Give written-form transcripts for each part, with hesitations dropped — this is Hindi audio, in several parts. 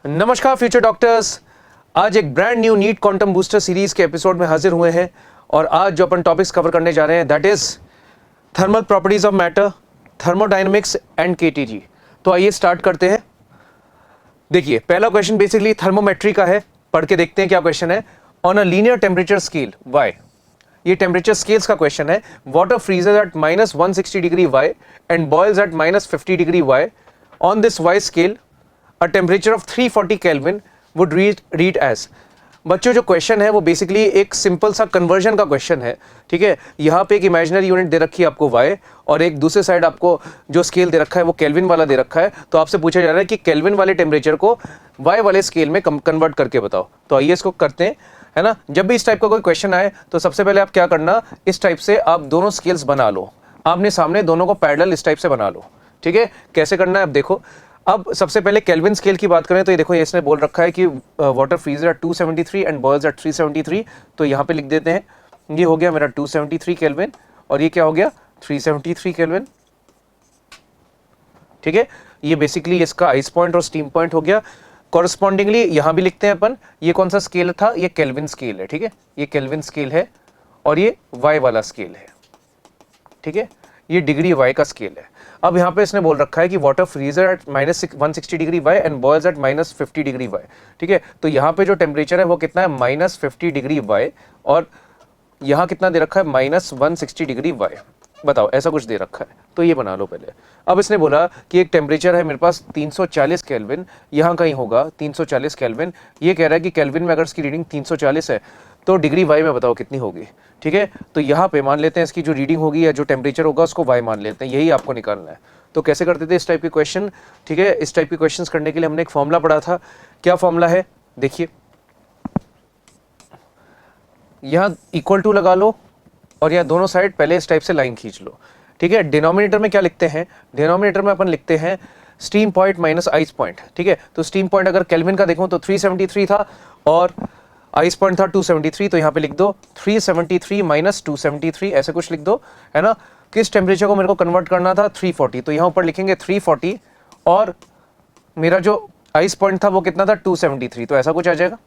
नमस्कार फ्यूचर डॉक्टर्स। आज एक brand new NEET quantum booster series के एपिसोड में हाजिर हुए हैं और आज जो अपन टॉपिक्स कवर करने जा रहे हैं that is thermal properties of matter, thermodynamics and KTG. तो आइए स्टार्ट करते हैं। देखिए, पहला क्वेश्चन बेसिकली थर्मोमेट्री का है, पढ़ के देखते हैं क्या क्वेश्चन है। On a linear temperature scale Y, ये टेम्परेचर स्केल्स का क्वेश्चन है। Water freezes at -160 degree Y and boils at -50 degree Y. On this Y scale a temperature of 340 Kelvin would read as। बच्चों जो क्वेश्चन है वो बेसिकली एक सिंपल सा कन्वर्जन का क्वेश्चन है, ठीक है। यहाँ पे एक इमेजिनरी यूनिट दे रखी है आपको y और एक दूसरे साइड आपको जो स्केल दे रखा है वो केल्विन वाला दे रखा है। तो आपसे पूछा जा रहा है कि केल्विन वाले टेम्परेचर को y वाले स्केल में कन्वर्ट करके बताओ। तो आइए इसको करते हैं, है ना। जब भी इस टाइप का कोई क्वेश्चन आए तो सबसे पहले आप क्या करना, इस टाइप से आप दोनों स्केल्स बना लो, आमने सामने दोनों को पैरेलल इस टाइप से बना लो, ठीक है। कैसे करना है अब देखो। अब सबसे पहले केल्विन स्केल की बात करें तो ये देखो, ये इसने बोल रखा है कि water freezer at 273 and boils at 373। तो यहाँ पे लिख देते हैं, ये हो गया मेरा 273 केल्विन और ये क्या हो गया 373 केल्विन, ठीक है। ये बेसिकली इसका आइस पॉइंट और स्टीम पॉइंट हो गया। कॉरस्पॉन्डिंगली यहाँ भी लिखते हैं अपन, ये कौन सा स्केल था, ये केल्विन स्केल है, ठीक है। ये केल्विन स्केल है और ये वाई वाला स्केल है, ठीक है। ये डिग्री वाई का स्केल है। अब यहाँ पे इसने बोल रखा है कि water freezer at -160 degree Y and boils at -50 degree Y, ठीक है। तो यहाँ पे जो टेम्परेचर है वो कितना है -50 डिग्री वाई और यहाँ कितना दे रखा है -160 डिग्री वाई। बताओ, ऐसा कुछ दे रखा है तो ये बना लो पहले। अब इसने बोला कि एक टेम्परेचर है मेरे पास 340 केल्विन, यहाँ कहीं होगा 340 केल्विन। ये कह रहा है कि केल्विन में अगर इसकी रीडिंग 340 है तो डिग्री वाई में बताओ कितनी होगी, ठीक है। तो यहाँ पे मान लेते हैं इसकी जो रीडिंग होगी या जो टेम्परेचर होगा उसको वाई मान लेते हैं, यही आपको निकालना है। तो कैसे करते थे इस टाइप के क्वेश्चन, ठीक है। इस टाइप के क्वेश्चन करने के लिए हमने एक फॉर्मूला पढ़ा था। क्या फॉर्मूला है देखिए, यहाँ इक्वल टू लगा लो और यहाँ दोनों साइड पहले इस टाइप से लाइन खींच लो, ठीक है। डिनोमिनेटर में क्या लिखते हैं, डिनोमिनेटर में अपन लिखते हैं steam point minus ice point, ठीक है। तो स्टीम पॉइंट अगर केल्विन का देखूं तो 373 था और आइस पॉइंट था 273। तो यहाँ पे लिख दो 373 माइनस 273, ऐसे कुछ लिख दो, है ना। किस टेम्परेचर को मेरे को कन्वर्ट करना था 340, तो यहाँ ऊपर लिखेंगे 340 और मेरा जो आइस पॉइंट था वो कितना था 273, तो ऐसा कुछ आ जाएगा,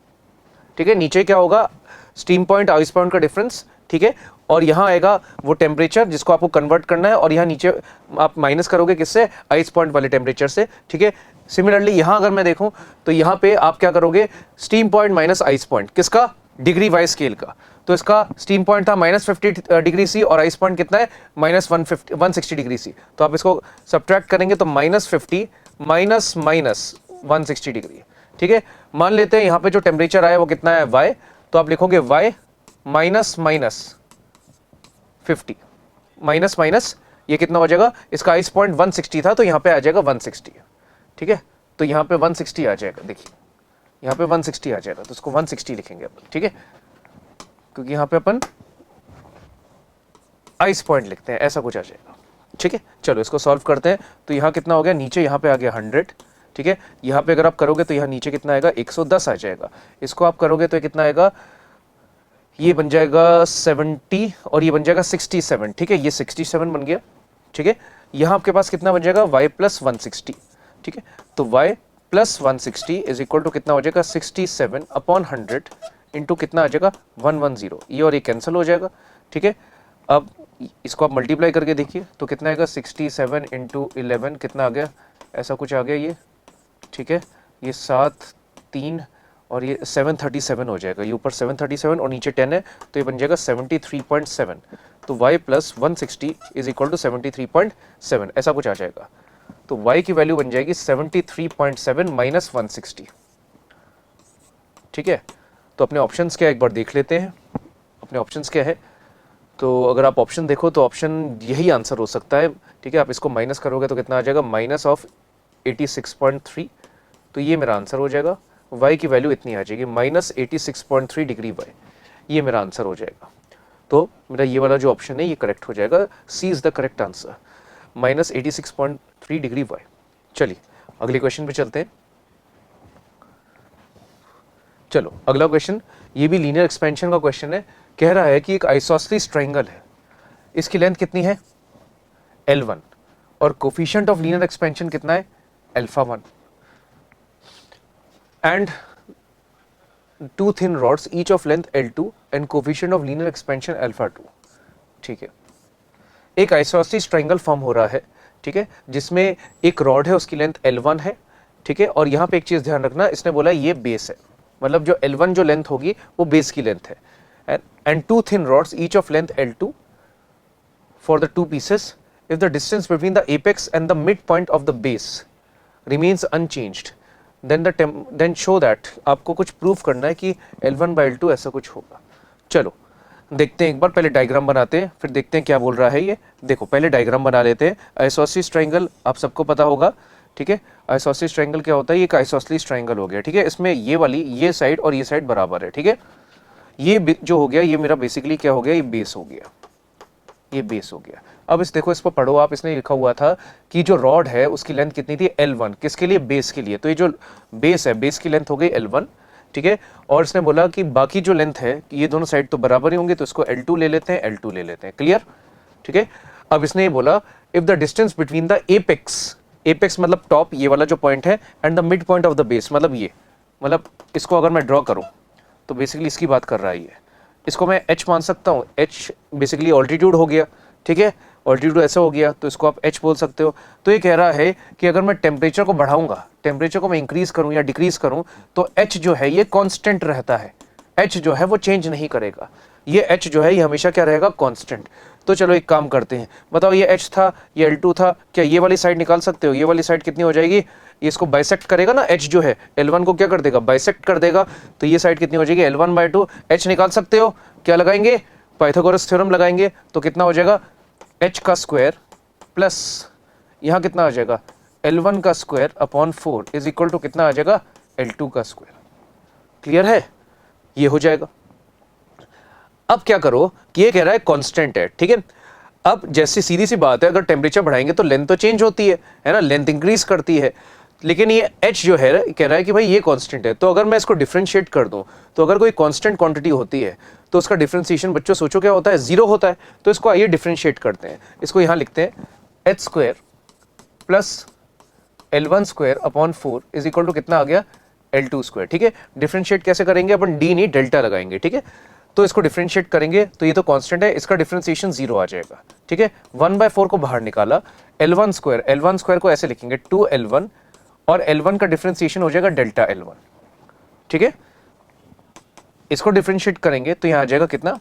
ठीक है। नीचे क्या होगा, स्टीम पॉइंट आइस पॉइंट का डिफरेंस, ठीक है। और यहाँ आएगा वो टेम्परेचर जिसको आपको कन्वर्ट करना है और यहाँ नीचे आप माइनस करोगे किससे, आइस पॉइंट वाले टेम्परेचर से, ठीक है। सिमिलरली यहाँ अगर मैं देखूं तो यहाँ पे आप क्या करोगे, steam point minus ice point, किसका, डिग्री वाई स्केल का। तो इसका स्टीम पॉइंट था -50 डिग्री सी और आइस पॉइंट कितना है -160 डिग्री सी। तो आप इसको सब्ट्रैक्ट करेंगे तो -50 माइनस -160 डिग्री, ठीक है। मान लेते हैं यहाँ पे जो टेम्परेचर आया वो कितना है y, तो आप लिखोगे y माइनस 50 माइनस माइनस, ये कितना हो जाएगा, इसका आइस पॉइंट 160 था तो यहाँ पे आ जाएगा 160, ठीक है। तो यहाँ पे 160 आ जाएगा, देखिए यहाँ पे 160 आ जाएगा, तो इसको 160 लिखेंगे अपन, ठीक है, क्योंकि यहाँ पे अपन आइस पॉइंट लिखते हैं, ऐसा कुछ आ जाएगा, ठीक है। चलो इसको सॉल्व करते हैं। तो यहाँ कितना हो गया, नीचे यहाँ पे आ गया 100, ठीक है। यहाँ पे अगर आप करोगे तो यहाँ नीचे कितना आएगा 110 आ जाएगा। इसको आप करोगे तो कितना आएगा, ये बन जाएगा 70 और ये बन जाएगा 67, ठीक है। ये 67 बन गया, ठीक है। यहाँ आपके पास कितना बन जाएगा y प्लस 160, ठीक है। तो y plus 160 is equal to कितना हो जाएगा 67 अपॉन 100 इंटू कितना आ जाएगा 110, ये और ये कैंसिल हो जाएगा, ठीक है। अब इसको आप मल्टीप्लाई करके देखिए तो कितना आएगा 67 इंटू 11 कितना आ गया, ऐसा कुछ आ गया ये, ठीक है। ये 7 3 और ये 737 हो जाएगा, ये ऊपर 737 और नीचे 10 है तो ये बन जाएगा 73.7। तो y plus 160 is equal to 73.7, ऐसा कुछ आ जाएगा। तो y की वैल्यू बन जाएगी 73.7 माइनस 160, ठीक है। तो अपने ऑप्शंस क्या एक बार देख लेते हैं, अपने ऑप्शंस क्या है। तो अगर आप ऑप्शन देखो तो ऑप्शन यही आंसर हो सकता है, ठीक है। आप इसको माइनस करोगे तो कितना आ जाएगा माइनस ऑफ 86.3, तो ये मेरा आंसर हो जाएगा। y की वैल्यू इतनी आ जाएगी -86.3 डिग्री y, ये मेरा आंसर हो जाएगा। तो मेरा ये वाला जो ऑप्शन है ये करेक्ट हो जाएगा, C is the correct answer, -86.3 degree y। चलिए अगले क्वेश्चन पे चलते हैं। चलो अगला क्वेश्चन, ये भी लीनियर एक्सपेंशन का क्वेश्चन है। कह रहा है कि एक आइसोसेलेस ट्रायंगल है, इसकी लेंथ कितनी है L1 और कोफिशिएंट ऑफ लीनियर एक्सपेंशन कितना है alpha 1। and two thin rods each of length L2 and coefficient of linear expansion alpha 2। ठीक है, एक आइसोसेलेस ट्रायंगल फॉर्म हो रहा है, ठीक है, जिसमें एक रॉड है उसकी लेंथ L1 है, ठीक है, और यहाँ पे एक चीज ध्यान रखना, इसने बोला ये बेस है, मतलब जो L1 जो लेंथ होगी वो बेस की लेंथ है, and two thin rods each of length L2 for the two pieces if the distance between the apex and the midpoint of the base remains unchanged then show that आपको कुछ प्रूफ करना है कि L1 by L2 ऐसा कुछ होगा। चलो देखते हैं, एक बार पहले डायग्राम बनाते हैं फिर देखते हैं क्या बोल रहा है ये। देखो पहले डायग्राम बना लेते हैं। आइसोसेलेस ट्रायंगल आप सबको पता होगा, ठीक है, आइसोसेलेस ट्रायंगल क्या होता है, ये एक आइसोसेलेस ट्रायंगल हो गया, ठीक है, इसमें ये वाली ये साइड और ये साइड बराबर है, ठीक है, ये जो हो गया ये मेरा बेसिकली क्या हो गया, ये बेस हो गया, ये बेस हो गया। अब इस देखो इसको पढ़ो आप, इसने लिखा हुआ था कि जो रॉड है उसकी लेंथ कितनी थी L1, किसके लिए, बेस के लिए, तो ये जो बेस है बेस की लेंथ हो गई L1, ठीक है, और इसने बोला कि बाकी जो लेंथ है कि ये दोनों साइड तो बराबर ही होंगे तो इसको L2 ले लेते हैं, L2 ले लेते हैं, क्लियर, ठीक है। अब इसने ये बोला if the distance between the apex, apex मतलब टॉप ये वाला जो पॉइंट है, and the mid point of the base मतलब ये, मतलब इसको अगर मैं ड्रॉ करूं तो बेसिकली इसकी बात कर रहा है ये, इसको मैं h मान सकता हूँ, h बेसिकली ऑल्टीट्यूड हो गया, ठीक है, ऑल्टीट्यूड ऐसा हो गया तो इसको आप h बोल सकते हो। तो ये कह रहा है कि अगर मैं टेम्परेचर को बढ़ाऊंगा, टेम्परेचर को मैं इंक्रीज करूं या डिक्रीज करूं तो h जो है ये कांस्टेंट रहता है, h जो है वो चेंज नहीं करेगा, ये h जो है ये हमेशा क्या रहेगा, कांस्टेंट। तो चलो एक काम करते हैं, बताओ ये h था, ये L2 था, क्या ये वाली साइड निकाल सकते हो, ये वाली साइड कितनी हो जाएगी, ये इसको बाइसेक्ट करेगा ना, h जो है L1 को क्या कर देगा, बाइसेक्ट कर देगा, तो ये साइड कितनी हो जाएगी L1/2, h निकाल सकते हो, क्या लगाएंगे, पाइथागोरस थ्योरम लगाएंगे, तो कितना हो जाएगा h का स्क्वायर प्लस यहाँ कितना आ जाएगा L1 का square upon 4 is equal to कितना आ जाएगा L2 का स्क्वायर। क्लियर है, ये हो जाएगा। अब क्या करो कि ये कह रहा है कांस्टेंट है, ठीक है, अब जैसे सीधी सी बात है अगर टेम्परेचर बढ़ाएंगे तो लेंथ तो चेंज होती है ना, लेंथ इंक्रीज करती है, लेकिन ये h जो है कह रहा है कि भाई ये कांस्टेंट है, तो अगर मैं इसको डिफरेंशिएट कर दूं तो अगर कोई कांस्टेंट क्वांटिटी होती है तो उसका डिफरेंशिएशन बच्चों सोचो क्या होता है, जीरो होता है। तो इसको आइए डिफरेंशिएट करते हैं, इसको यहां लिखते हैं h square plus L1 square upon 4 is equal to कितना आ गया L2 स्क्वायर, ठीक है। डिफरेंशिएट कैसे करेंगे अपन, d नहीं डेल्टा लगाएंगे, ठीक है, तो इसको डिफरेंशिएट करेंगे तो ये तो कांस्टेंट है, इसका डिफरेंशिएशन जीरो आ जाएगा, ठीक है। 1/4 को बाहर निकाला, L1 स्क्वायर को ऐसे लिखेंगे 2L1 और L1 का डिफरेंशिएशन हो जाएगा डेल्टा L1, ठीक है। इसको डिफरेंशिएट करेंगे तो यहाँ आ जाएगा कितना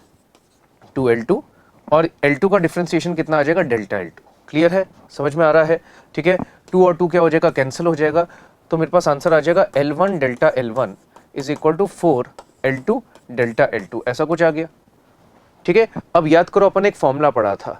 2L2 और L2 का डिफरेंशिएशन कितना आ जाएगा डेल्टा L2। क्लियर है, समझ में आ रहा है, ठीक है। 2 और 2 क्या हो जाएगा, कैंसिल हो जाएगा, तो मेरे पास आंसर आ जाएगा L1 delta L1 is equal to 4L2 delta L2, ऐसा कुछ आ गया, ठीक है। अब याद करो अपन एक फॉर्मूला पढ़ा था,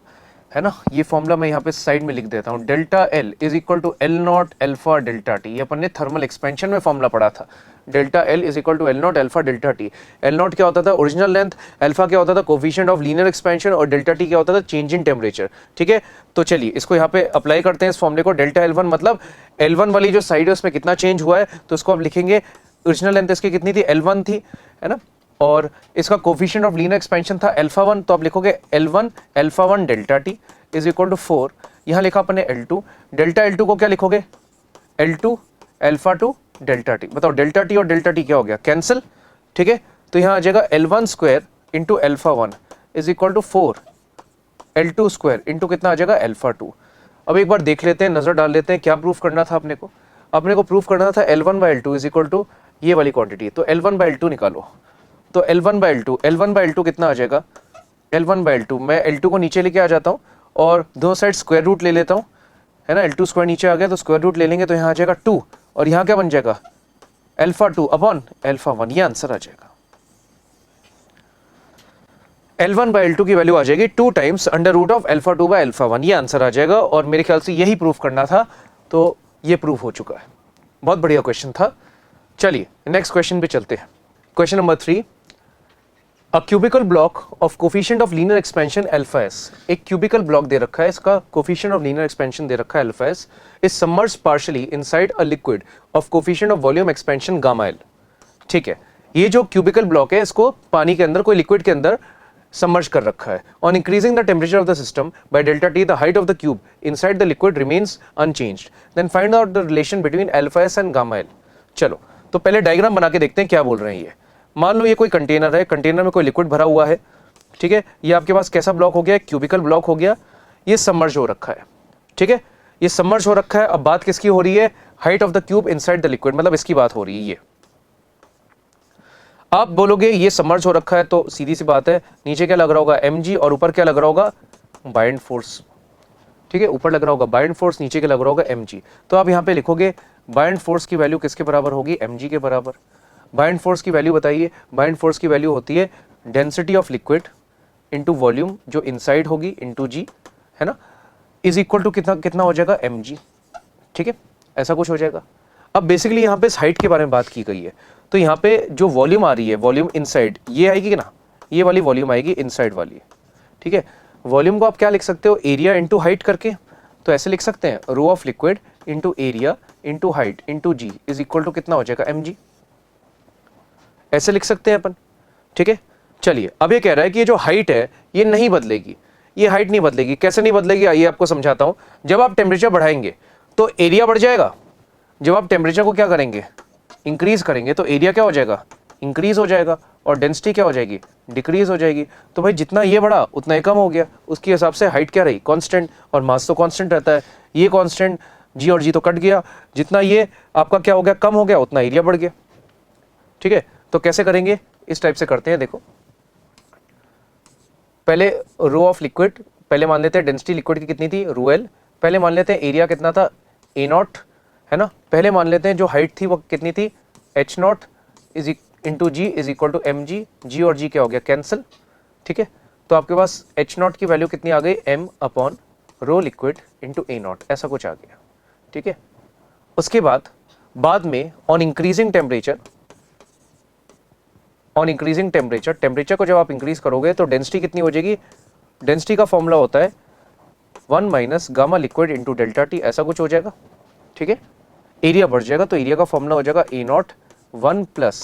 है ना, ये फॉर्मूला मैं यहाँ पे साइड में लिख देता हूँ, delta L is equal to L0 alpha delta T, ये अपन ने थर्मल एक्सपेंशन में फॉर्मूला पढ़ा था, delta L is equal to L0 alpha delta T. L0 क्या होता था, ओरिजिनल लेंथ, अल्फा क्या होता था, कोफिशिएंट ऑफ लीनियर एक्सपेंशन, और डेल्टा टी क्या होता था, चेंज इन टेम्परेचर, ठीक है। तो चलिए इसको यहाँ पे अप्लाई करते हैं इस फॉर्मूले को, डेल्टा L1 मतलब L1 वाली जो साइड है उसमें कितना चेंज हुआ है, तो इसको आप लिखेंगे, ओरिजिनल लेंथ इसकी कितनी थी L1 थी, है ना, और इसका कोफिशिएंट ऑफ लीनियर एक्सपेंशन था अल्फा 1, तो आप लिखोगे L1 alpha 1 delta T is equal to 4, यहाँ लिखा अपने L2, डेल्टा L2 को क्या लिखोगे L2 अल्फा 2 डेल्टा टी। बताओ डेल्टा टी और डेल्टा टी क्या हो गया, कैंसिल, ठीक है। तो यहाँ आ जाएगा L1 square into alpha 1 is equal to 4 L2 square into कितना आ जाएगा अल्फा 2। अब एक बार देख लेते हैं, नजर डाल लेते हैं क्या प्रूफ करना था अपने को प्रूफ करना था L1/L2 इज इक्वल टू ये वाली क्वांटिटी, तो L1/L2 निकालो, तो L1/L2 कितना आ जाएगा, L1/L2 मैं L2 को नीचे लेके आ जाता हूँ और दोनों साइड स्क्वायर रूट ले लेता हूँ, है ना, L2 स्क्वायर नीचे आ गया तो स्क्वायर रूट ले लेंगे, तो यहाँ आ जाएगा 2 और यहाँ क्या बन जाएगा अल्फा 2 अपॉन अल्फा 1, ये आंसर आ जाएगा। L1/L2 की वैल्यू आ जाएगी 2 times under root of alpha 2 by alpha 1, ये आंसर आ जाएगा, और मेरे ख्याल से यही प्रूफ करना था, तो ये प्रूफ हो चुका है। बहुत बढ़िया क्वेश्चन था। चलिए नेक्स्ट क्वेश्चन पे चलते हैं। Question number 3, a cubical block of coefficient of linear expansion alpha S, एक क्यूबिकल ब्लॉक दे रखा है, इसका कोफिशिएंट ऑफ लीनियर एक्सपेंशन दे रखा है alpha S, is submerged partially inside a liquid of coefficient of volume expansion gamma L, ठीक है। ये जो क्यूबिकल ब्लॉक है इसको पानी के अंदर, कोई लिक्विड के अंदर सबमर्ज कर रखा है। On increasing the temperature of the system by delta T the height of the cube inside the liquid remains unchanged, then find out the relation between alpha S and gamma L. चलो तो पहले डायग्राम बना के देखते हैं क्या बोल रहे हैं ये। मान लो ये कोई कंटेनर है, कंटेनर में कोई लिक्विड भरा हुआ है, ठीक है। ये आपके पास कैसा ब्लॉक हो गया, क्यूबिकल ब्लॉक हो गया, ये सबमर्ज हो रखा है, ठीक है, ये सबमर्ज हो रखा है। अब बात किसकी हो रही है, height of the cube inside the liquid, मतलब इसकी बात हो रही है ये। आप बोलोगे ये सबमर्ज हो रखा है तो सीधी सी बात है, नीचे क्या लग रहा होगा mg और ऊपर क्या लग रहा होगा, बाइंड फोर्स, ठीक है, ऊपर लग रहा होगा बाइंड फोर्स, नीचे क्या लग रहा होगा mg। तो आप यहाँ पे लिखोगे बाइंड फोर्स की वैल्यू किसके बराबर होगी, mg के बराबर। बाइंड फोर्स की वैल्यू बताइए, बाइंड फोर्स की वैल्यू होती है density of liquid into volume जो इनसाइड होगी इंटू जी, है ना, इज इक्वल टू कितना कितना हो जाएगा mg, ठीक है, ऐसा कुछ हो जाएगा। अब बेसिकली यहाँ पे इस हाइट के बारे में बात की गई है, तो यहाँ पे जो वॉल्यूम आ रही है, वॉल्यूम इनसाइड ये आएगी कि ना, ये वाली वॉल्यूम आएगी इनसाइड वाली, ठीक है। वॉल्यूम को आप क्या लिख सकते हो, एरिया इंटू हाइट करके, तो ऐसे लिख सकते हैं rho of liquid into area into height into ji is equal to कितना हो जाएगा mg, ऐसे लिख सकते हैं अपन, ठीक है। चलिए अब ये कह रहा है कि ये जो हाइट है ये नहीं बदलेगी, ये हाइट नहीं बदलेगी। कैसे नहीं बदलेगी, आइए आपको समझाता हूं। जब आप टेम्परेचर बढ़ाएंगे तो एरिया बढ़ जाएगा, जब आप टेम्परेचर को क्या करेंगे, इंक्रीज करेंगे, तो एरिया क्या हो जाएगा, इंक्रीज हो जाएगा, और डेंसिटी क्या हो जाएगी, डिक्रीज हो जाएगी। तो भाई जितना ये बढ़ा उतना ही कम हो गया, उसके हिसाब से हाइट क्या रही, कांस्टेंट, और मास तो कांस्टेंट रहता है, ये कांस्टेंट, जी और जी तो कट गया, जितना ये आपका क्या हो गया, कम हो गया, उतना एरिया बढ़ गया, ठीक है। तो कैसे करेंगे, इस टाइप से करते हैं, देखो पहले रो ऑफ लिक्विड, पहले मान लेते हैं डेंसिटी लिक्विड की कितनी थी, रो एल, पहले मान लेते हैं एरिया कितना था, ए नॉट, है ना, पहले मान लेते हैं जो हाइट थी वो कितनी थी, H naught is into ji is equal to M G, G और जी क्या हो गया, कैंसिल, ठीक है। तो आपके पास एच नॉट की वैल्यू कितनी आ गई, M upon rho liquid into A naught, ऐसा कुछ आ गया, ठीक है। उसके बाद में on increasing temperature, on increasing temperature, temperature को जब आप इंक्रीज करोगे तो डेंसिटी कितनी हो जाएगी, डेंसिटी का फॉर्मूला होता है 1 minus gamma liquid into delta T, ऐसा कुछ हो जाएगा, ठीक है। एरिया बढ़ जाएगा तो एरिया का फॉर्मूला हो जाएगा ए नॉट 1 प्लस,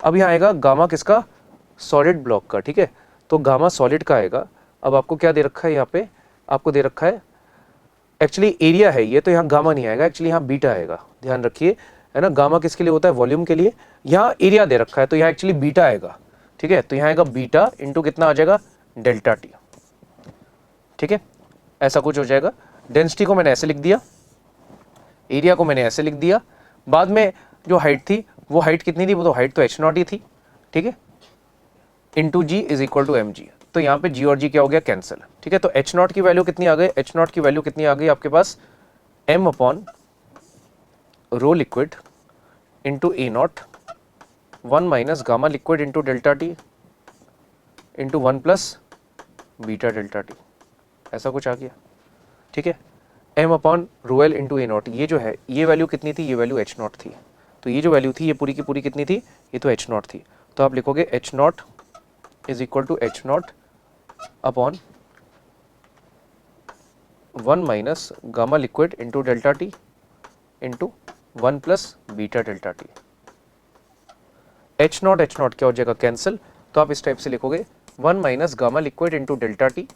अब यहाँ आएगा गामा किसका, सॉलिड ब्लॉक का, ठीक है, तो गामा सॉलिड का आएगा। अब आपको क्या दे रखा है, यहाँ पे आपको दे रखा है एक्चुअली एरिया है ये, तो यहाँ गामा नहीं आएगा, एक्चुअली यहाँ बीटा आएगा, ध्यान रखिए, है ना। गामा किसके लिए होता है, वॉल्यूम के लिए, यहाँ एरिया दे रखा है तो यहाँ एक्चुअली बीटा आएगा, ठीक है। तो यहाँ आएगा बीटा इंटू कितना आ जाएगा, डेल्टा टी, ठीक है, ऐसा कुछ हो जाएगा। डेंसिटी को मैंने ऐसे लिख दिया, एरिया को मैंने ऐसे लिख दिया, बाद में जो हाइट थी वो हाइट कितनी थी, वो तो हाइट तो एच नॉट ही थी, ठीक है, into ji is equal to M g, तो यहाँ पे जी और जी क्या हो गया, कैंसिल, ठीक है। तो एच नॉट की वैल्यू कितनी आ गई, एच नॉट की वैल्यू कितनी आ गई आपके पास, M upon rho liquid into A naught 1 minus gamma liquid into delta T into 1 plus beta delta T, ऐसा कुछ आ गया, ठीक है। M upon rho L into A naught, ये जो है ये वैल्यू कितनी थी, ये वैल्यू एच नॉट थी, तो ये जो वैल्यू थी ये पूरी की पूरी कितनी थी, ये तो एच नॉट थी, तो आप लिखोगे H naught is equal to H naught upon 1 minus gamma liquid into delta T into 1 plus beta delta T. H naught क्या हो जाएगा, कैंसिल, तो आप इस टाइप से लिखोगे 1 minus gamma liquid into delta T,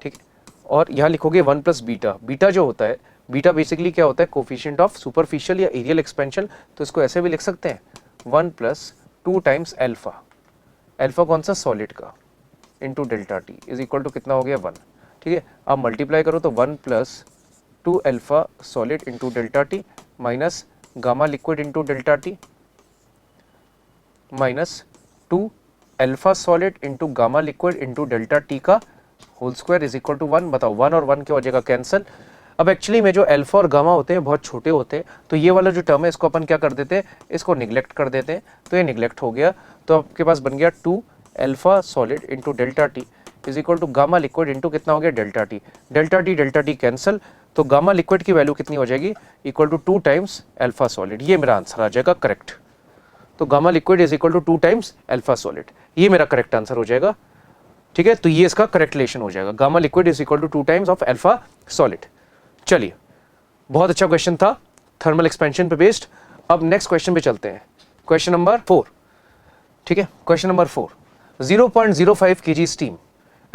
ठीक है, और यहाँ लिखोगे 1 प्लस बीटा, बीटा जो होता है, बीटा बेसिकली क्या होता है, कोफिशिएंट ऑफ सुपरफिशियल या एरियल एक्सपेंशन, तो इसको ऐसे भी लिख सकते हैं 1 प्लस 2 टाइम्स एल्फा, एल्फा कौन सा, सॉलिड का, into delta T is equal to कितना हो गया 1, ठीक है। आप मल्टीप्लाई करो तो 1 plus 2 alpha solid into delta T minus gamma liquid into delta T minus 2 alpha solid into gamma liquid into delta T का whole square is equal to 1। बताओ 1 और 1 क्या हो जाएगा, कैंसिल। अब एक्चुअली में जो अल्फा और गामा होते हैं बहुत छोटे होते हैं, तो ये वाला जो टर्म है इसको अपन क्या कर देते हैं, इसको निगलेक्ट कर देते हैं, तो ये निगलेक्ट हो गया, तो आपके पास बन गया 2 alpha solid into delta T is equal to gamma liquid into कितना हो गया, डेल्टा टी कैंसिल, तो गामा लिक्विड की वैल्यू कितनी हो जाएगी, equal to 2 times alpha solid, ये मेरा आंसर आ जाएगा करेक्ट। तो gamma liquid is equal to 2 times alpha solid, ये मेरा करेक्ट आंसर हो जाएगा, ठीक है। तो ये इसका करेक्ट रिलेशन हो जाएगा, gamma liquid is equal to 2 times of alpha solid. चलिए बहुत अच्छा क्वेश्चन था, थर्मल एक्सपेंशन पे बेस्ड। अब नेक्स्ट क्वेश्चन पे चलते हैं, क्वेश्चन नंबर 4, ठीक है। Question number 4, 0.05 kg steam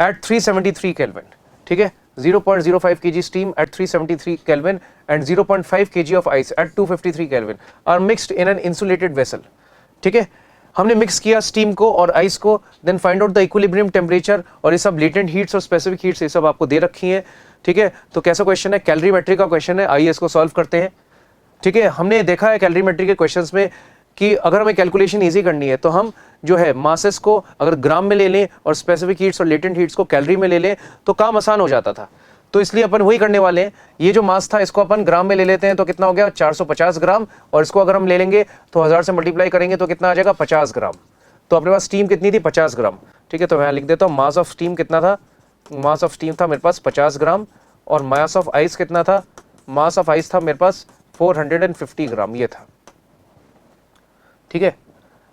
at 373 kelvin, ठीक है, 0.05 kg steam at 373 Kelvin and 0.5 kg of ice at 253 Kelvin are mixed in an insulated vessel. ठीक है, हमने मिक्स किया स्टीम को और आइस को, then find out the equilibrium temperature, और ये सब लेटेंट हीट्स और स्पेसिफिक हीट्स ये सब आपको दे रखी हैं। ठीक है, तो कैसा क्वेश्चन है, कैलोरीमेट्री का क्वेश्चन है, आइए इसको सॉल्व करते हैं। ठीक है, हमने देखा है कैलोरीमेट्री के क्वेश्चंस में कि अगर हमें कैलकुलेशन इजी करनी है तो हम जो है मासेस को अगर ग्राम में ले लें और स्पेसिफिक हीट्स और लेटेंट हीट्स को कैलोरी में ले लें तो काम आसान हो जाता था। तो इसलिए अपन वही करने वाले हैं। ये जो मास था इसको अपन ग्राम में ले लेते हैं तो कितना हो गया 450 ग्राम, और इसको अगर हम ले लेंगे तो 1000 से मल्टीप्लाई करेंगे तो कितना आ जाएगा 50 ग्राम। तो अपने पास स्टीम कितनी थी 50 ग्राम। ठीक है, तो मैं यहाँ लिख देता हूँ मास ऑफ स्टीम कितना था, मास ऑफ स्टीम था मेरे पास 50 ग्राम, और मास ऑफ आइस कितना था, मास ऑफ आइस था मेरे पास 450 ग्राम ये था। ठीक है,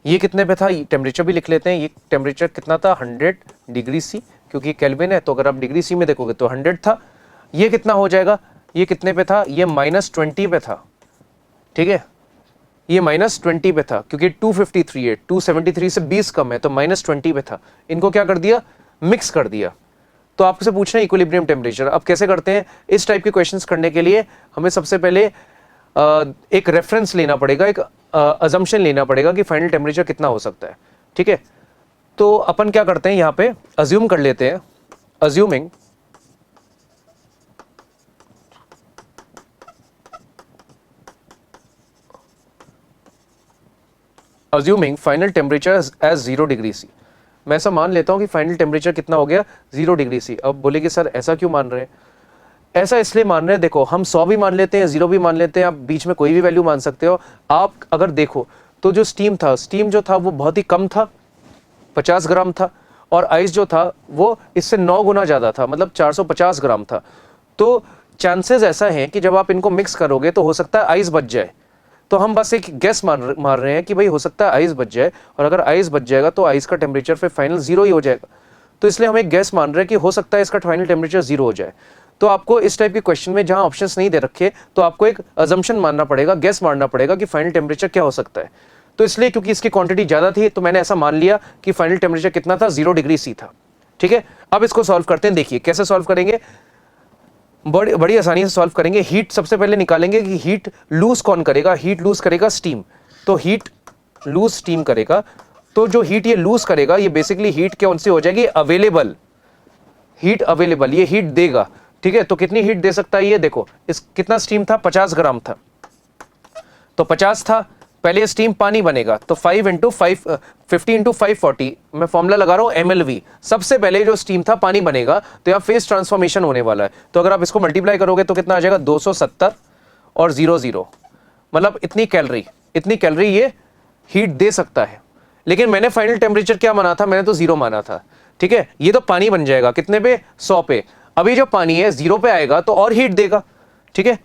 ये कितने पे था, टेम्परेचर भी लिख लेते हैं, ये टेम्परेचर कितना था 100 डिग्री सी, क्योंकि केल्विन है तो अगर आप डिग्री सी में देखोगे तो 100 था। ये कितना हो जाएगा, ये कितने पे था, ये -20 पे था। ठीक है, ये -20 पे था क्योंकि 253 है, 273 से 20 कम है तो -20 पे था। इनको क्या कर दिया, मिक्स कर दिया। तो आपसे पूछना है इक्विलिब्रियम टेम्परेचर। अब कैसे करते हैं, इस टाइप के क्वेश्चंस करने के लिए हमें सबसे पहले एक रेफरेंस लेना पड़ेगा, एक अजम्पशन लेना पड़ेगा कि फाइनल टेम्परेचर कितना हो सकता है। ठीक है, तो अपन क्या करते हैं, यहाँ पे अज्यूम कर लेते हैं, assuming final temperature as 0 degree C. मैं ऐसा मान लेता हूं कि फाइनल टेम्परेचर कितना हो गया 0 डिग्री सी। अब बोलेगे सर ऐसा क्यों मान रहे हैं, ऐसा इसलिए मान रहे हैं, देखो हम 100 भी मान लेते हैं, 0 भी मान लेते हैं, आप बीच में कोई भी वैल्यू मान सकते हो। आप अगर देखो तो जो स्टीम था, स्टीम जो था वो बहुत ही कम था, 50 ग्राम था, और आइस जो था वो इससे 9 गुना ज़्यादा था, मतलब 450 ग्राम था। तो चांसेस ऐसा है कि जब आप इनको मिक्स करोगे तो हो सकता है आइस बच जाए। तो हम बस एक गैस मार रहे हैं कि भाई हो सकता है आइस बच जाए, और अगर आइस बच जाएगा तो आइस का टेम्परेचर फिर फाइनल 0 ही हो जाएगा। तो इसलिए हम एक गैस मान रहे हैं कि हो सकता है इसका फाइनल टेम्परेचर 0 हो जाए। तो आपको इस टाइप के क्वेश्चन में जहां ऑप्शंस नहीं दे रखे तो आपको एक अजम्पशन मानना पड़ेगा, गैस मारना पड़ेगा कि फाइनल टेम्परेचर क्या हो सकता है। तो इसलिए क्योंकि इसकी क्वांटिटी ज्यादा थी तो मैंने ऐसा मान लिया कि फाइनल टेम्परेचर कितना था 0 डिग्री सी था। ठीक है, अब इसको सॉल्व करते हैं। देखिए कैसे सॉल्व करेंगे, बड़ी आसानी से सॉल्व करेंगे। हीट सबसे पहले निकालेंगे कि हीट लूज कौन करेगा, हीट लूज करेगा स्टीम। तो हीट लूज स्टीम करेगा, तो जो हीट ये लूज करेगा ये बेसिकली हीट कौन सी हो जाएगी, अवेलेबल हीट, अवेलेबल ये हीट देगा। ठीक है, तो कितनी हीट दे सकता है ये देखो, इस कितना स्टीम था 50 ग्राम था, तो 50 था, पहले स्टीम पानी बनेगा तो 5 × 5 50 × 540, मैं फॉर्मूला लगा रहा हूं MLV। सबसे पहले जो स्टीम था पानी बनेगा तो यहाँ फेज ट्रांसफॉर्मेशन होने वाला है, तो अगर आप इसको मल्टीप्लाई करोगे तो कितना आ जाएगा 270 और 00, मतलब इतनी कैलोरी ये हीट दे सकता है। लेकिन मैंने फाइनल टेम्परेचर क्या माना था, मैंने तो 0 माना था। ठीक है, ये तो पानी बन जाएगा कितने पे 100 पे। अभी जो पानी है 0 पे आएगा तो और हीट देगा। ठीक है,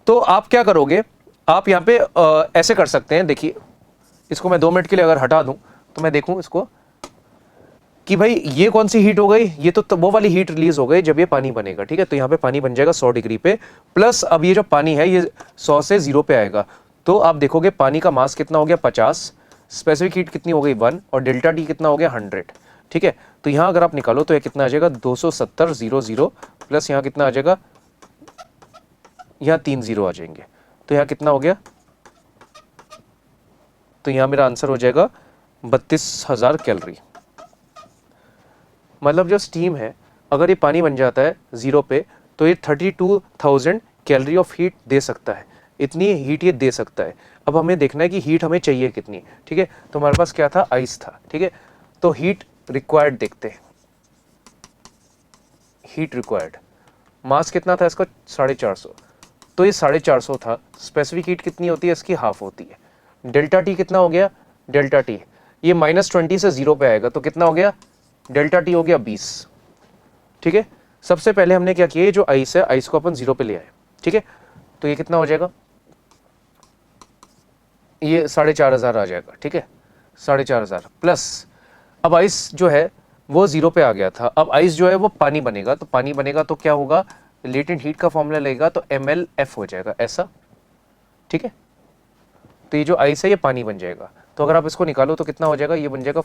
तो आप क्या करोगे, आप यहाँ पे ऐसे कर सकते हैं। देखिए इसको मैं 2 मिनट के लिए अगर हटा दूं तो मैं देखूं इसको कि भाई ये कौन सी हीट हो गई, ये तो वो वाली हीट रिलीज हो गई जब ये पानी बनेगा। ठीक है, तो यहाँ पे पानी बन जाएगा 100 डिग्री पे, प्लस अब ये जो पानी है ये 100 से 0 पे आएगा। तो आप देखोगे पानी का मास कितना हो गया 50, स्पेसिफिक हीट कितनी हो गई 1, और डेल्टा टी कितना हो गया 100। ठीक है, तो यहाँ अगर आप निकालो तो ये कितना आ जाएगा 270 00 प्लस यहाँ कितना आ जाएगा, यहाँ 3 0 आ जाएंगे, तो यहाँ कितना हो गया, तो यहाँ मेरा आंसर हो जाएगा 32,000 कैलोरी। मतलब जो स्टीम है अगर ये पानी बन जाता है 0 पे तो ये 32,000 कैलोरी ऑफ हीट दे सकता है, इतनी हीट ये दे सकता है। अब हमें देखना है कि हीट हमें चाहिए कितनी। ठीक है, तो हमारे पास क्या था, आइस था। ठीक है, तो हीट रिक्वायर्ड देखते हैं, हीट रिक्वायर्ड मास कितना था इसका 450, तो ये 450 था। स्पेसिफिक हीट कितनी होती है इसकी, हाफ होती है। डेल्टा टी कितना हो गया, डेल्टा टी ये -20 से 0 पे आएगा तो कितना हो गया, डेल्टा टी हो गया 20। ठीक है, सबसे पहले हमने क्या किया, जो आइस है आइस को अपन 0 पे ले आए। ठीक है, तो ये कितना हो जाएगा, ये 4,500 आ जाएगा। ठीक है, 4,500 प्लस अब आइस जो है वो 0 पे आ गया था, अब आइस जो है वो पानी बनेगा, तो पानी बनेगा तो क्या होगा, लेटेंट हीट का फॉर्मूला लगेगा तो MLF हो जाएगा ऐसा। ठीक है, तो ये जो आइस है ये पानी बन जाएगा, तो अगर आप इसको निकालो तो कितना हो जाएगा, ये बन जाएगा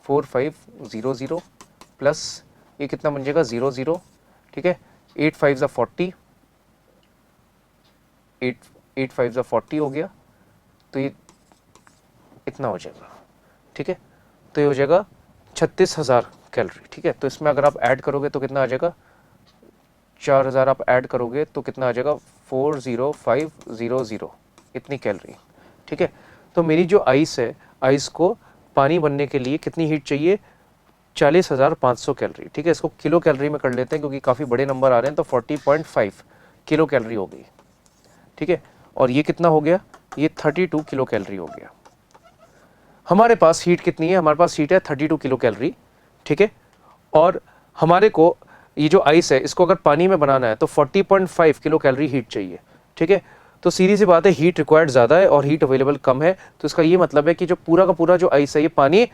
4500 प्लस ये कितना बन जाएगा 0 0, ठीक है, 8 5 40, 8 5 40 हो गया, तो ये इतना हो जाएगा, ठीक है, तो ये हो जाएगा 36,000 कैलोरी, ठीक है। तो इसमें अगर आप ऐड करोगे तो कितना आ जाएगा, 4000 आप ऐड करोगे तो कितना आ जाएगा 40500, इतनी कैलोरी, ठीक है। तो मेरी जो आइस है, आइस को पानी बनने के लिए कितनी हीट चाहिए, 40,500 कैलोरी, ठीक है। इसको किलो कैलोरी में कर लेते हैं क्योंकि काफ़ी बड़े नंबर आ रहे हैं, तो 40.5 किलो कैलोरी हो गई, ठीक है। और ये कितना हो गया, ये 32 किलो कैलोरी हो गया। हमारे पास हीट कितनी है, हमारे पास हीट है 32 किलो कैलोरी, ठीक है। और हमारे को ये जो आइस है इसको अगर पानी में बनाना है तो 40.5 किलो कैलोरी हीट चाहिए, ठीक है। तो सीधी सी बात है, हीट रिक्वायर्ड ज़्यादा है और हीट अवेलेबल कम है, तो इसका ये मतलब है कि जो पूरा का पूरा जो आइस है ये पानी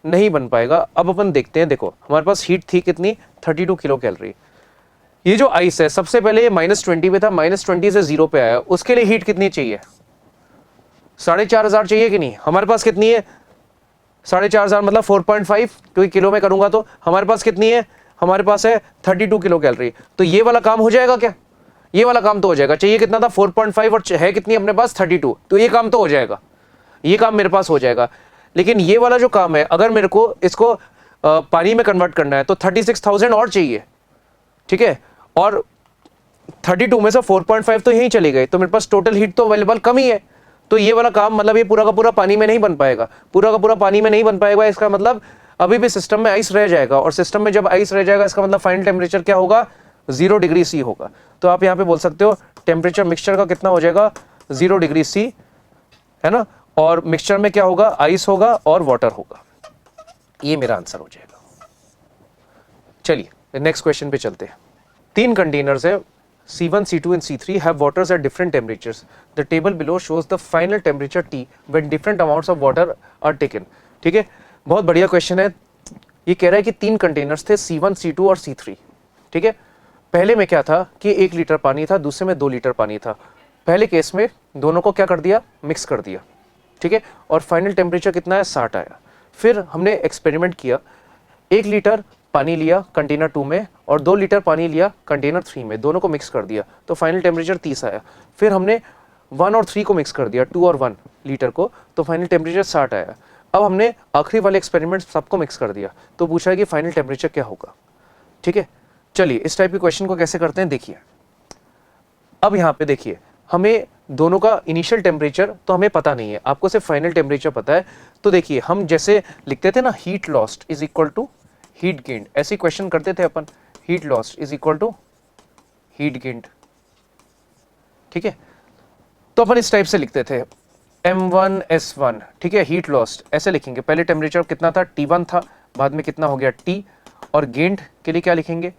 नहीं बन पाएगा। अब अपन देखते हैं, देखो हमारे पास हीट थी कितनी, 32 किलो कैलोरी। ये जो आइस है सबसे पहले ये -20 पे था, -20 से 0 पे आया, उसके लिए हीट कितनी चाहिए, 4,500 चाहिए कि नहीं। हमारे पास कितनी है, 4,500 मतलब 4.5, क्योंकि किलो में करूंगा तो हमारे पास कितनी है, हमारे पास है 32 किलो कैलोरी। तो ये वाला काम हो जाएगा क्या, ये वाला काम तो हो जाएगा। चाहिए कितना था 4.5 और है कितनी अपने पास 32, तो ये काम तो हो जाएगा, ये काम मेरे पास हो जाएगा। लेकिन ये वाला जो काम है, अगर मेरे को इसको पानी में कन्वर्ट करना है तो 36,000 और चाहिए, ठीक है। और 32 में से 4.5 तो यहीं चले गए, तो मेरे पास टोटल हीट तो अवेलेबल कम ही है। तो ये वाला काम मतलब ये पूरा का पूरा पानी में नहीं बन पाएगा, पूरा का पूरा पानी में नहीं बन पाएगा। इसका मतलब अभी भी सिस्टम में आइस रह जाएगा, और सिस्टम में जब आइस रह जाएगा इसका मतलब फाइनल टेम्परेचर क्या होगा, 0 डिग्री सी होगा। तो आप यहाँ पे बोल सकते हो टेम्परेचर मिक्सचर का कितना हो जाएगा, 0 डिग्री सी, है ना। और मिक्सचर में क्या होगा, आइस होगा और वाटर होगा। ये मेरा आंसर हो जाएगा। चलिए नेक्स्ट क्वेश्चन पे चलते हैं। 3 कंटेनर्स है, C1, C2 and C3 have waters at different temperatures. The table below shows the final temperature T when different amounts of water are taken. ठीक है, बहुत बढ़िया क्वेश्चन है। ये कह रहा है कि 3 कंटेनर्स थे, C1, C2 और C3, ठीक है। पहले में क्या था कि 1 लीटर पानी था, दूसरे में 2 लीटर पानी था। पहले केस में दोनों को क्या कर दिया, मिक्स कर दिया, ठीक है। और फाइनल टेम्परेचर कितना है, 60 आया। फिर हमने एक्सपेरिमेंट किया, 1 लीटर पानी लिया कंटेनर 2 में और 2 लीटर पानी लिया कंटेनर 3 में, दोनों को मिक्स कर दिया तो फाइनल टेम्परेचर 30 आया। फिर हमने 1 और 3 को मिक्स कर दिया, 2 और 1 लीटर को, तो फाइनल टेम्परेचर 60 आया। अब हमने आखिरी वाले एक्सपेरिमेंट सबको मिक्स कर दिया, तो पूछा है कि फाइनल टेम्परेचर क्या होगा, ठीक है। चलिए इस टाइप के क्वेश्चन को कैसे करते हैं, देखिए। अब यहाँ पे देखिए, हमें दोनों का इनिशियल टेम्परेचर तो हमें पता नहीं है, आपको सिर्फ फाइनल टेम्परेचर पता है। तो देखिए हम जैसे लिखते थे ना, heat lost is equal to heat gained, ऐसे क्वेश्चन करते थे अपन, heat lost is equal to heat gained, ठीक है। तो अपन इस टाइप से लिखते थे M1 S1, ठीक है, हीट लॉस्ट ऐसे लिखेंगे। पहले टेम्परेचर कितना था, T1 था, बाद में कितना हो गया T, और गेन्ड के लिए क्या लिखेंगे,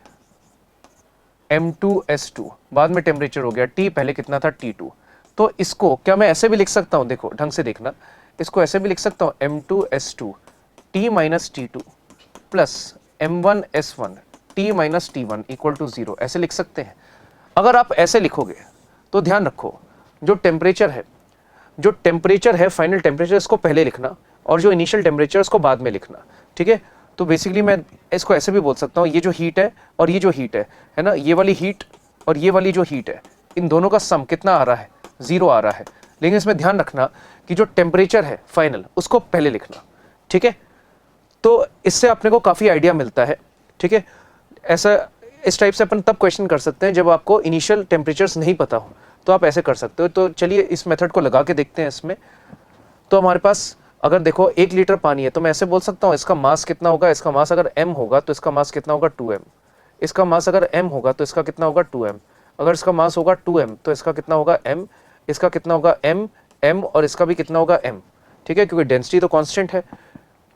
M2 S2, बाद में टेम्परेचर हो गया T, पहले कितना था T2। तो इसको क्या मैं ऐसे भी लिख सकता हूं, देखो ढंग से देखना, इसको ऐसे भी लिख सकता हूं, M2 S2 T minus T2 plus M1 S1 T minus T1 equal to 0, ऐसे लिख सकते हैं। अगर आप ऐसे लिखोगे तो ध्यान रखो, जो टेम्परेचर है फाइनल टेम्परेचर, इसको पहले लिखना, और जो इनिशियल टेम्परेचर उसको बाद में लिखना, ठीक है। तो बेसिकली मैं इसको ऐसे भी बोल सकता हूँ, ये जो हीट है और ये जो हीट है ना, ये वाली हीट और ये वाली जो हीट है, इन दोनों का सम कितना आ रहा है, 0 आ रहा है। लेकिन इसमें ध्यान रखना कि जो टेम्परेचर है फाइनल उसको पहले लिखना, ठीक है। तो इससे अपने को काफ़ी आइडिया मिलता है, ठीक है। ऐसा इस टाइप से अपन तब क्वेश्चन कर सकते हैं जब आपको इनिशियल टेम्परेचर्स नहीं पता हो, तो आप ऐसे कर सकते हो। तो चलिए इस मेथड को लगा के देखते हैं इसमें। तो हमारे पास अगर देखो 1 लीटर पानी है, तो मैं ऐसे बोल सकता हूँ इसका मास कितना होगा, इसका मास अगर m होगा तो इसका मास कितना होगा 2m, इसका मास अगर m होगा तो इसका कितना होगा 2m, अगर इसका मास होगा 2m तो इसका कितना होगा m, इसका कितना होगा m और इसका भी कितना होगा m, ठीक है, क्योंकि डेंसिटी तो कांस्टेंट है,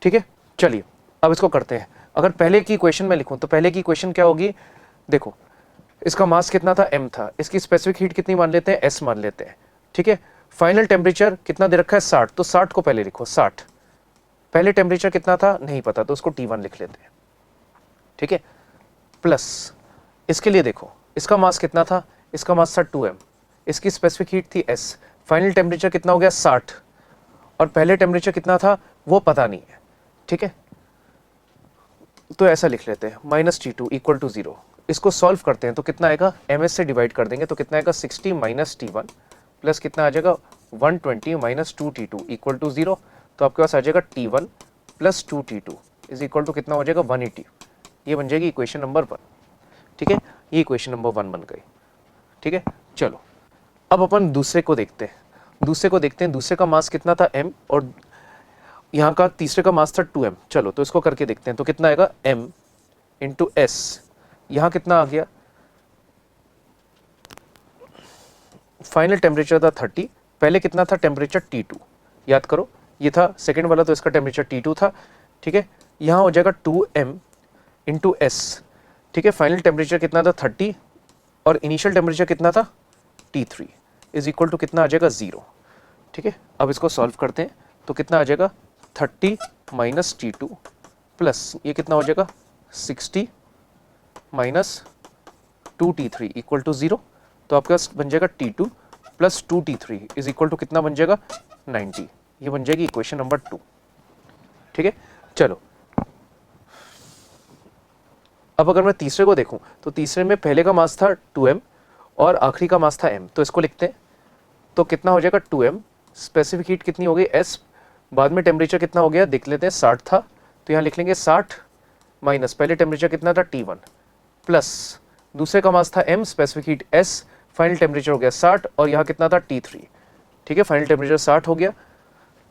ठीक है। चलिए अब इसको करते हैं। अगर पहले की इक्वेशन में लिखूं तो पहले की इक्वेशन क्या होगी, देखो इसका मास कितना था, m था, इसकी स्पेसिफिक हीट कितनी मान लेते हैं, s मान लेते हैं, ठीक है। फाइनल टेम्परेचर कितना दे रखा है 60, तो 60 को पहले लिखो, 60। पहले टेम्परेचर कितना था नहीं पता, तो उसको T1 लिख लेते हैं, ठीक है। प्लस इसके लिए देखो इसका मास कितना था, इसका मास था 2m, इसकी स्पेसिफिक हीट थी s, फाइनल टेम्परेचर कितना हो गया 60, और पहले टेम्परेचर कितना था वो पता नहीं है, ठीक है। तो ऐसा लिख लेते हैं minus T two equal to 0। इसको सॉल्व करते हैं तो कितना आएगा, एम एस से डिवाइड कर देंगे तो कितना आएगा 60 माइनस टी वन प्लस कितना आ जाएगा 120 माइनस 2t2 इक्वल टू 0। तो आपके पास आ जाएगा t1 plus 2t2 is equal to कितना हो जाएगा 180। ये बन जाएगी इक्वेशन नंबर 1। ठीक है, ये इक्वेशन नंबर 1 बन गई। ठीक है, चलो अब अपन दूसरे को देखते हैं। दूसरे का मास कितना था m और यहाँ का तीसरे का मास था 2m। चलो तो इसको करके देखते हैं तो कितना आएगा m इंटू एस, यहाँ कितना आ गया, फाइनल टेम्परेचर था 30, पहले कितना था टेम्परेचर T2, याद करो ये था सेकंड वाला तो इसका टेम्परेचर T2 था। ठीक है, यहाँ हो जाएगा 2m इंटू एस। ठीक है, फाइनल टेम्परेचर कितना था 30 और इनिशियल टेम्परेचर कितना था T3 इज इक्वल टू कितना आ जाएगा 0। ठीक है, अब इसको सॉल्व करते हैं तो कितना आ जाएगा 30 माइनस T2 प्लस ये कितना हो जाएगा 60 माइनस 2T3 इक्वल टू 0। तो आपके पास बन जाएगा T2 plus 2T3 is equal to कितना बन जाएगा 90। ये बन जाएगी इक्वेशन नंबर 2। ठीक है, चलो अब अगर मैं तीसरे को देखूं तो तीसरे में पहले का मास था 2m और आखिरी का मास था m, तो इसको लिखते हैं तो कितना हो जाएगा 2m, स्पेसिफिक हीट कितनी हो गई s, बाद में टेम्परेचर कितना हो गया देख लेते हैं 60 था तो यहाँ लिख लेंगे 60 माइनस पहले टेम्परेचर कितना था T1 प्लस दूसरे का मास था m, specific heat s, final temperature हो गया 60 और यहाँ कितना था T3। ठीक है, फाइनल टेम्परेचर 60 हो गया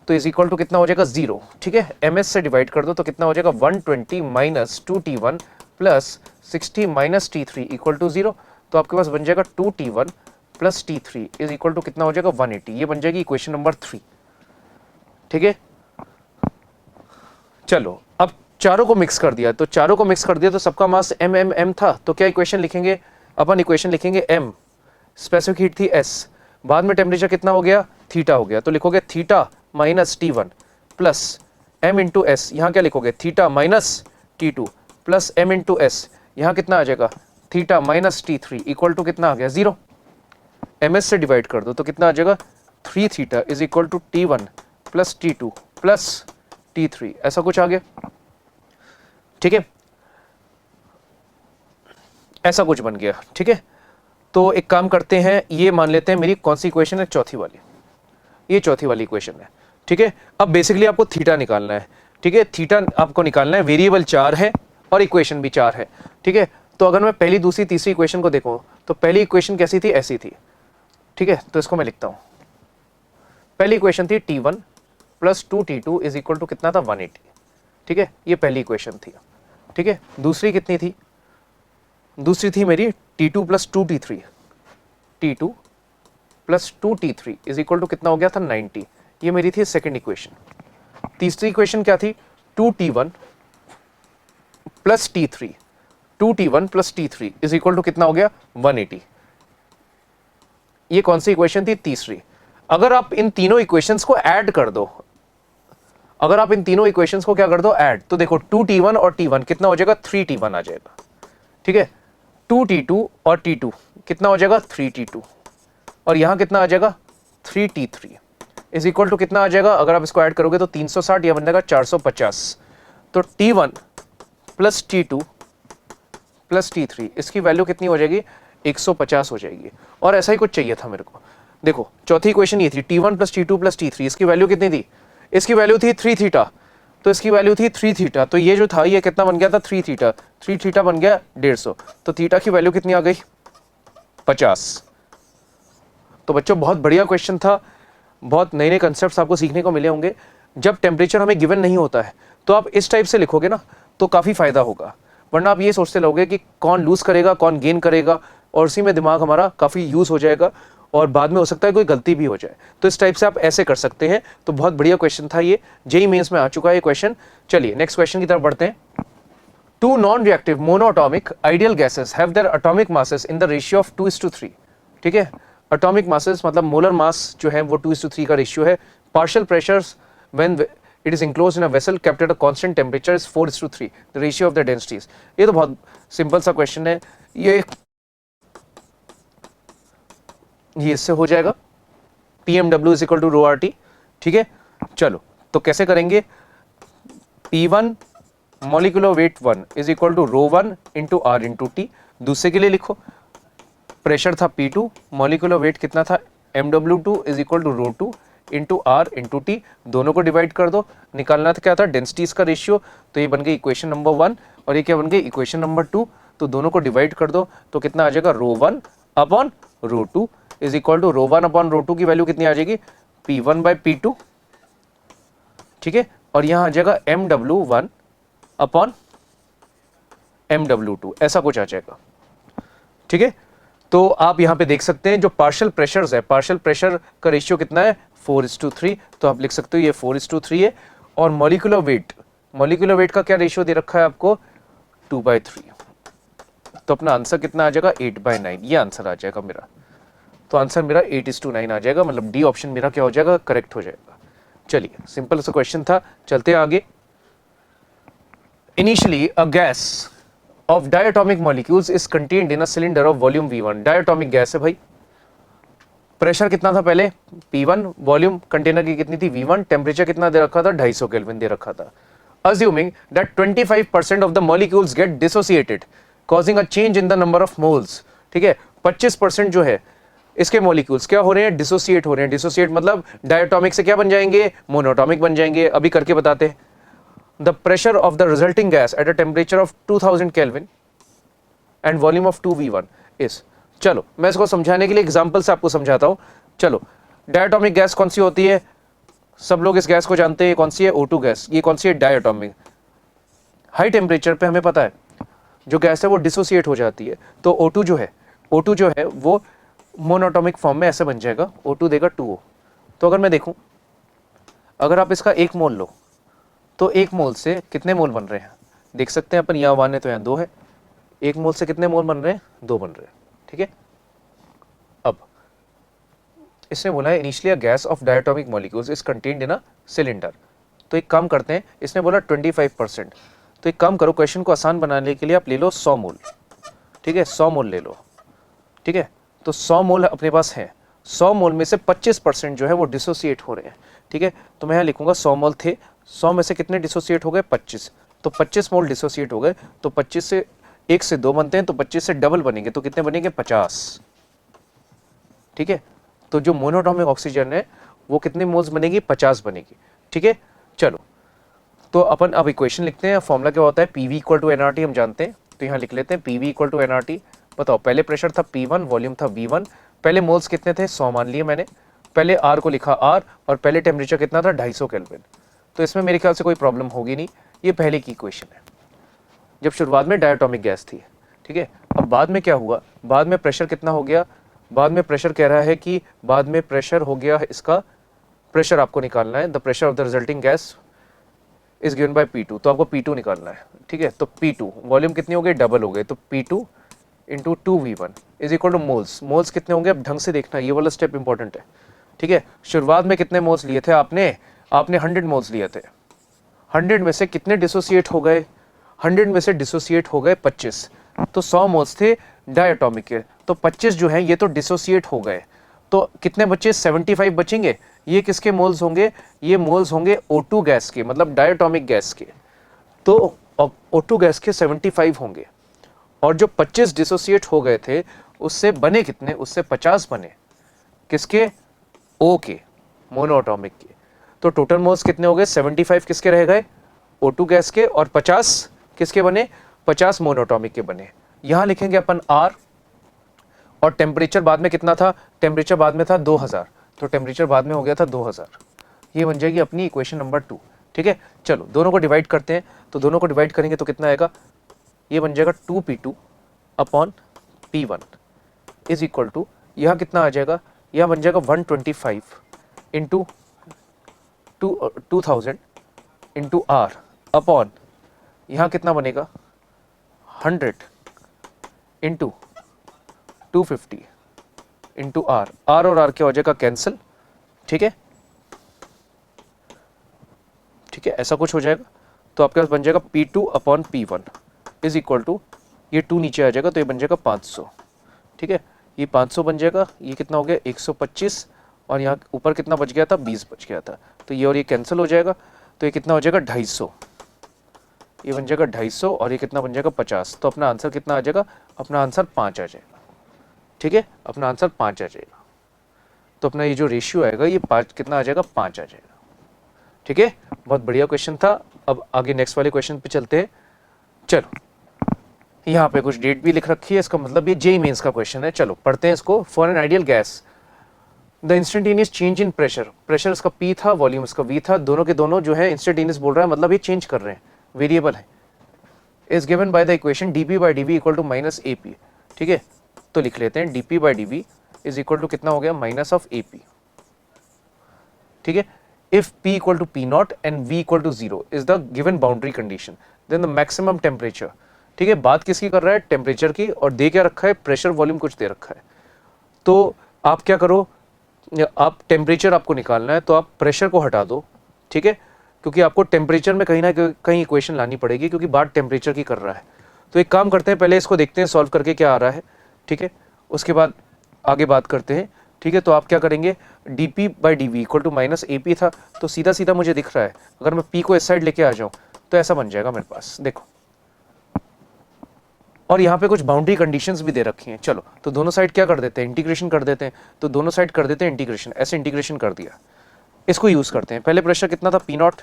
तो इज इक्वल टू कितना हो जाएगा 0। ठीक है, ms से डिवाइड कर दो तो कितना हो जाएगा 120 minus 2T1 plus 60 minus T3 equal to 0। तो आपके पास बन जाएगा 2T1 plus T3 is equal to कितना हो जाएगा 180। ये बन जाएगी इक्वेशन नंबर 3। ठीक है, चलो अब चारों को मिक्स कर दिया तो सबका मास m था तो क्या इक्वेशन लिखेंगे अपन, इक्वेशन लिखेंगे m, स्पेसिफिक हीट थी s, बाद में टेम्परेचर कितना हो गया थीटा हो गया तो लिखोगे theta minus T1 plus m into S, यहाँ क्या लिखोगे theta minus T2 plus m into S, यहाँ कितना आ जाएगा theta minus T3 equal to कितना आ गया 0। ms से डिवाइड कर दो तो कितना आ जाएगा 3 theta is equal to T1 plus T2 plus T3, ऐसा कुछ आ गया। ठीक है, ऐसा कुछ बन गया। ठीक है, तो एक काम करते हैं, ये मान लेते हैं मेरी कौन सी इक्वेशन है, चौथी वाली, ये चौथी वाली इक्वेशन है। ठीक है, अब बेसिकली आपको थीटा निकालना है। ठीक है, थीटा आपको निकालना है, वेरिएबल 4 है और इक्वेशन भी 4 है। ठीक है, तो अगर मैं पहली दूसरी तीसरी इक्वेशन को देखूं तो पहली इक्वेशन कैसी थी, ऐसी थी। ठीक है, तो इसको मैं लिखता हूं, पहली इक्वेशन थी T1 plus 2T2 is equal to कितना था 180। ठीक है, ये पहली इक्वेशन थी। ठीक है, दूसरी कितनी थी, दूसरी थी मेरी T2 plus 2T3, T2 plus 2T3 is equal to कितना हो गया था 90। ये मेरी थी सेकंड इक्वेशन। तीसरी इक्वेशन क्या थी 2T1 plus T3, 2T1 plus T3 is equal to कितना हो गया 180। ये कौन सी इक्वेशन थी, तीसरी। अगर आप इन तीनों इक्वेशंस को ऐड कर दो, अगर आप इन तीनों इक्वेशंस को क्या कर दो ऐड, तो देखो 2T1 और T1 कितना हो जाएगा 3T1 आ जाएगा। ठीक है, 2T2 और T2 कितना हो जाएगा 3T2 और यहां कितना आ जाएगा 3T3 इज इक्वल टू कितना आ जाएगा, अगर आप इसको ऐड करोगे तो 360, यह बन जाएगा 450। तो T1 plus T2 plus T3 इसकी वैल्यू कितनी हो जाएगी 150 हो जाएगी। और ऐसा ही कुछ चाहिए था मेरे को। देखो चौथी इक्वेशन ये थी T1 plus T2 plus T3, इसकी वैल्यू कितनी थी, इसकी वैल्यू थी 3 थीटा, तो इसकी वैल्यू थी 3 थीटा, तो ये जो था ये कितना बन गया था 3 थीटा, 3 थीटा बन गया 150, तो थीटा की वैल्यू कितनी आ गई 50। तो बच्चों बहुत बढ़िया क्वेश्चन था, बहुत नए नए कंसेप्ट्स आपको सीखने को मिले होंगे। जब टेम्परेचर हमें गिवन नहीं होता है तो आप इस टाइप से लिखोगे ना तो काफ़ी फायदा होगा, वरना आप ये सोचते रहोगे कि कौन लूज करेगा कौन गेन करेगा, और उसी में दिमाग हमारा काफ़ी यूज़ हो जाएगा और बाद में हो सकता है कोई गलती भी हो जाए। तो इस टाइप से आप ऐसे कर सकते हैं। तो बहुत बढ़िया क्वेश्चन था ये, जेईई मेंस में आ चुका है ये क्वेश्चन। चलिए नेक्स्ट क्वेश्चन की तरफ बढ़ते हैं। Two non reactive monoatomic ideal gases have their atomic masses in the ratio of 2:3। ठीक है, एटॉमिक मासेस मतलब मोलर मास जो है वो 2:3 का रेशियो है। Partial pressures when it is enclosed in a vessel kept at a constant temperature is 4:3 the ratio of the densities. ये तो बहुत सिंपल सा क्वेश्चन है, ये इससे हो जाएगा PMW is equal to ρRT। ठीक है, चलो तो कैसे करेंगे, P1 molecular weight 1 is equal to rho 1 into R into T. दूसरे के लिए लिखो, प्रेशर था P2, मॉलिक्यूलर वेट कितना था MW2 is equal to rho 2 into R into T. दोनों को डिवाइड कर दो, निकालना था क्या था डेंसिटीज का रेशियो, तो ये बन गई इक्वेशन नंबर 1 और ये क्या बन गई इक्वेशन नंबर 2। तो दोनों को डिवाइड कर दो तो कितना आ जाएगा rho 1 upon rho 2 is equal to rho 1 upon rho 2 की वैल्यू कितनी आ जाएगी P1 बाई P2, ठीक है, और यहां आ जाएगा MW1 अपॉन MW2, ऐसा कुछ आ जाएगा, ठीक है। तो आप यहां पे देख सकते हैं जो पार्शियल प्रेशर्स है, पार्शियल प्रेशर का रेशियो कितना है 4:3, तो आप लिख सकते हो ये 4:3 है। और मॉलिक्यूलर वेट का क्या रेशियो दे रखा है आपको 2/3, तो अपना आंसर कितना आ जाएगा 8/9, ये आंसर आ जाएगा मेरा। तो आंसर मेरा 8:9 आ जाएगा, मतलब डी ऑप्शन मेरा क्या हो जाएगा करेक्ट हो जाएगा। चलिए सिंपल सा क्वेश्चन था, चलते हैं आगे। Initially a gas of diatomic molecules is contained in a cylinder of volume V1। diatomic gas है भाई, प्रेशर कितना था पहले P1, वॉल्यूम कंटेनर की कितनी थी V1, टेम्परेचर कितना दे रखा था 250 केल्विन दे रखा था। assuming that 25% of the molecules get dissociated causing a change in the number of moles, ठीक है, 25% जो है इसके मॉलिक्यूल्स क्या हो रहे हैं डिसोसिएट हो रहे हैं। डिसोसिएट मतलब डायटोमिक से क्या बन जाएंगे मोनोटॉमिक बन जाएंगे, अभी करके बताते हैं। The pressure of the resulting gas at a temperature of 2000 Kelvin and volume of 2V1 is, चलो मैं इसको समझाने के लिए एग्जांपल से आपको समझाता हूं। चलो डायटोमिक गैस कौन सी होती है, सब लोग इस गैस को जानते हैं, कौन सी है O2 गैस। ये कौन सी है डायटोमिक। हाई टेम्परेचर पे हमें पता है जो गैस है वो डिसोसिएट हो जाती है, तो O2 जो है वो मोनोटॉमिक फॉर्म में ऐसे बन जाएगा, O2 देगा 2O। तो अगर मैं देखूं, अगर आप इसका 1 मोल लो तो 1 मोल से कितने मोल बन रहे हैं देख सकते हैं अपन, यहाँ 1 है तो यहाँ 2 है, 1 मोल से कितने मोल बन रहे हैं 2 बन रहे हैं, ठीक है। अब इसने बोला है initially a gas off diatomic molecules is contained in a cylinder. तो एक काम करते हैं, इसने बोला 25%, तो एक काम करो क्वेश्चन को आसान बनाने के लिए आप ले लो 100 मोल, ठीक है, 100 मोल ले लो, ठीक है। तो 100 मोल अपने पास है, 100 मोल में से 25% जो है वो डिसोसिएट हो रहे हैं, ठीक है। तो मैं यहाँ लिखूंगा 100 मोल थे, 100 में से कितने डिसोसिएट हो गए 25, तो 25 मोल डिसोसिएट हो गए, तो 25 से 1 से 2 बनते हैं, तो 25 से डबल बनेंगे, तो कितने बनेंगे 50, ठीक है। तो जो मोनोटॉमिक ऑक्सीजन है वो कितने मोल्स बनेगी 50 बनेगी, ठीक है। चलो तो अपन अब इक्वेशन लिखते हैं, फॉर्मूला क्या होता है PV = nRT हम जानते हैं, तो यहाँ लिख लेते हैं PV = nRT। बताओ पहले प्रेशर था P1, वॉल्यूम था V1, पहले मोल्स कितने थे 100 मान लिए मैंने, पहले R को लिखा R, और पहले टेम्परेचर कितना था 250 केल्विन। तो इसमें मेरे ख्याल से कोई प्रॉब्लम होगी नहीं, ये पहले की इक्वेशन है जब शुरुआत में डायटोमिक गैस थी, ठीक है। अब बाद में क्या हुआ, बाद में प्रेशर कितना हो गया, बाद में प्रेशर कह रहा है कि बाद में प्रेशर हो गया, इसका प्रेशर आपको निकालना है, the pressure of the resulting gas is given bye P2, तो आपको P2 निकालना है, ठीक है। तो P2 वॉल्यूम कितनी हो गई डबल हो गए, तो P2 into 2V1 is equal two moles. Moles कितने होंगे अब ढंग से देखना, ये वाला स्टेप इंपॉर्टेंट है, ठीक है। शुरुआत में कितने मोल्स लिए थे आपने 100 मोल्स लिए थे, 100 में से कितने डिसोसिएट हो गए, 100 में से डिसोसिएट हो गए 25, तो 100 मोल्स थे डायटोमिक के, तो 25 जो है ये तो डिसोसिएट हो गए, तो कितने बचे 75 बचेंगे। ये किसके मोल्स होंगे, ये मोल्स होंगे O2 गैस के, मतलब डायटोमिक गैस के, तो O2 गैस के 75 होंगे, और जो 25 डिसोसिएट हो गए थे उससे बने कितने, उससे 50 बने किसके O के मोनोटॉमिक के। तो टोटल मोल्स कितने हो गए 75 किसके रह गए O2 गैस के, और 50 किसके बने 50 मोनोटॉमिक के बने। यहां लिखेंगे अपन R, और टेम्परेचर बाद में कितना था, टेम्परेचर बाद में था 2000, तो टेम्परेचर बाद में हो गया था 2000, ये बन जाएगी अपनी इक्वेशन नंबर 2, ठीक है। चलो दोनों को डिवाइड करते हैं, तो दोनों को डिवाइड करेंगे तो कितना आएगा, ये बन जाएगा 2P2 upon P1 is equal to, यहाँ कितना आ जाएगा, यहाँ बन जाएगा 125 इंटू 2000 इंटू R अपॉन, यहाँ कितना बनेगा 100 इंटू 250 इंटू R, R और R क्या हो जाएगा कैंसिल, ठीक है, ठीक है, ऐसा कुछ हो जाएगा। तो आपके पास बन जाएगा P2 upon P1 is equal to, ये 2 नीचे आ जाएगा तो ये बन जाएगा 500, ठीक है, ये 500 बन जाएगा, ये कितना हो गया 125, और यहाँ ऊपर कितना बच गया था 20 बच गया था, तो ये और ये कैंसिल हो जाएगा, तो ये कितना हो जाएगा 250, ये बन जाएगा 250 और ये कितना बन जाएगा 50। तो अपना आंसर कितना आ जाएगा, अपना आंसर 5 आ जाएगा। ठीक है, अपना आंसर 5 आ जाएगा। तो अपना ये जो रेशियो आएगा ये 5 कितना आ जाएगा, 5 आ जाएगा। ठीक है, बहुत बढ़िया क्वेश्चन था। अब आगे नेक्स्ट वाले क्वेश्चन पे चलते हैं। चलो, यहाँ पे कुछ डेट भी लिख रखी है, इसका मतलब ये जेईई मेंस का क्वेश्चन है। चलो पढ़ते हैं इसको। For an ideal gas the instantaneous change in pressure, pressure इसका P था, वॉल्यूम इसका V था, दोनों के दोनों जो है इंस्टेंटेनियस बोल रहा है, मतलब ये चेंज कर रहे हैं, वेरिएबल है, is given by the equation dp/dv equal to minus AP। ठीक है, तो लिख लेते हैं dp/dv इज इक्वल टू कितना हो गया, माइनस ऑफ AP। ठीक है, if P equal to P naught and V equal to 0 is the given boundary condition then the maximum temperature. ठीक है, बात किसकी कर रहा है, टेम्परेचर की, और दे क्या रखा है, प्रेशर वॉल्यूम कुछ दे रखा है। तो आप क्या करो, आप टेम्परेचर आपको निकालना है तो आप प्रेशर को हटा दो। ठीक है, क्योंकि आपको टेम्परेचर में कहीं ना कहीं इक्वेशन लानी पड़ेगी, क्योंकि बात टेम्परेचर की कर रहा है। तो एक काम करते हैं, पहले इसको देखते हैं सॉल्व करके क्या आ रहा है। ठीक है, उसके बाद आगे बात करते हैं। ठीक है, तो आप क्या करेंगे, dp/dv equal to minus AP था, तो सीधा सीधा मुझे दिख रहा है, अगर मैं P को इस साइड लेके आ जाऊं तो ऐसा बन जाएगा मेरे पास, देखो। और यहाँ पे कुछ बाउंड्री कंडीशंस भी दे रखी हैं। चलो, तो दोनों साइड क्या कर देते हैं, इंटीग्रेशन कर देते हैं। तो दोनों साइड कर देते हैं इंटीग्रेशन, ऐसे इंटीग्रेशन कर दिया। इसको यूज़ करते हैं। पहले प्रेशर कितना था, P नॉट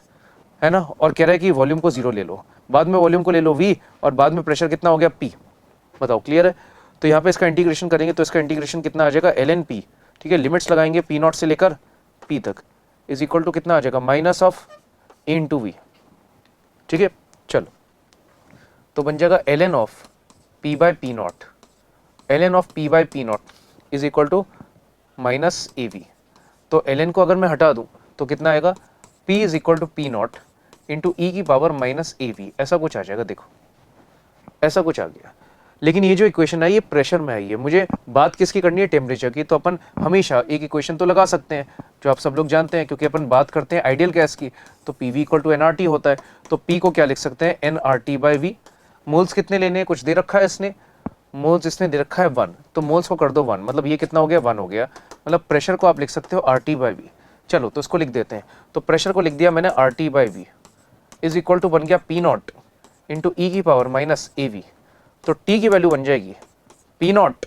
है ना, और कह रहा है कि वॉल्यूम को 0 ले लो, बाद में वॉल्यूम को ले लो V, और बाद में प्रेशर कितना हो गया, P। बताओ, क्लियर है। तो यहाँ पे इसका इंटीग्रेशन करेंगे तो इसका इंटीग्रेशन कितना आ जाएगा, ln P। ठीक है, लिमिट्स लगाएंगे P नॉट से लेकर P तक, इज इक्वल टू कितना आ जाएगा, minus of A into V। ठीक है, चलो, तो बन जाएगा ln of P by P naught, ln of P by P naught is equal to minus AV। तो ln को अगर मैं हटा दूं तो कितना आएगा, P is equal to P naught into E की पावर माइनस AV, ऐसा कुछ आ जाएगा। देखो, ऐसा कुछ आ गया। लेकिन ये जो इक्वेशन है ये प्रेशर में आई है, मुझे बात किसकी करनी है, टेम्परेचर की। तो अपन हमेशा एक इक्वेशन तो लगा सकते हैं जो आप सब लोग जानते हैं, क्योंकि अपन बात करते हैं आइडियल गैस की, तो PV इक्वल टू nRT होता है। तो P को क्या लिख सकते हैं, nRT बाई V। मोल्स कितने लेने हैं, कुछ दे रखा है इसने, मोल्स इसने दे रखा है 1, तो मोल्स को कर दो 1, मतलब ये कितना हो गया, 1 हो गया। मतलब प्रेशर को आप लिख सकते हो RT बाई V। चलो, तो इसको लिख देते हैं। तो प्रेशर को लिख दिया मैंने RT by V is equal to बन गया P नॉट इंटू E की पावर माइनस AV। तो T की वैल्यू बन जाएगी P नॉट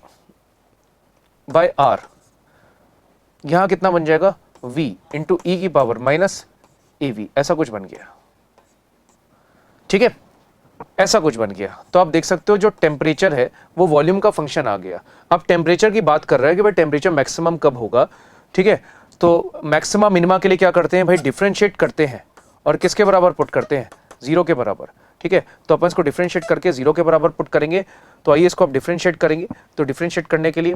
बाई R, यहां कितना बन जाएगा, V इंटू E की पावर माइनस AV, ऐसा कुछ बन गया। ठीक है, ऐसा कुछ बन गया। तो आप देख सकते हो जो टेम्परेचर है वो वॉल्यूम का फंक्शन आ गया। अब टेम्परेचर की बात कर रहा है कि भाई टेम्परेचर मैक्सिमम कब होगा। ठीक है, तो मैक्सिमम मिनिमा के लिए क्या करते हैं भाई, डिफरेंशिएट करते हैं, और किसके बराबर पुट करते हैं, 0 के बराबर। ठीक है, तो अपन इसको डिफरेंशिएट करके 0 के बराबर पुट करेंगे। तो आइए इसको आप डिफरेंशिएट करेंगे। तो डिफरेंशिएट करने के लिए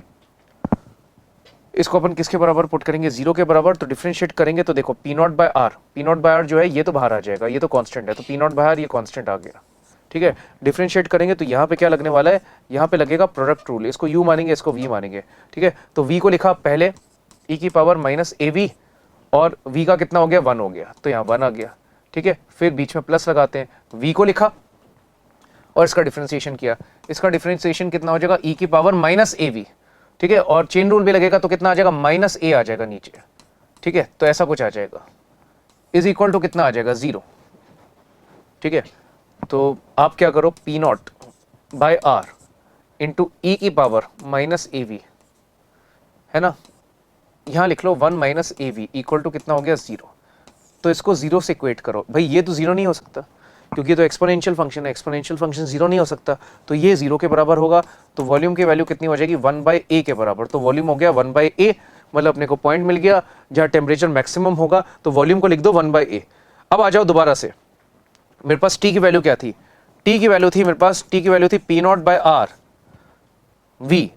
इसको अपन किसके बराबर पुट करेंगे, 0 के बराबर। तो डिफरेंशिएट करेंगे तो देखो P naught by R, P naught by R जो है ये तो बाहर आ जाएगा, ये तो कांस्टेंट है, तो P नॉट बाय R ये कांस्टेंट आ गया। ठीक है, डिफरेंशिएट करेंगे तो यहाँ पे क्या लगने वाला है, यहाँ पे लगेगा प्रोडक्ट रूल, इसको U मानेंगे, इसको V मानेंगे। ठीक है, तो V को लिखा पहले E की पावर माइनस AV, और V का कितना हो गया, 1 हो गया, तो यहाँ 1 आ गया। ठीक है, फिर बीच में प्लस लगाते हैं, V को लिखा और इसका डिफरेंशिएशन किया, इसका डिफरेंशिएशन कितना हो जाएगा, E की पावर माइनस AV। ठीक है, और चेन रूल भी लगेगा तो कितना आ जाएगा, माइनस A आ जाएगा नीचे। ठीक है, तो ऐसा कुछ आ जाएगा, इज इक्वल टू कितना आ जाएगा, 0। ठीक है, तो आप क्या करो, P naught by R into E की पावर माइनस AV, है ना, यहां लिख लो 1 माइनस AV इक्वल टू कितना हो गया, 0। तो इसको 0 से इक्वेट करो। भाई ये तो 0 नहीं हो सकता, क्योंकि तो एक्सपोनेंशियल फंक्शन है, एक्सपोनेंशियल फंक्शन 0 नहीं हो सकता, तो ये 0 के बराबर होगा। तो वॉल्यूम की वैल्यू कितनी हो जाएगी, 1 बाई A के बराबर। तो वॉल्यूम हो गया 1 बाई A, मतलब अपने को पॉइंट मिल गया जहां टेम्परेचर मैक्सिमम होगा, तो वॉल्यूम को लिख दो 1 बाई A। अब आ जाओ दोबारा से, मेरे पास T की वैल्यू क्या थी, T की वैल्यू थी मेरे पास, T की वैल्यू थी P naught by R V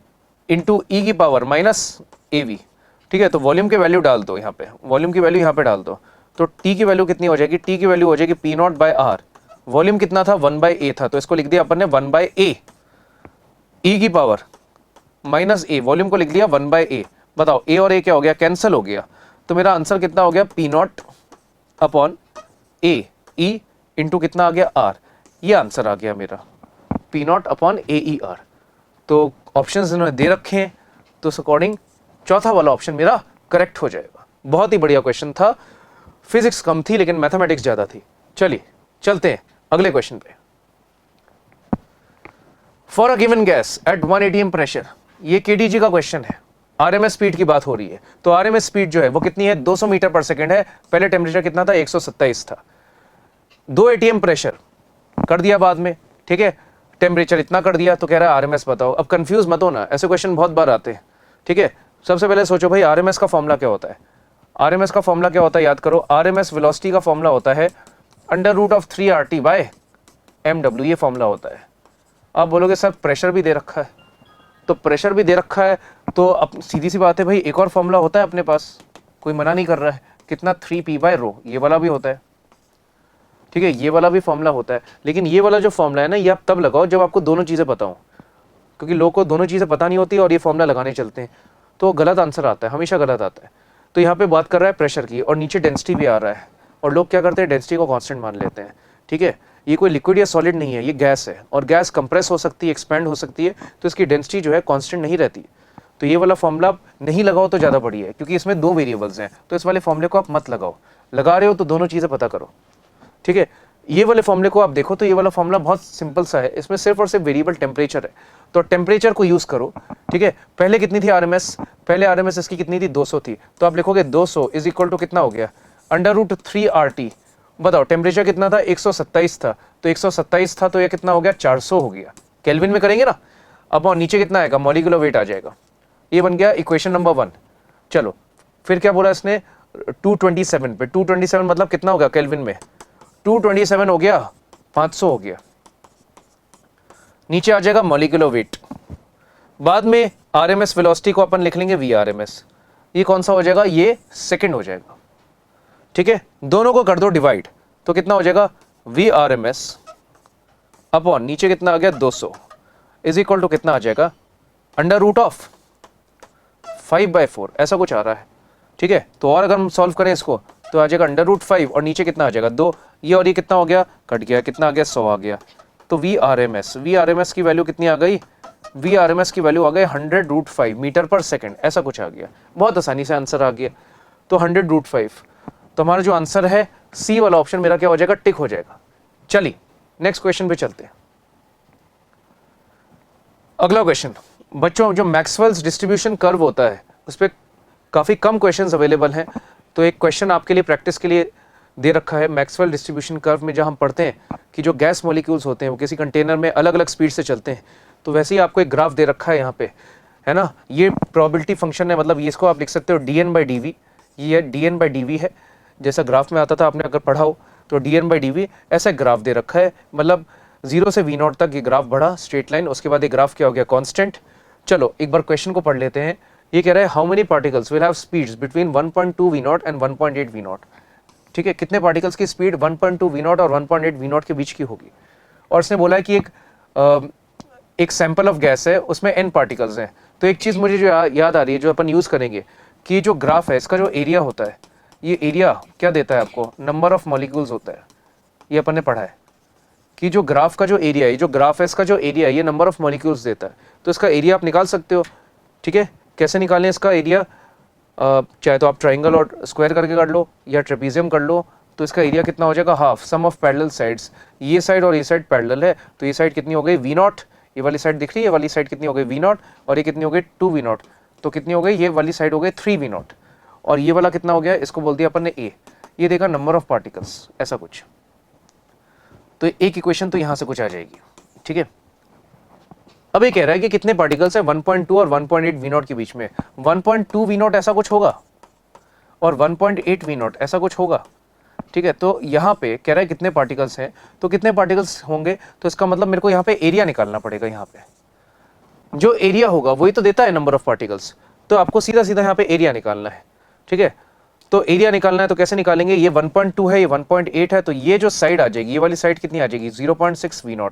into E की पावर माइनस AV। ठीक है, तो वॉल्यूम की वैल्यू डाल दो यहाँ पे, वॉल्यूम की वैल्यू यहाँ पे डाल दो। तो T की वैल्यू कितनी हो जाएगी, T की वैल्यू हो जाएगी P naught by R, volume कितना था, 1 बाय A था, तो इसको लिख दिया अपन ने 1 बाय A, E की पावर माइनस A, वॉल्यूम को लिख दिया 1 बाय A। बताओ A और A क्या हो गया, कैंसिल हो गया। तो मेरा आंसर कितना हो गया, P not upon A E into कितना आ गया, R। ये आंसर आ गया मेरा, P नॉट अपॉन AER। तो ऑप्शंस इन्होंने दे रखे हैं, तो उस अकॉर्डिंग चौथा वाला ऑप्शन मेरा करेक्ट हो जाएगा। बहुत ही बढ़िया क्वेश्चन था, फिजिक्स कम थी लेकिन मैथमेटिक्स ज्यादा थी। चलिए चलते हैं अगले क्वेश्चन पे, for a given gas at 1 atm pressure, ये केडीजी का क्वेश्चन है, आरएमएस स्पीड की बात हो रही है, तो आरएमएस स्पीड जो है वो कितनी है, 200 मीटर पर सेकंड है, पहले टेम्परेचर कितना था, 127 था, 2 एटीएम प्रेशर कर दिया बाद में, ठीक है, टेम्परेचर इतना कर दिया, तो कह रहा है आरएमएस बताओ। अब कंफ्यूज मत हो ना, ऐसे क्वेश्चन बहुत बार आते हैं, ठीक है। सबसे पहले सोचो भाई आरएमएस का फॉर्मूला क्या होता है, आरएमएस का फॉर्मूला क्या होता है, याद करो, आरएमएस वेलोसिटी का फॉर्मूला होता है √3RT बाय mw, ये फॉर्मूला होता है। आप बोलोगे सर प्रेशर भी दे रखा है, तो प्रेशर भी दे रखा है तो अब सीधी सी बात है भाई, एक और फॉर्मूला होता है अपने पास, कोई मना नहीं कर रहा है, कितना 3p/ρ, ये वाला भी होता है, ठीक है, ये वाला भी फॉर्मूला होता है। लेकिन ये वाला जो फॉर्मूला है ना, ये आप तब लगाओ जब आपको दोनों चीज़ें पता हो, क्योंकि लोगों को दोनों चीज़ें पता नहीं होती और ये फॉर्मूला लगाने चलते हैं तो गलत आंसर आता है, हमेशा गलत आता है। तो यहाँ पे बात कर रहा है प्रेशर की और नीचे डेंसिटी भी आ रहा है, और लोग क्या करते हैं, डेंसिटी को कांस्टेंट मान लेते हैं, ठीक है। ये कोई लिक्विड या सॉलिड नहीं है, ये गैस है, और गैस कंप्रेस हो सकती है, एक्सपेंड हो सकती है, तो इसकी डेंसिटी जो है कांस्टेंट नहीं रहती। तो ये वाला फॉर्मूला नहीं लगाओ तो ज़्यादा बढ़िया है, क्योंकि इसमें 2 वेरिएबल्स हैं, तो इस वाले फॉर्मूले को आप मत लगाओ, लगा रहे हो तो दोनों चीज़ें पता करो, ठीक है। ये वाले फॉर्मूले को आप देखो तो ये वाला फॉर्मूला बहुत सिंपल सा है, इसमें सिर्फ और सिर्फ वेरिएबल टेम्परेचर है, तो टेम्परेचर को यूज़ करो, ठीक है। पहले कितनी थी आरएमएस, पहले आरएमएस इसकी कितनी थी, 200 थी, तो आप लिखोगे 200 इज इक्वल टू कितना हो गया, √3RT। बताओ टेम्परेचर कितना था, 127 था, तो 127 था तो ये कितना हो गया, 400 हो गया, केल्विन में करेंगे ना। अब और नीचे कितना आएगा, मॉलिक्यूलर वेट आ जाएगा। ये बन गया इक्वेशन नंबर 1। चलो फिर क्या बोला इसने, 227 पे, 227 मतलब कितना हो गया केल्विन में, 227 हो गया, 500 हो गया, नीचे आ जाएगा मॉलिक्यूलर वेट। बाद में आरएमएस वेलोसिटी को अपन लिख लेंगे VRMS, ये कौन सा हो जाएगा, ये सेकंड हो जाएगा, ठीक है। दोनों को कर दो डिवाइड, तो कितना हो जाएगा, VRMS अपॉन नीचे कितना आ गया 200 इज इक्वल टू कितना आ जाएगा, √5/4, ऐसा कुछ आ रहा है, ठीक है। तो और अगर हम सॉल्व करें इसको तो आ जाएगा √5 और नीचे कितना आ जाएगा 2, ये और ये कितना हो गया, कट गया, कितना आ गया, 100 आ गया। तो VRMS की वैल्यू कितनी आ गई, VRMS की वैल्यू आ गई 100√5 मीटर पर सेकंड, ऐसा कुछ आ गया, बहुत आसानी से आंसर आ गया। तो 100√5, तो हमारा जो आंसर है सी वाला ऑप्शन मेरा क्या हो जाएगा, टिक हो जाएगा। चलिए नेक्स्ट क्वेश्चन पे चलते हैं। अगला क्वेश्चन बच्चों, जो मैक्सवेल्स डिस्ट्रीब्यूशन कर्व होता है उस पर काफ़ी कम क्वेश्चंस अवेलेबल हैं, तो एक क्वेश्चन आपके लिए प्रैक्टिस के लिए दे रखा है। मैक्सवेल डिस्ट्रीब्यूशन कर्व में जहाँ हम पढ़ते हैं कि जो गैस मॉलिक्यूल्स होते हैं वो किसी कंटेनर में अलग अलग स्पीड से चलते हैं, तो वैसे ही आपको एक ग्राफ दे रखा है यहाँ पे, है ना। ये प्रोबेबिलिटी फंक्शन है, मतलब ये इसको आप लिख सकते हो dN/dV, ये dN/dV है, जैसा ग्राफ में आता था, आपने अगर पढ़ा हो तो dN/dV ऐसा ग्राफ दे रखा है, मतलब 0 से V0 तक ये ग्राफ बढ़ा स्ट्रेट लाइन, उसके बाद ये ग्राफ क्या हो गया, कांस्टेंट। चलो एक बार क्वेश्चन को पढ़ लेते हैं। ये कह रहा है how many particles will have speeds between 1.2 V0 and 1.8 V0, ठीक है, कितने पार्टिकल्स की स्पीड 1.2 V0 और 1.8 V0 के बीच की होगी। और इसने बोला है कि एक सैंपल ऑफ गैस है, उसमें n पार्टिकल्स हैं। तो एक चीज़ मुझे जो याद आ रही है, जो अपन यूज़ करेंगे, कि जो ग्राफ है इसका जो एरिया होता है, ये एरिया क्या देता है आपको, नंबर ऑफ मॉलिक्यूल्स होता है। ये अपन ने पढ़ा है कि जो ग्राफ का जो एरिया है, जो ग्राफ है इसका जो एरिया है, ये नंबर ऑफ मॉलिक्यूल्स देता है। तो इसका एरिया आप निकाल सकते हो, ठीक है। कैसे निकालें इसका एरिया, चाहे तो आप ट्राइंगल और स्क्वायर करके कर लो या ट्रेपीजियम कर लो, तो इसका एरिया कितना हो जाएगा, half sum of parallel sides. ये साइड और ये साइड पैरेलल है, तो ये साइड कितनी हो गई V0, ये वाली साइड दिख रही है, ये वाली साइड कितनी हो गई V0, और ये कितनी हो गई 2V0, तो कितनी हो गई, ये वाली साइड हो गई 3V0, और ये वाला कितना हो गया, इसको बोल दिया अपन ने A। ये देखा नंबर ऑफ पार्टिकल्स, ऐसा कुछ। तो एक इक्वेशन तो यहाँ से कुछ आ जाएगी, ठीक है। अब ये कह रहा है कि कितने पार्टिकल्स है 1.2 और 1.8 V0 के बीच में। 1.2 V0 ऐसा कुछ होगा और 1.8 V0 ऐसा कुछ होगा, ठीक है। तो यहाँ पे कह रहा है कितने पार्टिकल्स हैं, तो कितने पार्टिकल्स होंगे, तो इसका मतलब मेरे को यहाँ पे एरिया निकालना पड़ेगा। यहाँ पे जो एरिया होगा वही तो देता है नंबर ऑफ पार्टिकल्स, तो आपको सीधा सीधा यहाँ पे एरिया निकालना है, ठीक है। तो एरिया निकालना है तो कैसे निकालेंगे, ये 1.2 है, ये 1.8 है, तो ये जो साइड आ जाएगी, ये वाली साइड कितनी आ जाएगी 0.6 V0,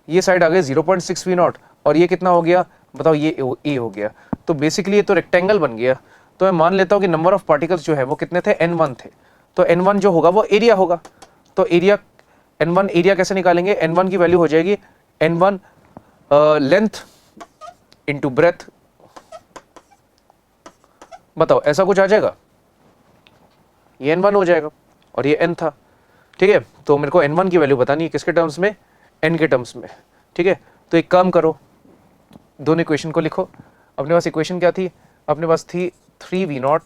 ये साइड आ गई 0.6 V0, और ये कितना हो गया बताओ, ये A हो गया। तो बेसिकली ये तो रेक्टेंगल बन गया। तो मैं मान लेता हूँ कि नंबर ऑफ पार्टिकल्स जो है वो कितने थे, N1 थे, तो N1 जो होगा वो एरिया होगा। तो एरिया N1 एरिया कैसे निकालेंगे, N1 की वैल्यू हो जाएगी N1 लेंथ इंटू ब्रेथ, बताओ ऐसा कुछ आ जाएगा, ये N1 हो जाएगा और ये N था। ठीक है, तो मेरे को n1 की वैल्यू बतानी है किसके टर्म्स में, n के टर्म्स में। ठीक है, तो एक काम करो, दोनों इक्वेशन को लिखो। अपने पास इक्वेशन क्या थी, अपने पास थी 3v0,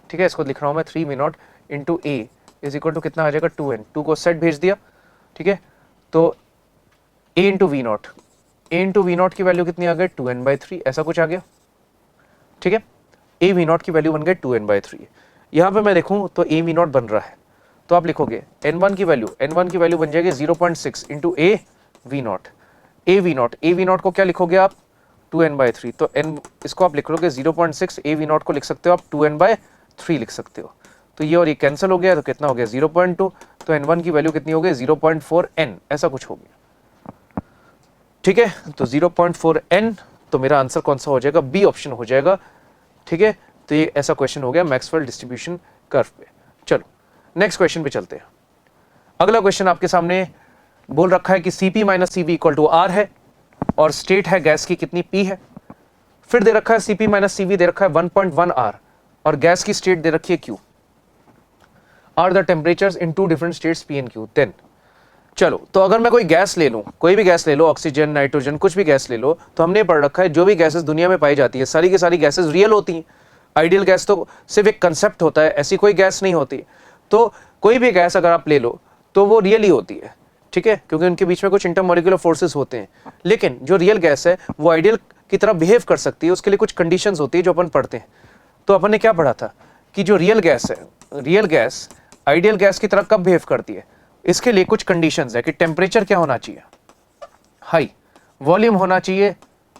ठीक है, इसको लिख रहा हूँ मैं 3v0 into A is equal to कितना आ जाएगा 2n, 2 को सेट भेज दिया। ठीक है, तो a into V naught, A into V naught की वैल्यू कितनी आ गई 2n/3, ऐसा कुछ आ गया। ठीक है, ए वी नॉट की वैल्यू बन गई 2n/3। यहाँ पे मैं देखूँ तो ए वी नॉट बन रहा है, तो आप लिखोगे n1 की वैल्यू बन जाएगी 0.6 into A V naught. A V not को क्या लिखोगे आप 2n/3, तो n इसको आप लिख लोगे 0.6, ए वी नॉट को लिख सकते हो आप 2n/3 लिख सकते हो। तो ये और ये कैंसिल हो गया, तो कितना हो गया 0.2, तो n1 की वैल्यू कितनी हो गई 0.4n, ऐसा कुछ हो गया। ठीक है, तो 0.4n, तो मेरा आंसर कौन सा हो जाएगा, बी ऑप्शन हो जाएगा। ठीक है, तो ये ऐसा क्वेश्चन हो गया मैक्सवेल डिस्ट्रीब्यूशन कर्व पे। चलो नेक्स्ट क्वेश्चन पे चलते हैं। अगला क्वेश्चन आपके सामने बोल रखा है कि Cp minus Cv equal to R है और स्टेट है गैस की कितनी P है। फिर दे रखा है Cp माइनस Cv दे रखा है 1.1 R और गैस की स्टेट दे रखी है Q। Are the temperatures in two different states P and Q। Then चलो, तो अगर मैं कोई गैस ले लूं, कोई भी गैस ले लो, ऑक्सीजन, नाइट्रोजन, कुछ भी गैस ले लो, तो हमने पढ़ रखा है जो भी गैसेस दुनिया में पाई जाती है सारी की सारी गैसेस रियल होती हैं। आइडियल गैस तो सिर्फ एक कंसेप्ट होता है, ऐसी कोई गैस नहीं होती। तो कोई भी गैस अगर आप ले लो तो वो रियल ही होती है। ठीक है, क्योंकि उनके बीच में कुछ इंटरमोलिकुलर फोर्सेस होते हैं। लेकिन जो रियल गैस है वो आइडियल की तरह बिहेव कर सकती है, उसके लिए कुछ कंडीशंस होती है जो अपन पढ़ते हैं। तो अपन ने क्या पढ़ा था कि जो रियल गैस है, रियल गैस आइडियल गैस की तरह कब बिहेव करती है, इसके लिए कुछ कंडीशंस है कि टेम्परेचर क्या होना चाहिए, हाई, वॉल्यूम होना चाहिए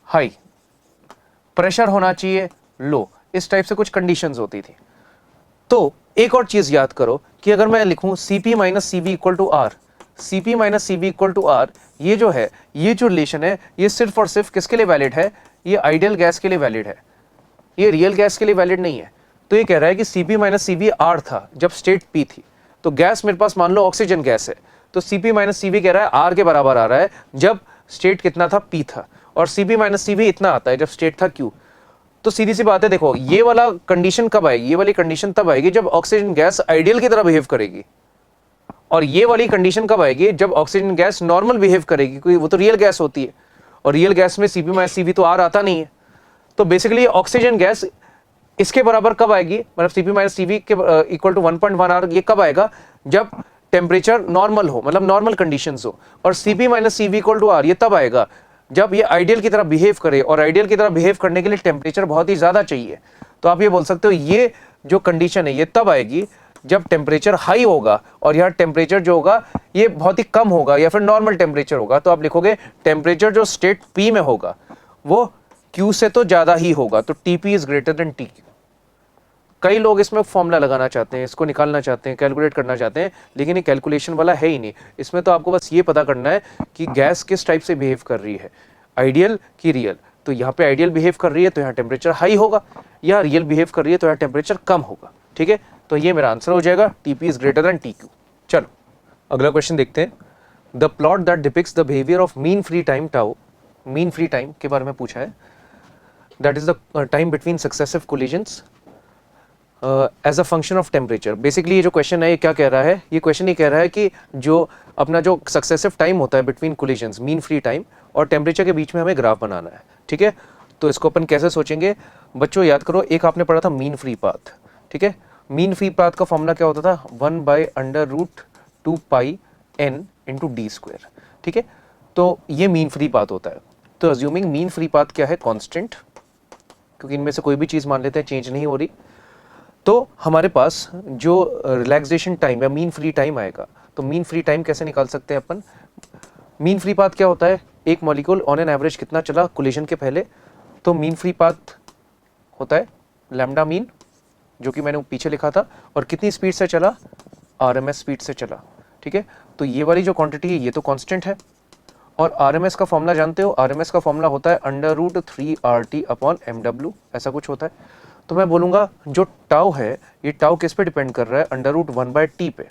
हाई, प्रेशर होना चाहिए लो, इस टाइप से कुछ कंडीशंस होती थी। तो एक और चीज याद करो कि अगर मैं लिखूं Cp minus Cv equal to R, Cp minus Cv equal to R, ये जो है, ये जो रिलेशन है, ये सिर्फ और सिर्फ किसके लिए वैलिड है, ये आइडियल गैस के लिए वैलिड है, ये रियल गैस के लिए वैलिड नहीं है। तो ये कह रहा है कि Cp माइनस Cv R था जब स्टेट P थी, तो गैस मेरे पास मान लो ऑक्सीजन गैस है, तो Cp माइनस Cv कह रहा है R के बराबर आ रहा है जब स्टेट कितना था P था, और Cp माइनस Cv इतना आता है जब स्टेट था Q। तो सीधी सी बात है, देखो ये वाला कंडीशन कब आएगी, ये वाली कंडीशन तब आएगी जब ऑक्सीजन गैस आइडियल की तरह बिहेव करेगी, और ये वाली कंडीशन कब आएगी जब ऑक्सीजन गैस नॉर्मल बिहेव करेगी, क्योंकि वो तो रियल गैस होती है, और रियल गैस में Cp माइनस Cv तो R आता नहीं है। तो बेसिकली ऑक्सीजन गैस इसके बराबर कब आएगी, मतलब Cp माइनस Cv के इक्वल टू 1.1 R, ये कब आएगा जब टेम्परेचर नॉर्मल हो, मतलब नॉर्मल कंडीशंस हो, और Cp minus Cv equal to R ये तब आएगा जब ये आइडियल की तरह बिहेव करे, और आइडियल की तरह बिहेव करने के लिए टेम्परेचर बहुत ही ज्यादा चाहिए। तो आप ये बोल सकते हो ये जो कंडीशन है ये तब आएगी जब टेम्परेचर हाई होगा, और यहाँ टेम्परेचर जो होगा ये बहुत ही कम होगा या फिर नॉर्मल टेम्परेचर होगा। तो आप लिखोगे टेम्परेचर जो स्टेट P में होगा वो Q से तो ज्यादा ही होगा, तो Tp is greater than TQ। कई लोग इसमें फॉर्मूला लगाना चाहते हैं, इसको निकालना चाहते हैं, कैलकुलेट करना चाहते हैं, लेकिन ये कैलकुलेशन वाला है ही नहीं। इसमें तो आपको बस ये पता करना है कि गैस किस टाइप से बिहेव कर रही है, आइडियल की रियल। तो यहाँ पे आइडियल बिहेव कर रही है तो यहाँ टेम्परेचर हाई होगा, या रियल बिहेव कर रही है तो यहाँ टेम्परेचर कम होगा। ठीक है, तो ये मेरा आंसर हो जाएगा Tp is greater than TQ। चलो अगला क्वेश्चन देखते हैं। The plot that depicts the behaviour of mean free time tau, mean free time के बारे में पूछा है, that is the time between successive collisions as a function of temperature. Basically ये जो क्वेश्चन है ये क्या कह रहा है, ये क्वेश्चन ये कह रहा है कि जो अपना जो सक्सेसिव टाइम होता है between collisions, mean free time और टेम्परेचर के बीच में हमें ग्राफ बनाना है। ठीक है, तो इसको अपन कैसे सोचेंगे बच्चों, याद करो, एक आपने पढ़ा था मीन फ्री पाथ। ठीक है, मीन फ्री पाथ का फॉर्मूला क्या होता था, 1/√2 पाई n इंटू d²। ठीक है, तो ये मीन फ्री पाथ होता है। तो अज्यूमिंग मीन फ्री पाथ क्या है, कांस्टेंट, क्योंकि इनमें से कोई भी चीज मान लेते हैं चेंज नहीं हो रही, तो हमारे पास जो रिलैक्सेशन टाइम या मीन फ्री टाइम आएगा, तो मीन फ्री टाइम कैसे निकाल सकते हैं अपन। मीन फ्री पाथ क्या होता है, एक मॉलिक्यूल ऑन एन एवरेज कितना चला कोलिजन के पहले, तो मीन फ्री पाथ होता है लैम्डा मीन, जो कि मैंने पीछे लिखा था, और कितनी स्पीड से चला, RMS स्पीड से चला। ठीक है, तो ये वाली जो क्वांटिटी है ये तो कांस्टेंट है, और RMS का फॉर्मूला जानते हो, RMS का फॉर्मूला होता है √3RT/mW, ऐसा कुछ होता है। तो मैं बोलूँगा जो टाउ है, ये टाउ किस पे डिपेंड कर रहा है, √1/T पे।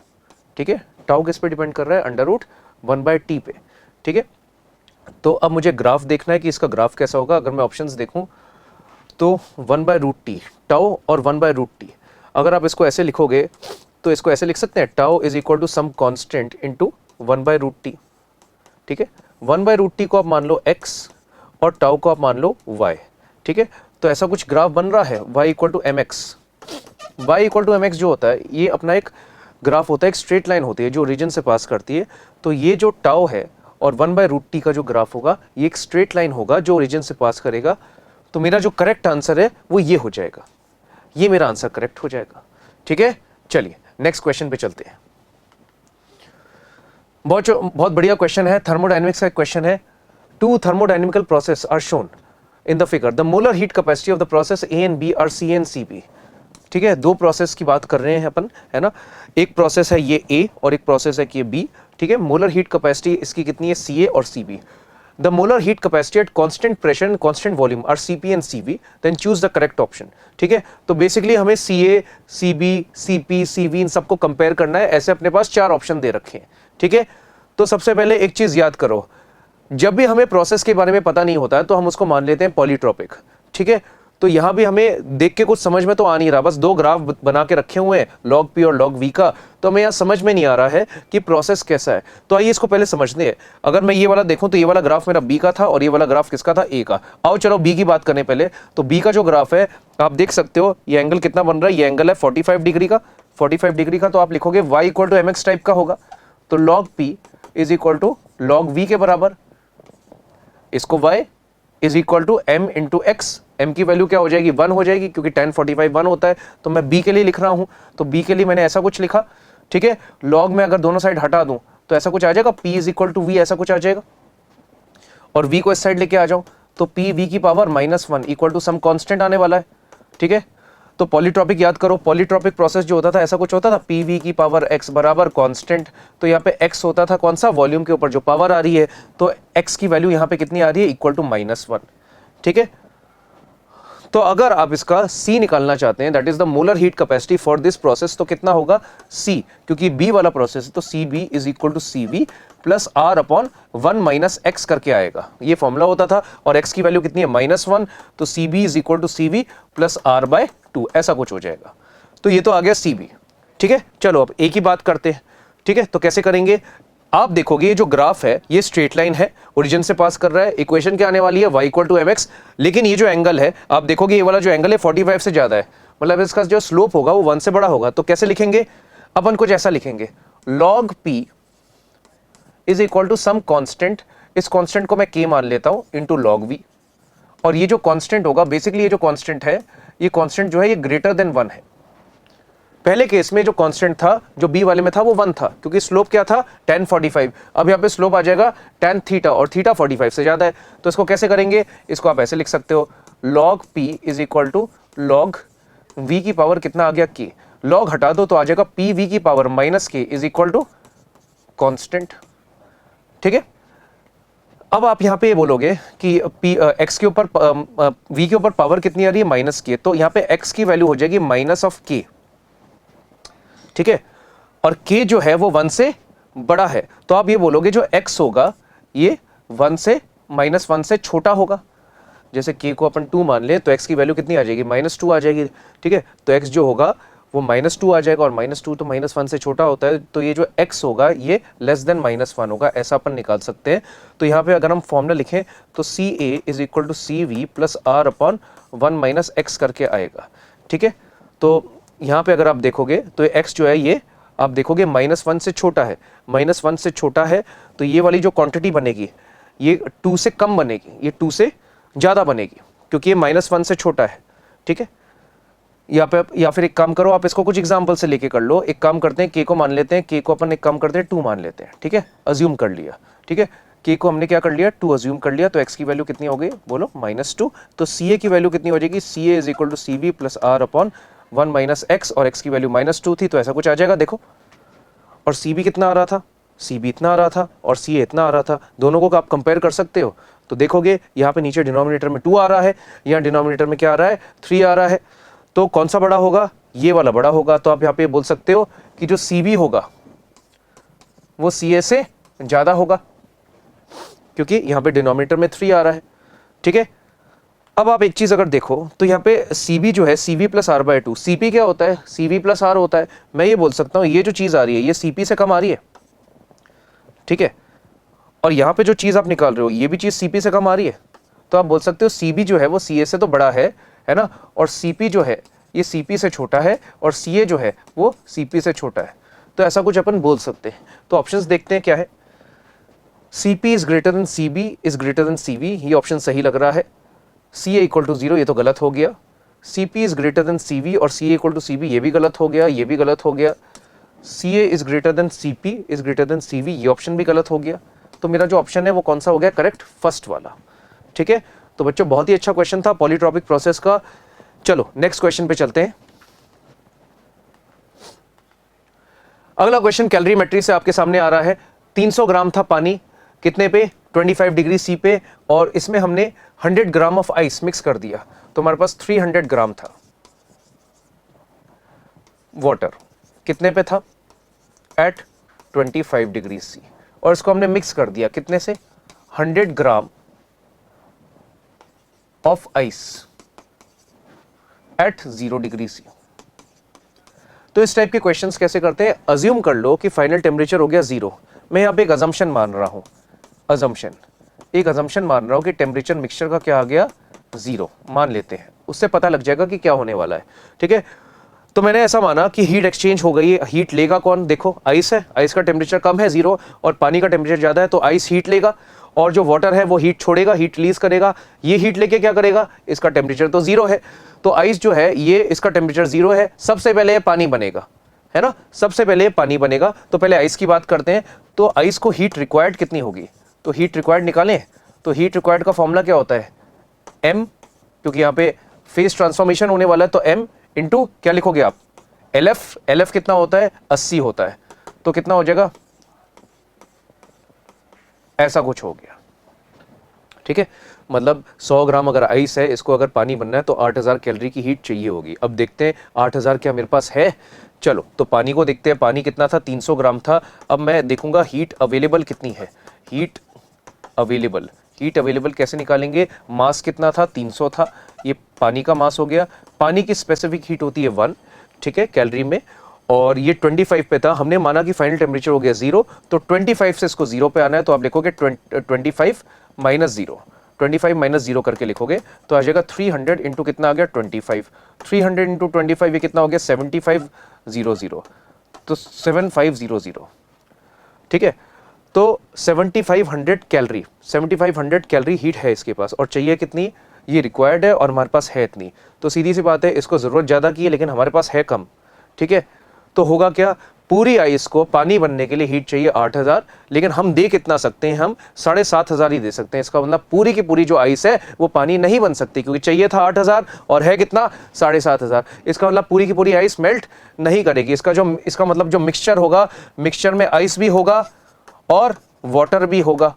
ठीक है, टाउ किस पे डिपेंड कर रहा है, √1/T पे। ठीक है, तो अब मुझे ग्राफ देखना है कि इसका ग्राफ कैसा होगा। अगर मैं ऑप्शंस देखूं तो 1/√T टाउ और 1/√T, अगर आप इसको ऐसे लिखोगे तो इसको ऐसे लिख सकते हैं, tau is equal to some constant into 1/√t। ठीक है, 1/√t को आप मान लो x और टाउ को आप मान लो y। ठीक है, तो ऐसा कुछ ग्राफ बन रहा है y equal to mx। y equal to mx जो होता है ये अपना एक ग्राफ होता है, एक स्ट्रेट लाइन होती है जो रीजन से पास करती है। तो ये जो टाउ है और 1/√t का जो ग्राफ होगा ये एक स्ट्रेट लाइन होगा जो रीजन से पास करेगा। तो मेरा जो करेक्ट आंसर है वो ये हो जाएगा, ये मेरा आंसर करेक्ट हो जाएगा। ठीक है, चलिए नेक्स्ट क्वेश्चन पे चलते हैं। बहुत बढ़िया क्वेश्चन है, थर्मोडायनेमिक्स का क्वेश्चन है। Two thermodynamical process are shown in the figure, the molar heat capacity of the process A and B are C and C B. ठीक है, दो प्रोसेस की बात कर रहे हैं अपन, है ना। एक प्रोसेस है ये ए और एक प्रोसेस है कि ये बी। ठीक है, मोलर हीट कैपेसिटी इसकी कितनी है, सी ए और C B. The molar heat capacity at constant pressure and constant volume are C P and C B, then choose the correct option. ठीक है, तो बेसिकली हमें C A, C B, C P, C V इन सबको कंपेयर करना है। ऐसे अपने पास 4 ऑप्शन दे रखे हैं। ठीक है, तो सबसे पहले एक चीज याद करो, जब भी हमें प्रोसेस के बारे में पता नहीं होता है तो हम उसको मान लेते हैं पॉलीट्रॉपिक। ठीक है, तो यहां भी हमें देख के कुछ समझ में तो आ नहीं रहा, बस 2 ग्राफ बना के रखे हुए हैं लॉग पी और लॉग वी का, तो हमें यहां समझ में नहीं आ रहा है कि प्रोसेस कैसा है। तो आइए इसको पहले समझते हैं। अगर मैं ये वाला देखूं तो ये वाला ग्राफ मेरा बी का था और ये वाला ग्राफ किसका था, ए का। आओ चलो बी की बात करने पहले। तो बी का जो ग्राफ है आप देख सकते हो, ये एंगल कितना बन रहा है, ये एंगल है 45 डिग्री का, 45 डिग्री का। तो आप लिखोगे y equal to M X type का होगा। तो log P is equal to log V के बराबर, इसको y is equal to m into X. m की वैल्यू क्या हो जाएगी, 1 हो जाएगी, क्योंकि tan 45 1 होता है। तो मैं b के लिए लिख रहा हूं, तो b के लिए मैंने ऐसा कुछ लिखा। ठीक है, log में अगर दोनों साइड हटा दूं तो ऐसा कुछ आ जाएगा, p is equal to V, ऐसा कुछ आ जाएगा। और v को इस साइड लेके आ जाऊं तो p v की power -1 equal to some constant आने वाला है। ठीक है, तो पॉलीट्रॉपिक याद करो, पॉलीट्रॉपिक प्रोसेस जो होता था ऐसा कुछ होता था, पी वी की पावर x बराबर कांस्टेंट। तो यहाँ पे x होता था कौन सा, वॉल्यूम के ऊपर जो पावर आ रही है, तो x की वैल्यू यहाँ पे कितनी आ रही है, इक्वल टू -1। ठीक है, तो अगर आप इसका C निकालना चाहते हैं, that is the molar heat capacity for this process, तो कितना होगा C, क्योंकि B वाला प्रोसेस है तो CB is equal to CV plus R upon 1 minus X करके आएगा, ये फॉर्मूला होता था। और x की वैल्यू कितनी है, -1, तो CB is equal to CV plus R/2, ऐसा कुछ हो जाएगा। तो ये तो आ गया CB। ठीक है, चलो अब A की बात करते हैं। ठीक है, तो कैसे करेंगे, आप देखोगे ये जो ग्राफ है ये स्ट्रेट लाइन है, ओरिजिन से पास कर रहा है। इक्वेशन क्या आने वाली है, y equal to M X. लेकिन ये जो एंगल है आप देखोगे ये वाला जो एंगल है 45 से ज्यादा है, मतलब इसका जो स्लोप होगा वो 1 से बड़ा होगा। तो कैसे लिखेंगे, अपन कुछ ऐसा लिखेंगे, log p is equal to some constant, इस कांस्टेंट को मैं k मान लेता हूं, इंटू log v। और ये जो कांस्टेंट होगा, बेसिकली ये जो कांस्टेंट है, ये कांस्टेंट जो है ये ग्रेटर देन 1 है। पहले केस में जो कांस्टेंट था जो बी वाले में था वो 1 था, क्योंकि स्लोप क्या था, tan 45। अब यहाँ पे स्लोप आ जाएगा tan थीटा, और थीटा 45 से ज्यादा है। तो इसको कैसे करेंगे, इसको आप ऐसे लिख सकते हो, log p is equal to log v की पावर कितना आ गया, k। log हटा दो तो आ जाएगा p v की power minus k is equal to constant. ठीक है, अब आप यहाँ पे बोलोगे कि x के ऊपर v के ऊपर पावर कितनी आ रही है, माइनस k, तो यहाँ पे x की वैल्यू हो जाएगी माइनस ऑफ k। ठीक है, और k जो है वो 1 से बड़ा है, तो आप ये बोलोगे जो x होगा ये 1 से -1 से छोटा होगा। जैसे k को अपन 2 मान ले तो x की वैल्यू कितनी आ जाएगी, -2 आ जाएगी। ठीक है, तो x जो होगा वो -2 आ जाएगा, और -2 तो -1 से छोटा होता है, तो ये जो x होगा ये लेस देन -1 होगा, ऐसा अपन निकाल सकते हैं। तो यहाँ पे अगर हम फॉर्मूला लिखें तो CA is equal to CV plus R upon 1 minus X करके आएगा। ठीक है, तो यहाँ पे अगर आप देखोगे तो x जो है ये आप देखोगे -1 से छोटा है, -1 से छोटा है, तो ये वाली जो क्वांटिटी बनेगी ये 2 से कम बनेगी, ये 2 से ज़्यादा बनेगी, क्योंकि ये -1 से छोटा है। ठीक है, या फिर एक काम करो, आप इसको कुछ एग्जाम्पल से लेके कर लो। एक काम करते हैं, k को मान लेते हैं, k को अपन एक काम करते हैं 2 मान लेते हैं। ठीक है, अज्यूम कर लिया। ठीक है, k को हमने क्या कर लिया, 2 अज्यूम कर लिया, तो x की वैल्यू कितनी हो गई, बोलो -2। तो CA की वैल्यू कितनी हो जाएगी, CA is equal to CV plus R upon 1 minus X, और x की वैल्यू -2 थी, तो ऐसा कुछ आ जाएगा। देखो, और CB कितना आ रहा था, CB इतना आ रहा था, और CA इतना आ रहा था। दोनों को आप कंपेयर कर सकते हो, तो देखोगे यहाँ पे नीचे डिनोमिनेटर में 2 आ रहा है, यहाँ डिनोमिनेटर में क्या आ रहा है, 3 आ रहा है। तो कौन सा बड़ा होगा, ये वाला बड़ा होगा। तो आप यहाँ पे बोल सकते हो कि जो CB होगा वो CA से ज्यादा होगा, क्योंकि यहाँ पे डिनोमिनेटर में 3 आ रहा है। ठीक है, अब आप एक चीज अगर देखो तो यहाँ पे Cv जो है Cv plus R by two, Cp क्या होता है, Cv प्लस आर होता है। मैं ये बोल सकता हूँ ये जो चीज आ रही है ये Cp से कम आ रही है, ठीक है, और यहाँ पे जो चीज आप निकाल रहे हो ये भी चीज Cp से कम आ रही है, तो आप बोल सकते हो Cb जो है वो Ca से तो बड़ा है ना, और Cp जो है ये Cp से छोटा है, और Ca जो है वो Cp से छोटा है। तो ऐसा कुछ अपन बोल सकते हैं। तो ऑप्शंस देखते हैं क्या है। Cp is greater then Cb is greater then Cv, ये ऑप्शन सही लग रहा है। Ca इक्वल टू 0 ये तो गलत हो गया। Cp is greater then Cv और Ca इक्वल टू Cb ये भी गलत हो गया, ये भी गलत हो गया। Ca is greater then Cp is greater then Cv ये ऑप्शन भी गलत हो गया। तो मेरा जो ऑप्शन है वो कौन सा हो गया, करेक्ट, फर्स्ट वाला, ठीक है। तो बच्चों बहुत ही अच्छा क्वेश्चन था पॉलीट्रॉपिक प्रोसेस का। चलो नेक्स्ट क्वेश्चन पे चलते हैं। अगला क्वेश्चन कैलोरीमेट्री से आपके सामने आ रहा है। 300 ग्राम था पानी, कितने पे, 25 डिग्री सी पे, और इसमें हमने 100 ग्राम ऑफ आइस मिक्स कर दिया, तो हमारे पास 300 ग्राम था वाटर, कितने पे था, एट 25 डिग्री सी, और इसको हमने मिक्स कर दिया कितने से, 100 gram of ice at 0 degree C. तो इस टाइप के क्वेश्चंस कैसे करते हैं, अज्यूम कर लो कि फाइनल टेम्परेचर हो गया 0। मैं यहाँ पे एक अजम्पशन मान रहा हूं, एक अजम्पशन मान रहा हूं कि टेम्परेचर मिक्सचर का क्या आ गया, 0 मान लेते हैं, उससे पता लग जाएगा कि क्या होने वाला है, ठीक है। तो मैंने ऐसा माना कि हीट एक्सचेंज हो गई है। हीट लेगा कौन, देखो आइस है, आइस का टेम्परेचर कम है 0, और पानी का टेम्परेचर ज्यादा है, तो आइस हीट लेगा, और जो वाटर है वो हीट छोड़ेगा, हीट रिलीज करेगा। ये हीट लेके क्या करेगा, इसका टेम्परेचर तो 0 है, तो आइस जो है ये इसका टेम्परेचर 0 है, सबसे पहले पानी बनेगा, है ना, सबसे पहले पानी बनेगा। तो पहले आइस की बात करते हैं। तो आइस को हीट रिक्वायर्ड कितनी होगी, तो हीट रिक्वायर्ड निकालें, तो हीट रिक्वायर्ड का फॉर्मूला क्या होता है, m, क्योंकि यहाँ पे फेज ट्रांसफॉर्मेशन होने वाला है, तो m इंटू क्या लिखोगे आप, LF कितना होता है, 80 होता है, तो कितना हो जाएगा, ऐसा कुछ हो गया, ठीक है। मतलब 100 ग्राम अगर आइस है, इसको अगर पानी बनना है तो 8000 कैलोरी की हीट चाहिए होगी। अब देखते हैं 8000 क्या मेरे पास है। चलो तो पानी को देखते हैं, पानी कितना था, 300 ग्राम था। अब मैं देखूंगा हीट अवेलेबल कितनी है, हीट अवेलेबल कैसे निकालेंगे, मास कितना था, 300 था, ये पानी का मास हो गया। पानी की स्पेसिफिक हीट होती है 1, ठीक है, कैलोरी में, और ये 25 पे था। हमने माना कि फाइनल टेम्परेचर हो गया 0, तो 25 से इसको 0 पे आना है, तो आप लिखोगे 25 माइनस 0, 25 माइनस 0 करके लिखोगे तो आ जाएगा 300 इंटू कितना आ गया, 25, 300 इंटू 25 ये कितना हो गया, 7500, तो 7500, ठीक है। तो 7500 कैलोरी हीट है इसके पास, और चाहिए कितनी, ये रिक्वायर्ड है और हमारे पास है इतनी। तो सीधी सी बात है, इसको जरूरत ज्यादा की है लेकिन हमारे पास है कम, ठीक है। तो होगा क्या, पूरी आइस को पानी बनने के लिए हीट चाहिए 8000, लेकिन हम दे कितना सकते हैं, हम 7500 ही दे सकते हैं। इसका मतलब पूरी की पूरी जो आइस है वो पानी नहीं बन सकती, क्योंकि चाहिए था 8000 और है कितना, 7500। इसका मतलब पूरी की पूरी आइस मेल्ट नहीं करेगी। इसका मतलब जो मिक्सचर होगा, मिक्सचर में आइस भी होगा और वाटर भी होगा,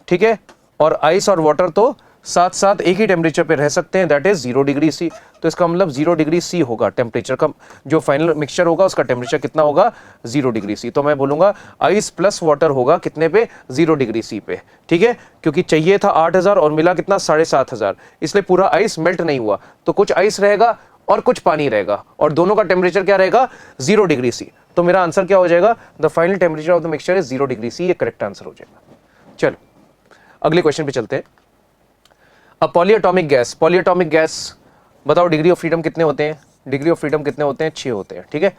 ठीक है, और आइस और वाटर तो साथ साथ एक ही टेम्परेचर पे रह सकते हैं, दैट इज 0 डिग्री सी। तो इसका मतलब 0 डिग्री सी होगा टेम्परेचर का, जो फाइनल मिक्सचर होगा उसका टेम्परेचर कितना होगा, 0 डिग्री सी। तो मैं बोलूंगा आइस प्लस वाटर होगा कितने पे, 0 डिग्री सी पे, ठीक है, क्योंकि चाहिए था 8000 और मिला कितना, 7500, इसलिए पूरा आइस मेल्ट नहीं हुआ, तो कुछ आइस रहेगा और कुछ पानी रहेगा, और दोनों का टेम्परेचर क्या रहेगा, 0 डिग्री सी। तो मेरा आंसर क्या हो जाएगा, the final temperature of the mixture is 0 degree C, ये करेक्ट आंसर हो जाएगा। चलो अगले क्वेश्चन पे चलते हैं। अब पॉलीएटॉमिक गैस बताओ डिग्री ऑफ फ्रीडम कितने होते हैं, डिग्री ऑफ फ्रीडम कितने होते हैं, 6 होते हैं, ठीक है।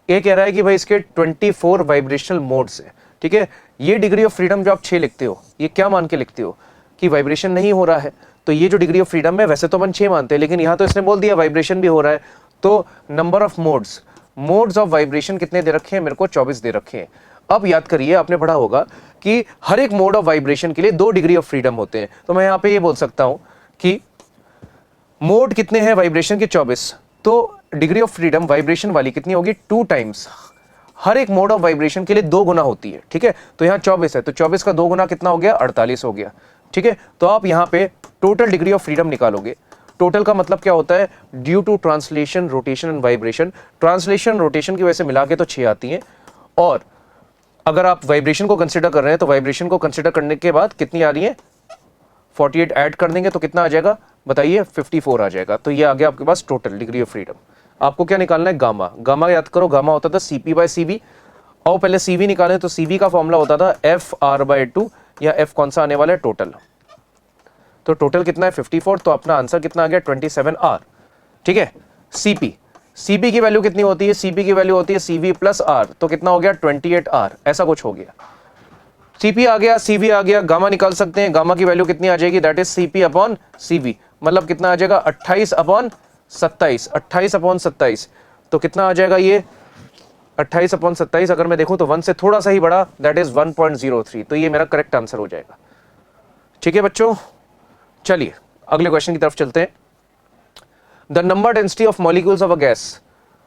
ये कह रहा है कि भाई इसके 24 वाइब्रेशनल मोड्स है, ठीक है। ये डिग्री ऑफ फ्रीडम जो आप 6 लिखते हो, ये क्या मान के लिखते हो कि वाइब्रेशन नहीं हो रहा है, तो ये जो डिग्री ऑफ फ्रीडम है वैसे तो अपन 6 मानते हैं, लेकिन यहां तो इसने बोल दिया वाइब्रेशन भी हो रहा है, तो number of modes of vibration कितने दे रखे हैं, मेरे को 24 दे रखे हैं। अब याद करिए, आपने पढ़ा होगा कि हर एक मोड ऑफ वाइब्रेशन के लिए 2 डिग्री ऑफ फ्रीडम होते हैं, तो मैं यहां पे ये बोल सकता हूं कि मोड कितने हैं वाइब्रेशन के, 24, तो डिग्री ऑफ फ्रीडम वाइब्रेशन वाली कितनी होगी, 2 टाइम्स, हर एक मोड ऑफ वाइब्रेशन के लिए 2 गुना होती है, ठीक है। तो यहां 24 है, तो 24 का 2 गुना कितना हो गया, 48 हो गया, ठीक है। तो आप यहां पे टोटल डिग्री ऑफ फ्रीडम निकालोगे। टोटल का मतलब क्या होता है, due to translation, rotation and vibration. Translation rotation की वजह से मिला के तो 6 आती है, और अगर आप वाइब्रेशन को कंसिडर कर रहे हैं तो वाइब्रेशन को कंसिडर करने के बाद कितनी आ रही है, 48 ऐड कर देंगे तो कितना आ जाएगा, बताइए 54 आ जाएगा। तो ये आ गया आपके पास टोटल डिग्री ऑफ फ्रीडम। आपको क्या निकालना है, गामा। गामा याद करो, गामा होता था CP बाय CV। और पहले CV निकालें तो CV का फॉर्मूला होता था FR/2, या F कौन सा आने वाला है, टोटल। तो टोटल कितना है 54, तो अपना आंसर कितना आ गया 27R। ठीक है। CP की वैल्यू कितनी होती है, CP की वैल्यू होती है CV प्लस R, तो कितना हो गया 28R, ऐसा कुछ हो गया। CP आ गया, CV आ गया, गामा निकाल सकते हैं। गामा की वैल्यू कितनी आ जाएगी, that is CP upon CV, मतलब कितना आ जाएगा 28/27, 28/27। तो कितना आ जाएगा ये 28/27, अगर मैं देखूं तो 1 से थोड़ा सा ही बड़ा, दैट इज 1.03। तो ये मेरा करेक्ट आंसर हो जाएगा। ठीक है बच्चों, चलिए अगले क्वेश्चन की तरफ चलते हैं। The number density of molecules of a gas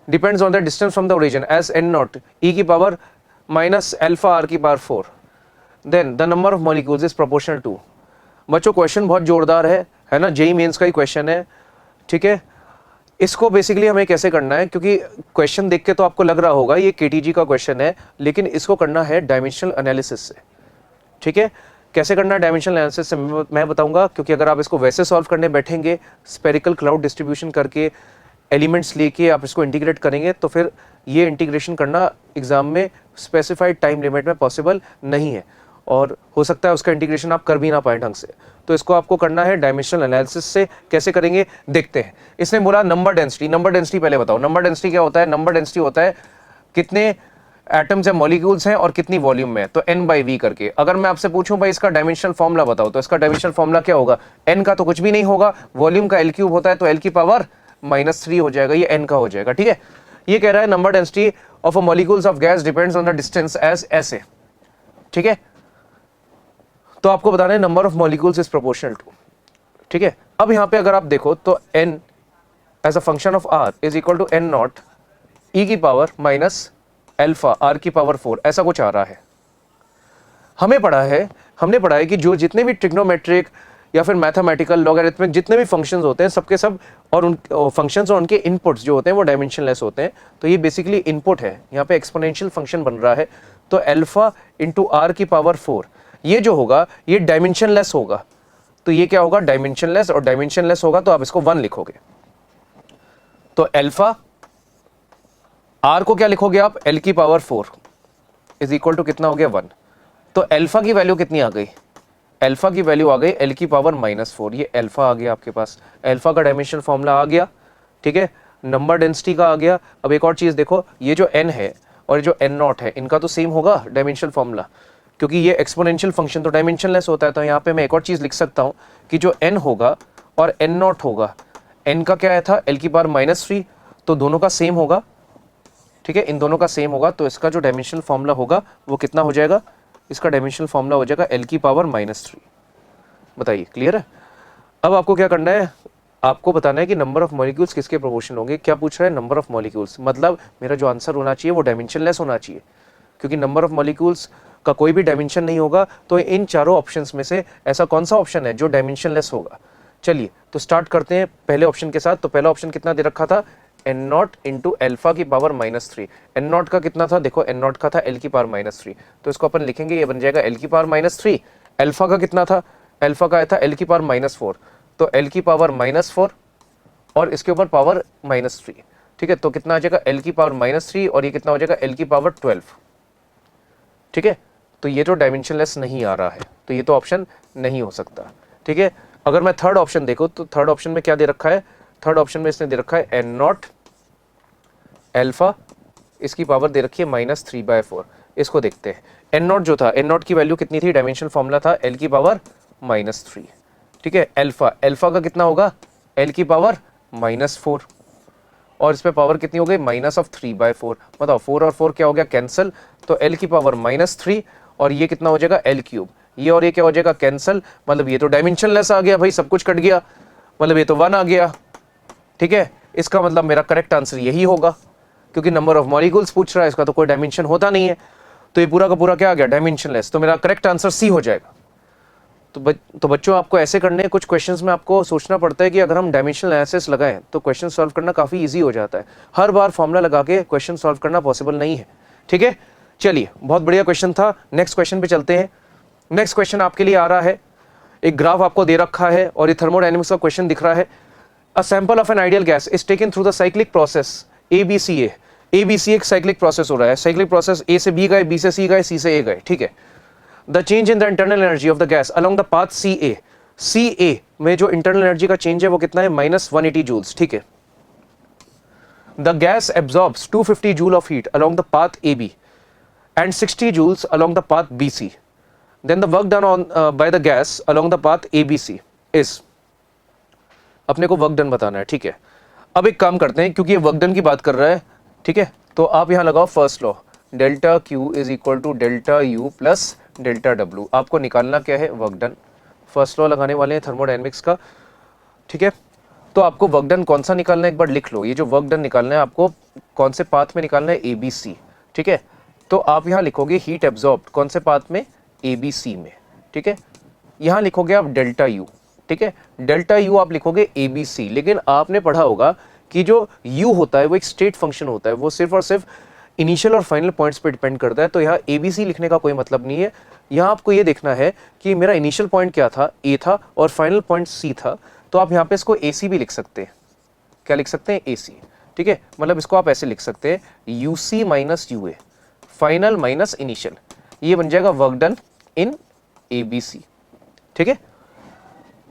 depends on the distance from the origin as n0 e की पावर माइनस अल्फा r की power 4, then the number of molecules is proportional to. बच्चों क्वेश्चन बहुत जोरदार है ना, जेई मेंस का ही क्वेश्चन है। ठीक है, इसको बेसिकली हमें कैसे करना है, क्योंकि क्वेश्चन देख के तो आपको लग रहा होगा ये KTG का क्वेश्चन है, लेकिन इसको करना है डायमेंशनल एनालिसिस से। ठीक है, कैसे करना है डायमेंशनल एनालिसिस से मैं बताऊंगा, क्योंकि अगर आप इसको वैसे सॉल्व करने बैठेंगे स्फेरिकल क्लाउड डिस्ट्रीब्यूशन करके, एलिमेंट्स लेके आप इसको इंटीग्रेट करेंगे, तो फिर ये इंटीग्रेशन करना एग्जाम में स्पेसिफाइड टाइम लिमिट में पॉसिबल नहीं है, और हो सकता है उसका इंटीग्रेशन आप कर भी ना पाए ढंग से। तो इसको आपको करना है डायमेंशनल एनालिसिस से। कैसे करेंगे देखते हैं। इसने बोला नंबर डेंसिटी, नंबर डेंसिटी पहले बताओ। नंबर डेंसिटी क्या होता है, नंबर डेंसिटी होता है कितने एटम्स या मॉलिक्यूल्स हैं और कितनी वॉल्यूम में है, तो n/v करके। अगर मैं आपसे पूछूं भाई इसका डायमेंशनल फॉर्मूला बताओ, तो इसका डायमेंशनल फॉर्मूला क्या होगा, n का तो कुछ भी नहीं होगा, वॉल्यूम का L³ होता है, तो L की पावर -3 हो जाएगा, ये n का हो जाएगा। ठीक है, ये कह रहा है number density of a molecules of gas depends on the distance as ऐसे। ठीक है, तो आपको बताना है number of molecules is proportional to. ठीक है, अब यहां पे अगर आप देखो तो n as a function of r is equal to n0 e की पावर माइनस अल्फा r की पावर 4, ऐसा कुछ आ रहा है। हमने पढ़ा है कि जो जितने भी ट्रिग्नोमेट्रिक या फिर मैथमेटिकल लॉगरिथमिक जितने भी फंक्शंस होते हैं, सबके सब और उन फंक्शंस और उनके इनपुट्स जो होते हैं वो डायमेंशनलेस होते हैं। तो ये बेसिकली इनपुट है, यहाँ पे एक्सपोनेंशियल फंक्शन बन रहा है, तो अल्फा इंटू r की पावर 4 ये जो होगा ये डायमेंशनलेस होगा। तो ये क्या होगा, डायमेंशनलेस, और डायमेंशनलेस होगा तो आप इसको 1 लिखोगे। तो अल्फा r को क्या लिखोगे आप, L की पावर 4 इज इक्वल टू कितना हो गया 1। तो अल्फा की वैल्यू कितनी आ गई, अल्फा की वैल्यू आ गई L की पावर -4, ये अल्फा आ गया आपके पास। अल्फा का डायमेंशनल फॉर्मूला आ गया। ठीक है, नंबर डेंसिटी का आ गया। अब एक और चीज देखो, ये जो n है और जो n0 है, इनका तो सेम होगा डायमेंशनल फॉर्मूला, क्योंकि ये एक्सपोनेंशियल फंक्शन तो डायमेंशनलेस होता है। तो यहाँ पे मैं एक और चीज लिख सकता हूँ कि जो n होगा और n0 होगा, n का क्या था L की पावर -3, तो दोनों का सेम होगा। ठीक है, इन दोनों का सेम होगा, तो इसका जो डायमेंशनल फॉर्मूला होगा वो कितना हो जाएगा, इसका डायमेंशनल फॉर्मूला हो जाएगा L की पावर -3। बताइए क्लियर है। अब आपको क्या करना है, आपको बताना है कि नंबर ऑफ मॉलिक्यूल्स किसके प्रोपोर्शन होंगे। क्या पूछ रहा है, नंबर ऑफ मॉलिक्यूल्स, मतलब मेरा जो आंसर होना चाहिए वो डायमेंशनलेस होना चाहिए, क्योंकि नंबर ऑफ मॉलिक्यूल्स का कोई भी डायमेंशन नहीं होगा। तो इन चारों ऑप्शंस में से ऐसा कौन सा ऑप्शन है जो डायमेंशनलेस होगा। चलिए तो स्टार्ट करते हैं पहले ऑप्शन के साथ। तो पहला ऑप्शन कितना दे रखा था, n0 इंटू अल्फा की पावर -3। n0 का कितना था, देखो n0 का था L की पावर -3, तो इसको अपन लिखेंगे, ये बन जाएगा L की पावर -3। अल्फा का कितना था, अल्फा का आया था L की पावर -4, तो L की पावर -4 और इसके ऊपर पावर -3। ठीक है, तो कितना आ जाएगा L की पावर -3 और ये कितना हो जाएगा L की पावर 12। ठीक है, तो ये तो डायमेंशनलेस नहीं आ रहा है, तो ये तो ऑप्शन नहीं हो सकता। ठीक है, अगर मैं थर्ड ऑप्शन देखो तो थर्ड ऑप्शन में क्या दे रखा है, थर्ड ऑप्शन में इसने दे रखा है n0 अल्फा, इसकी पावर दे रखी है -3/4। इसको देखते हैं, n0 जो था, n0 की वैल्यू कितनी थी, डायमेंशनल फॉर्मूला था L की पावर -3। ठीक है, अल्फा, अल्फा का कितना होगा L की पावर -4 और इस पे पावर कितनी हो गई -3/4। बताओ 4 और 4 क्या हो गया, कैंसिल, तो L की पावर -3 और ये कितना हो जाएगा L³, ये और ये क्या हो जाएगा कैंसिल, मतलब ये तो डायमेंशनलेस आ गया भाई, सब कुछ कट गया, मतलब ये तो 1 आ गया। ठीक है, इसका मतलब मेरा करेक्ट आंसर यही होगा, क्योंकि नंबर ऑफ मॉलिक्यूल्स पूछ रहा है, इसका तो कोई डायमेंशन होता नहीं है, तो ये पूरा का पूरा क्या आ गया, डायमेंशनलेस। तो मेरा करेक्ट आंसर सी हो जाएगा। तो बच्चों आपको ऐसे करने हैं, कुछ क्वेश्चंस में आपको सोचना पड़ता है कि अगर हम डायमेंशनल एनालिसिस लगाएं तो क्वेश्चन सॉल्व करना काफी इजी हो जाता है। हर बार फॉर्मूला लगा के क्वेश्चन सॉल्व करना पॉसिबल नहीं है। ठीक है, चलिए बहुत बढ़िया क्वेश्चन था। नेक्स्ट क्वेश्चन पे चलते हैं। नेक्स्ट क्वेश्चन आपके लिए आ रहा है, एक ग्राफ आपको दे रखा है और ये थर्मोडायनेमिक्स का क्वेश्चन दिख रहा है। A sample of an ideal gas is taken through the cyclic process ABCA। ABC एक साइक्लिक प्रोसेस हो रहा है, साइक्लिक प्रोसेस A से B गए, B से C गए, C से A गए, ठीक है। The change in the internal energy of the gas along the path CA में जो इंटरनल एनर्जी का चेंज है वो कितना है, -180 जूल्स, ठीक है। The gas absorbs 250 joule of heat along the path AB and 60 joules along the path BC. Then the work done by the gas along the path ABC is, अपने को वर्क डन बताना है, ठीक है। अब एक काम करते हैं, क्योंकि ये वर्क डन की बात कर रहा है, ठीक है, तो आप यहाँ लगाओ first law, delta Q is equal to delta U plus delta W। आपको निकालना क्या है, वर्क डन। फर्स्ट लॉ लगाने वाले हैं थर्मोडायनेमिक्स का, ठीक है। तो आपको वर्क डन कौन सा निकालना है एक बार लिख लो। ये जो वर्क डन निकालना है आपको कौन से पाथ में निकालना है, ABC, ठीक है। तो आप यहाँ लिखोगे हीट एब्जॉर्ब्ड कौन से पाथ में, ABC में, ठीक है। यहाँ लिखोगे आप डेल्टा U, ठीक है। डेल्टा U आप लिखोगे ABC, लेकिन आपने पढ़ा होगा कि जो U होता है वो एक स्टेट फंक्शन होता है, वो सिर्फ और सिर्फ इनिशियल और फाइनल पॉइंट्स पे डिपेंड करता है। तो यहाँ ABC लिखने का कोई मतलब नहीं है। यहाँ आपको ये देखना है कि मेरा इनिशियल पॉइंट क्या था, A था, और फाइनल पॉइंट C था। तो आप यहाँ पे इसको AC भी लिख सकते हैं। क्या लिख सकते हैं, AC, ठीक है। मतलब इसको आप ऐसे लिख सकते हैं, UC minus UA, final minus initial, ये बन जाएगा वर्क डन इन ABC, ठीक है।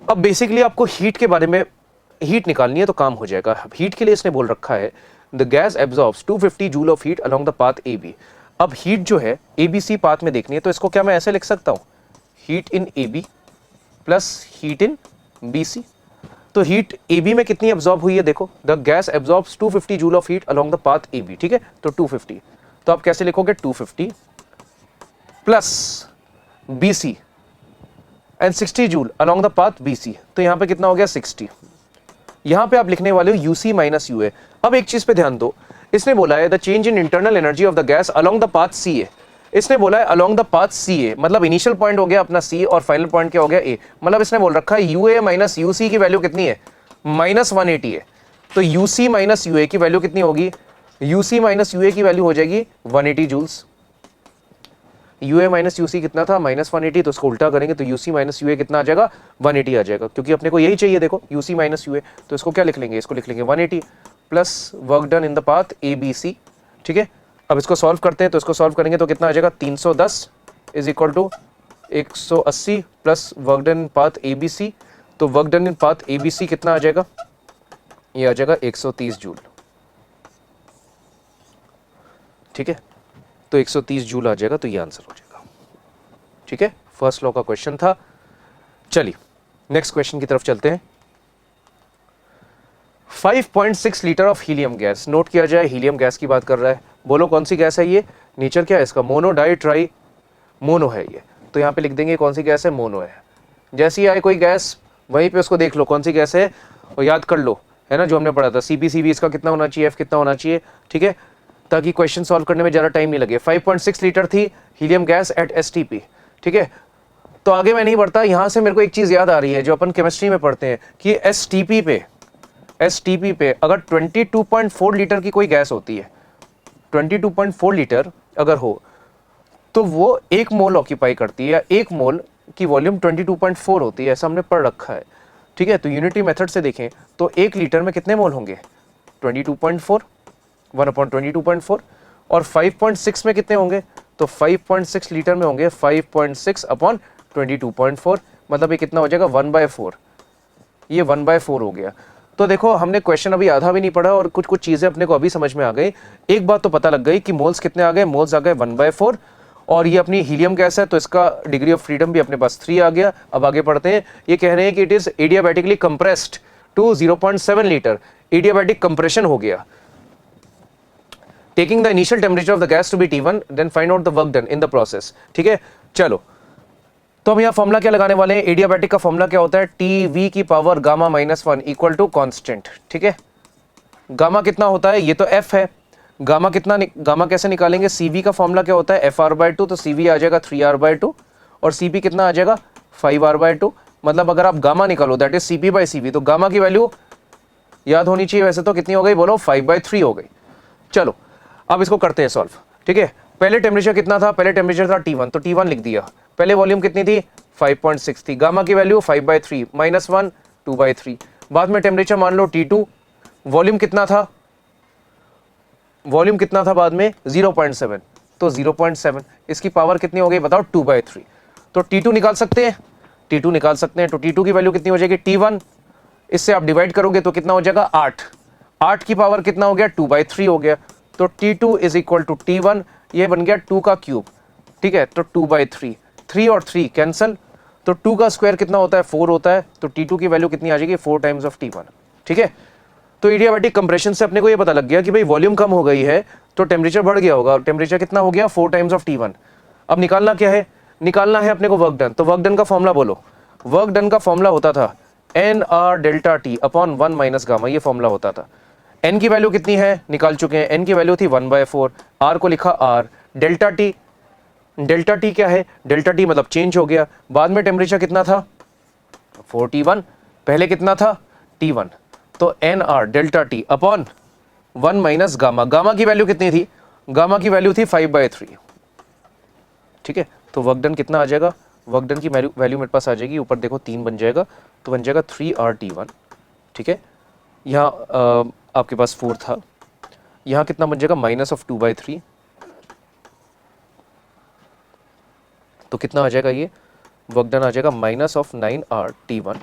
अब बेसिकली आपको हीट के बारे में, हीट निकालनी है तो काम हो जाएगा। हीट के लिए इसने बोल रखा है the gas absorbs 250 joule of heat along the path AB। अब हीट जो है ABC पाथ में देखनी है, तो इसको क्या मैं ऐसे लिख सकता हूं, heat in AB plus heat in BC। तो हीट AB में कितनी एब्जॉर्ब हुई है, देखो, the gas absorbs 250 joule of heat along the path AB, ठीक है। तो 250, तो आप कैसे लिखोगे, 250 plus BC and 60 joule along the path BC। तो यहां पे कितना हो गया, 60। यहां पे आप लिखने वाले हो UC माइनस UA। अब एक चीज पे ध्यान दो, इसने बोला है the change in internal energy of the gas along the path CA। इसने बोला है अलोंग द पाथ CA, मतलब इनिशियल पॉइंट हो गया अपना C और फाइनल पॉइंट क्या हो गया A। मतलब इसने बोल रखा है UA माइनस UC की वैल्यू कितनी है, -180 है। तो UC माइनस UA की वैल्यू कितनी होगी, UC माइनस UA की वैल्यू हो जाएगी 180 जूल्स। UA माइनस UC कितना था, -180, तो उसको उल्टा करेंगे तो UC माइनस UA कितना आ जाएगा, 180 आ जाएगा, क्योंकि अपने को यही चाहिए, देखो UC माइनस UA। तो इसको क्या लिख लेंगे, इसको लिख लेंगे 180 plus work done in the path ABC, ठीक है। अब इसको सॉल्व करते हैं, तो इसको सॉल्व करेंगे तो कितना आ जाएगा, 310 is equal to 180 plus work done in path ABC। तो work done in path ABC कितना आ जाएगा, ये आ जाएगा 130 जूल, ठीक है। तो 130 जूल आ जाएगा, तो ये आंसर हो जाएगा, ठीक है। फर्स्ट लॉ का क्वेश्चन था। चलिए नेक्स्ट क्वेश्चन की तरफ चलते हैं। 5.6 litre of helium gas, note किया जाए हीलियम गैस की बात कर रहा है। बोलो कौन सी गैस है ये, नेचर क्या है इसका, मोनो डाई ट्राई मोनो है ये। तो यहाँ पे लिख देंगे कौन सी गैस है, मोनो है। जैसे ही आए कोई गैस वहीं पे उसको देख लो कौन सी गैस है और याद कर लो, है ना, जो हमने पढ़ा था CpCv इसका कितना होना चाहिए, F कितना होना चाहिए, ठीक है, ताकि क्वेश्चन सॉल्व करने में ज़्यादा टाइम नहीं लगे। 5.6 लीटर थी हीलियम गैस एट STP, ठीक है। तो आगे मैं नहीं बढ़ता, यहाँ से मेरे को एक चीज़ याद आ रही है जो अपन केमिस्ट्री में पढ़ते हैं कि STP पे अगर 22.4 लीटर की कोई गैस होती है, 22.4 लीटर अगर हो तो वो 1 मोल ऑक्यूपाई करती है, या 1 मोल की वॉल्यूम 22.4 होती है, ऐसा हमने पढ़ रखा है, ठीक है। तो यूनिटी मेथड से देखें तो 1 लीटर में कितने मोल होंगे, 22.4, 1/22.4, और 5.6 में कितने होंगे, तो 5.6 लीटर में होंगे 5.6/22.4, मतलब ये कितना हो जाएगा, 1/4। ये 1/4 हो गया। तो देखो हमने क्वेश्चन अभी आधा भी नहीं पढ़ा और कुछ कुछ चीजें अपने को अभी समझ में आ गई। एक बात तो पता लग गई कि मोल्स कितने आ गए, मोल्स आ गए 1/4, और ये अपनी हीलियम गैस है तो इसका डिग्री ऑफ फ्रीडम भी अपने पास 3 आ गया। अब आगे पढ़ते हैं, ये कह रहे हैं कि it is adiabatically compressed to 0.7 litre, adiabatic compression हो गया। Taking the initial temperature of the gas to be T1, then find out the work done in the process, ठीक है। चलो तो हम यहाँ फॉर्मूला क्या लगाने वाले हैं, एडियाबैटिक का फॉर्मूला क्या होता है, TV की power gamma -1 equal to constant, ठीक है। गामा कितना होता है, ये तो F है, गामा कितना, गामा कैसे निकालेंगे, CV का फॉर्मूला क्या होता है, FR/2, तो CV आ जाएगा 3R/2 और CP कितना आ जाएगा 5R/2। मतलब अगर आप गामा निकालो दैट इज CP/CV, तो गामा की वैल्यू याद होनी चाहिए वैसे तो, कितनी हो गई बोलो, 5/3 हो गई। चलो अब इसको करते हैं सॉल्व, ठीक है। पहले टेम्परेचर कितना था, पहले टेम्परेचर था T1, तो T1 लिख दिया। पहले वॉल्यूम कितनी थी, 5.6 थी, गामा की वैल्यू 5/3 -1 2/3। बाद में टेम्परेचर मान लो T2, वॉल्यूम कितना था, वॉल्यूम कितना था बाद में 0.7, तो 0.7 इसकी पावर कितनी हो गई बताओ 2/3। तो T2 निकाल सकते हैं, T2 निकाल सकते हैं। तो T2 की वैल्यू कितनी हो जाएगी T1, इससे आप डिवाइड करोगे तो कितना हो जाएगा 8, 8 की पावर कितना हो गया 2/3 हो गया। तो T2 is equal to T1, ये बन गया 2 का क्यूब, ठीक है। तो 2/3, 3 और 3 कैंसल, तो 2 का स्क्वायर कितना होता है 4 होता है। तो T2 की वैल्यू कितनी आ जाएगी 4 टाइम्स ऑफ T1, ठीक है। तो एडियाबैटिक कंप्रेशन से अपने को ये पता लग गया कि भाई वॉल्यूम कम हो गई है तो टेम्परेचर बढ़ गया होगा, टेम्परेचर कितना हो गया 4 टाइम्स ऑफ T1। अब निकालना क्या है, निकालना है अपने को वर्क डन। तो वर्क डन का फॉर्मूला बोलो, वर्क डन का फॉर्मूला होता था NR delta T upon 1 minus gamma, ये फॉर्मूला होता था। N की वैल्यू कितनी है निकाल चुके हैं, N की वैल्यू थी 1/4, R को लिखा R, delta T, delta T क्या है, डेल्टा T मतलब चेंज हो गया। बाद में टेम्परेचर कितना था 4T1, पहले कितना था T1, तो NR delta T upon 1 minus gamma, gamma की वैल्यू कितनी थी, गामा की वैल्यू थी 5/3, ठीक है। तो वर्क डन कितना आ जाएगा, वर्क डन की वैल्यू मेरे पास आ जाएगी, ऊपर देखो 3 बन जाएगा, तो बन जाएगा 3RT1, ठीक है। यहाँ आपके पास 4 था, यहाँ कितना बन जाएगा माइनस ऑफ 2/3, तो कितना आ जाएगा ये वर्क डन आ जाएगा माइनस ऑफ 9RT1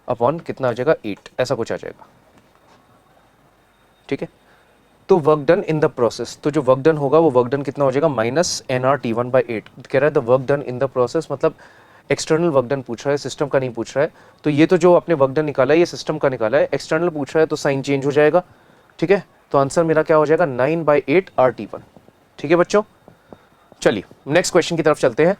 अपॉन कितना आ जाएगा 8, ऐसा कुछ आ जाएगा, ठीक है। तो work done in the process, तो जो वर्क डन होगा वो वर्क डन कितना हो जाएगा -NRT1/8। कह रहा है the work done in the process, मतलब एक्सटर्नल वर्क डन पूछ रहा है, सिस्टम का नहीं पूछ रहा है। तो ये तो जो आपने वर्क डन निकाला है ये सिस्टम का निकाला है, एक्सटर्नल पूछ रहा है तो साइन चेंज हो जाएगा, ठीक है। तो आंसर मेरा क्या हो जाएगा 9/8RT1, ठीक है बच्चों। चलिए नेक्स्ट क्वेश्चन की तरफ चलते हैं।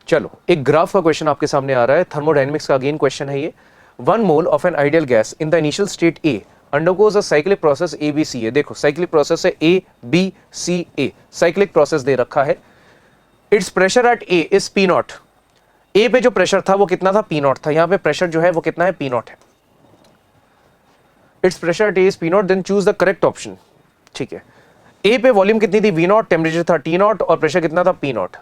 चलो एक ग्राफ का क्वेश्चन आपके सामने आ रहा है, थर्मोडायनेमिक्स का अगेन क्वेश्चन है ये। 1 mole of an ideal gas in the initial state A undergoes a cyclic process ABCA। देखो साइक्लिक प्रोसेस है ABCA, साइक्लिक प्रोसेस दे रखा है। It's pressure at A is P0, A पे जो प्रेशर था वो कितना था P0 था, यहां पे प्रेशर जो है वो कितना है P0 है। It's pressure at A is P0, then choose the correct option, ठीक है। A पे वॉल्यूम कितनी थी V0, टेम्परेचर था T0 और प्रेशर कितना था P0।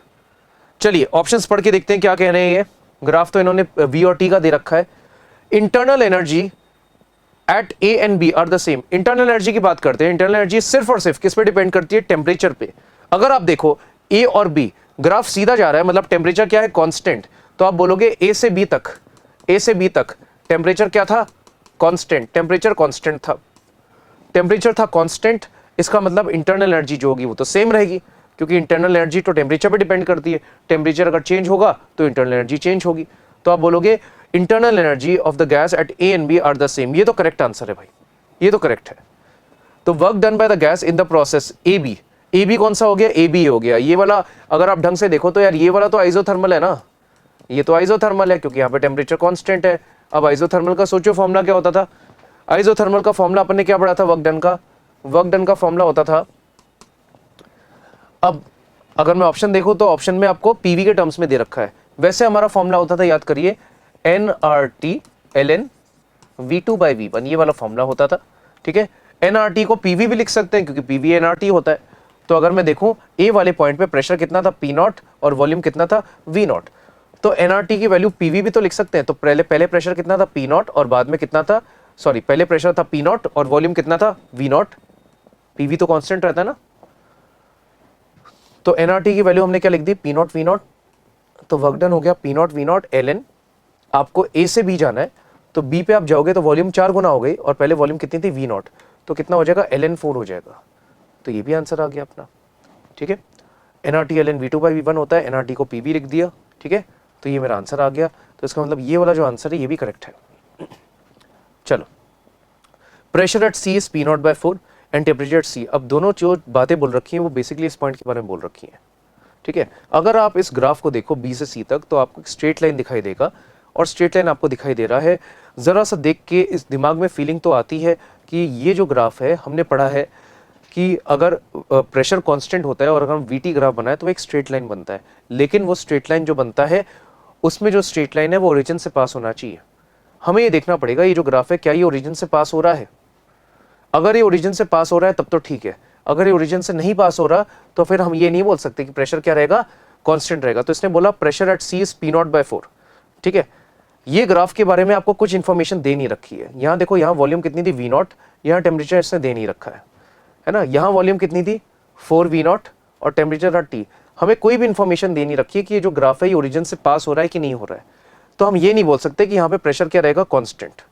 चलिए ऑप्शंस पढ़ के देखते हैं क्या कह रहे हैं ये। ग्राफ तो इन्होंने V और T का दे रखा है। Internal energy at A and B are the same. Internal energy की बात करते हैं, इंटरनल एनर्जी सिर्फ और सिर्फ किस पे डिपेंड करती है टेम्परेचर पे। अगर आप देखो A और B ग्राफ सीधा जा रहा है, मतलब टेम्परेचर क्या है कांस्टेंट, तो आप बोलोगे A से B तक, A से B तक टेम्परेचर क्या था कांस्टेंट, टेम्परेचर कांस्टेंट था, टेम्परेचर था कांस्टेंट, इसका मतलब इंटरनल एनर्जी जो होगी वो तो सेम रहेगी, क्योंकि इंटरनल एनर्जी तो टेम्परेचर पे डिपेंड करती है, टेम्परेचर अगर चेंज होगा तो इंटरनल एनर्जी चेंज होगी। तो आप बोलोगे internal energy of the gas at A and B are the same. ये तो करेक्ट आंसर है भाई, ये तो करेक्ट है। तो work done by the gas in the process AB, AB कौन सा हो गया AB हो गया। ये वाला अगर आप ढंग से देखो तो यार ये वाला तो आइसोथर्मल है ना, ये तो आइसोथर्मल है क्योंकि यहाँ पे टेम्परेचर कांस्टेंट है। अब आइसोथर्मल का सोचो फॉर्मूला क्या होता था, आइसोथर्मल का फॉर्मूला अपन ने क्या पढ़ा था वर्क डन का, वर्क डन का फॉर्मूला होता था। अब अगर मैं ऑप्शन देखूं तो ऑप्शन में आपको पीवी के टर्म्स में दे रखा है, वैसे हमारा फॉर्मूला होता था याद करिए NRT ln V2/V1, ये वाला फॉर्मूला होता था, ठीक है। NRT को PV भी लिख सकते हैं क्योंकि PV NRT होता है। तो अगर मैं देखूं A वाले पॉइंट पे प्रेशर कितना था P0 और वॉल्यूम कितना था V0, तो NRT की वैल्यू PV भी तो लिख सकते हैं। तो पहले प्रेशर कितना था P0 और बाद में कितना था, सॉरी पहले प्रेशर था P0 और वॉल्यूम कितना था V0, PV तो कांस्टेंट रहता है ना। तो NRT की वैल्यू हमने क्या लिख दी P0 V0, तो वर्क डन हो गया P0 V0 ln, आपको A से B जाना है तो B पे आप जाओगे तो वॉल्यूम 4 गुना हो गई और पहले वॉल्यूम कितनी थी V0, तो कितना हो जाएगा ln 4 हो जाएगा। तो ये भी आंसर आ गया अपना, ठीक है। NRT ln V2/V1 होता है, NRT को PV लिख दिया, ठीक है। तो ये मेरा आंसर आ गया। तो इसका मतलब ये वाला जो आंसर है ये भी करेक्ट है। चलो pressure at C is P0/4 and temperature at C। अब दोनों जो बातें बोल रखी हैं वो बेसिकली इस पॉइंट के बारे में बोल रखी हैं, ठीक है। अगर आप इस ग्राफ को देखो B से C तक तो आपको एक स्ट्रेट लाइन दिखाई देगा और स्ट्रेट लाइन आपको दिखाई दे रहा है। ज़रा सा देख के इस दिमाग में फीलिंग तो आती है कि ये जो ग्राफ है हमने पढ़ा है कि अगर प्रेशर कांस्टेंट होता है और अगर हम VT ग्राफ बनाए तो एक स्ट्रेट लाइन बनता है, लेकिन वो स्ट्रेट लाइन जो बनता है उसमें जो स्ट्रेट लाइन है वो ओरिजिन से पास होना चाहिए। हमें ये देखना पड़ेगा ये जो ग्राफ है क्या ये ओरिजिन से पास हो रहा है। अगर ये ओरिजिन से पास हो रहा है तब तो ठीक है, अगर ये ओरिजिन से नहीं पास हो रहा तो फिर हम ये नहीं बोल सकते कि प्रेशर क्या रहेगा कांस्टेंट रहेगा। तो इसने बोला pressure at C is P naught by 4, ठीक है। ये ग्राफ के बारे में आपको कुछ इंफॉर्मेशन दे नहीं रखी है। यहाँ देखो, यहाँ वॉल्यूम कितनी थी वी नॉट, यहाँ टेम्परेचर इसने दे नहीं रखा है ना। यहाँ वॉल्यूम कितनी थी 4 वी नॉट और टेम्परेचर था टी। हमें कोई भी इंफॉर्मेशन दे नहीं रखी है कि ये जो ग्राफ है ये ओरिजिन से पास हो रहा है कि नहीं हो रहा है। तो हम ये नहीं बोल सकते कि यहाँ पे प्रेशर क्या रहेगा, कांस्टेंट,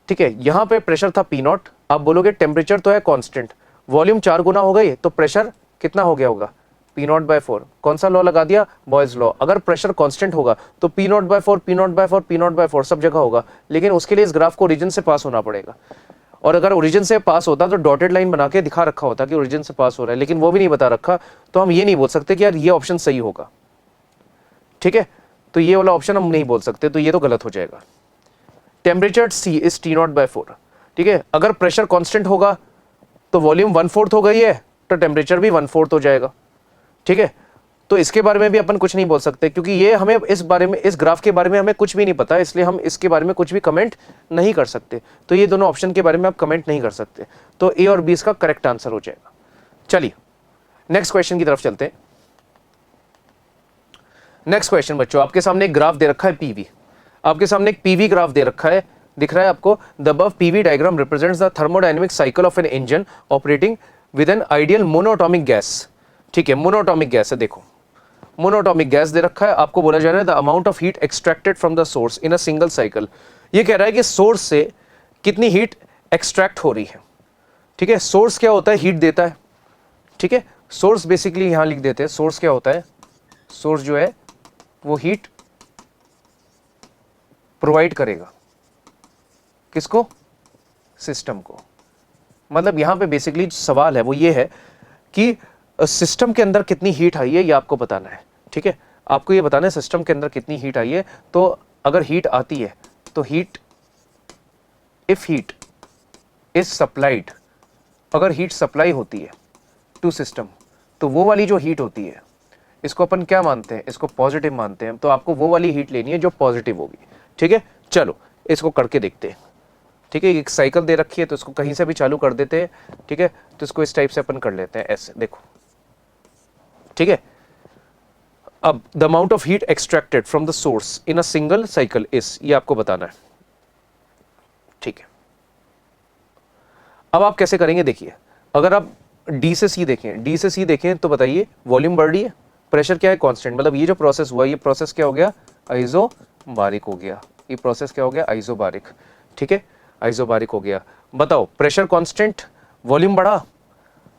ठीक है। यहाँ पे प्रेशर था पी नॉट, आप बोलोगे टेम्परेचर तो है कांस्टेंट, वॉल्यूम 4 गुना हो गई तो प्रेशर कितना हो गया होगा, पी नॉट बाय 4। कौन सा लॉ लगा दिया, बॉयज लॉ। अगर प्रेशर कांस्टेंट होगा तो P naught by 4, P naught by 4, P naught by 4 सब जगह होगा, लेकिन उसके लिए इस ग्राफ को ओरिजिन से पास होना पड़ेगा। और अगर ओरिजिन से पास होता तो डॉटेड लाइन बना के दिखा रखा होता कि ओरिजिन से पास हो रहा है, लेकिन वो भी नहीं बता रखा। तो हम ये नहीं बोल सकते कि यार ये ऑप्शन सही होगा, ठीक है। तो ये वाला ऑप्शन हम नहीं बोल सकते, तो ये तो गलत हो जाएगा। Temperature C is T naught by 4, ठीक है। अगर प्रेशर कांस्टेंट होगा तो वॉल्यूम 1/4 हो गई है तो टेम्परेचर भी 1/4 हो जाएगा, ठीक है। तो इसके बारे में भी अपन कुछ नहीं बोल सकते, क्योंकि ये हमें इस बारे में, इस ग्राफ के बारे में हमें कुछ भी नहीं पता, इसलिए हम इसके बारे में कुछ भी कमेंट नहीं कर सकते। तो ये दोनों ऑप्शन के बारे में आप कमेंट नहीं कर सकते। तो ए और बी इसका करेक्ट आंसर हो जाएगा। चलिए नेक्स्ट क्वेश्चन की तरफ चलते हैं। नेक्स्ट क्वेश्चन बच्चों, आपके सामने एक ग्राफ दे रखा है पीवी, आपके सामने एक पीवी ग्राफ दे रखा है, दिख रहा है आपको। The above PV diagram represents the thermodynamic cycle of an engine operating with an ideal monatomic gas, ठीक है। मोनोटॉमिक गैस है, देखो मोनोटॉमिक गैस दे रखा है, आपको बोला जा रहा है the amount of heat extracted from the source in a single cycle. ये कह रहा है कि सोर्स से कितनी हीट एक्सट्रैक्ट हो रही है, ठीक है। सोर्स क्या होता है, हीट देता है, ठीक है। सोर्स बेसिकली यहां लिख देते हैं, सोर्स क्या होता है, सोर्स जो है वो हीट प्रोवाइड करेगा, किसको, सिस्टम को। मतलब यहां पे बेसिकली सवाल है वो ये है कि सिस्टम के अंदर कितनी हीट आई है ये आपको बताना है, ठीक है। आपको ये बताना है सिस्टम के अंदर कितनी हीट आई है। तो अगर हीट आती है तो heat, if heat is supplied, अगर हीट सप्लाई होती है टू सिस्टम, तो वो वाली जो हीट होती है इसको अपन क्या मानते हैं, इसको पॉजिटिव मानते हैं। तो आपको वो वाली हीट लेनी है जो पॉजिटिव होगी, ठीक है। चलो इसको करके देखते हैं, ठीक है। एक साइकिल दे रखी है तो इसको कहीं से भी चालू कर देते हैं, ठीक है। तो इसको इस टाइप से अपन कर लेते हैं, ऐसे देखो, ठीक है। अब the amount of heat extracted from the source in a single cycle is, ये आपको बताना है, ठीक है। अब आप कैसे करेंगे, देखिए अगर आप डी से सी देखें, डी से सी देखें तो बताइए वॉल्यूम बढ़ रही है, प्रेशर क्या है, कांस्टेंट। मतलब ये जो प्रोसेस हुआ, ये प्रोसेस क्या हो गया, आइसोबारिक हो गया। ये प्रोसेस क्या हो गया, आइसोबारिक, ठीक है, आइसोबारिक हो गया। बताओ प्रेशर कांस्टेंट, वॉल्यूम बढ़ा,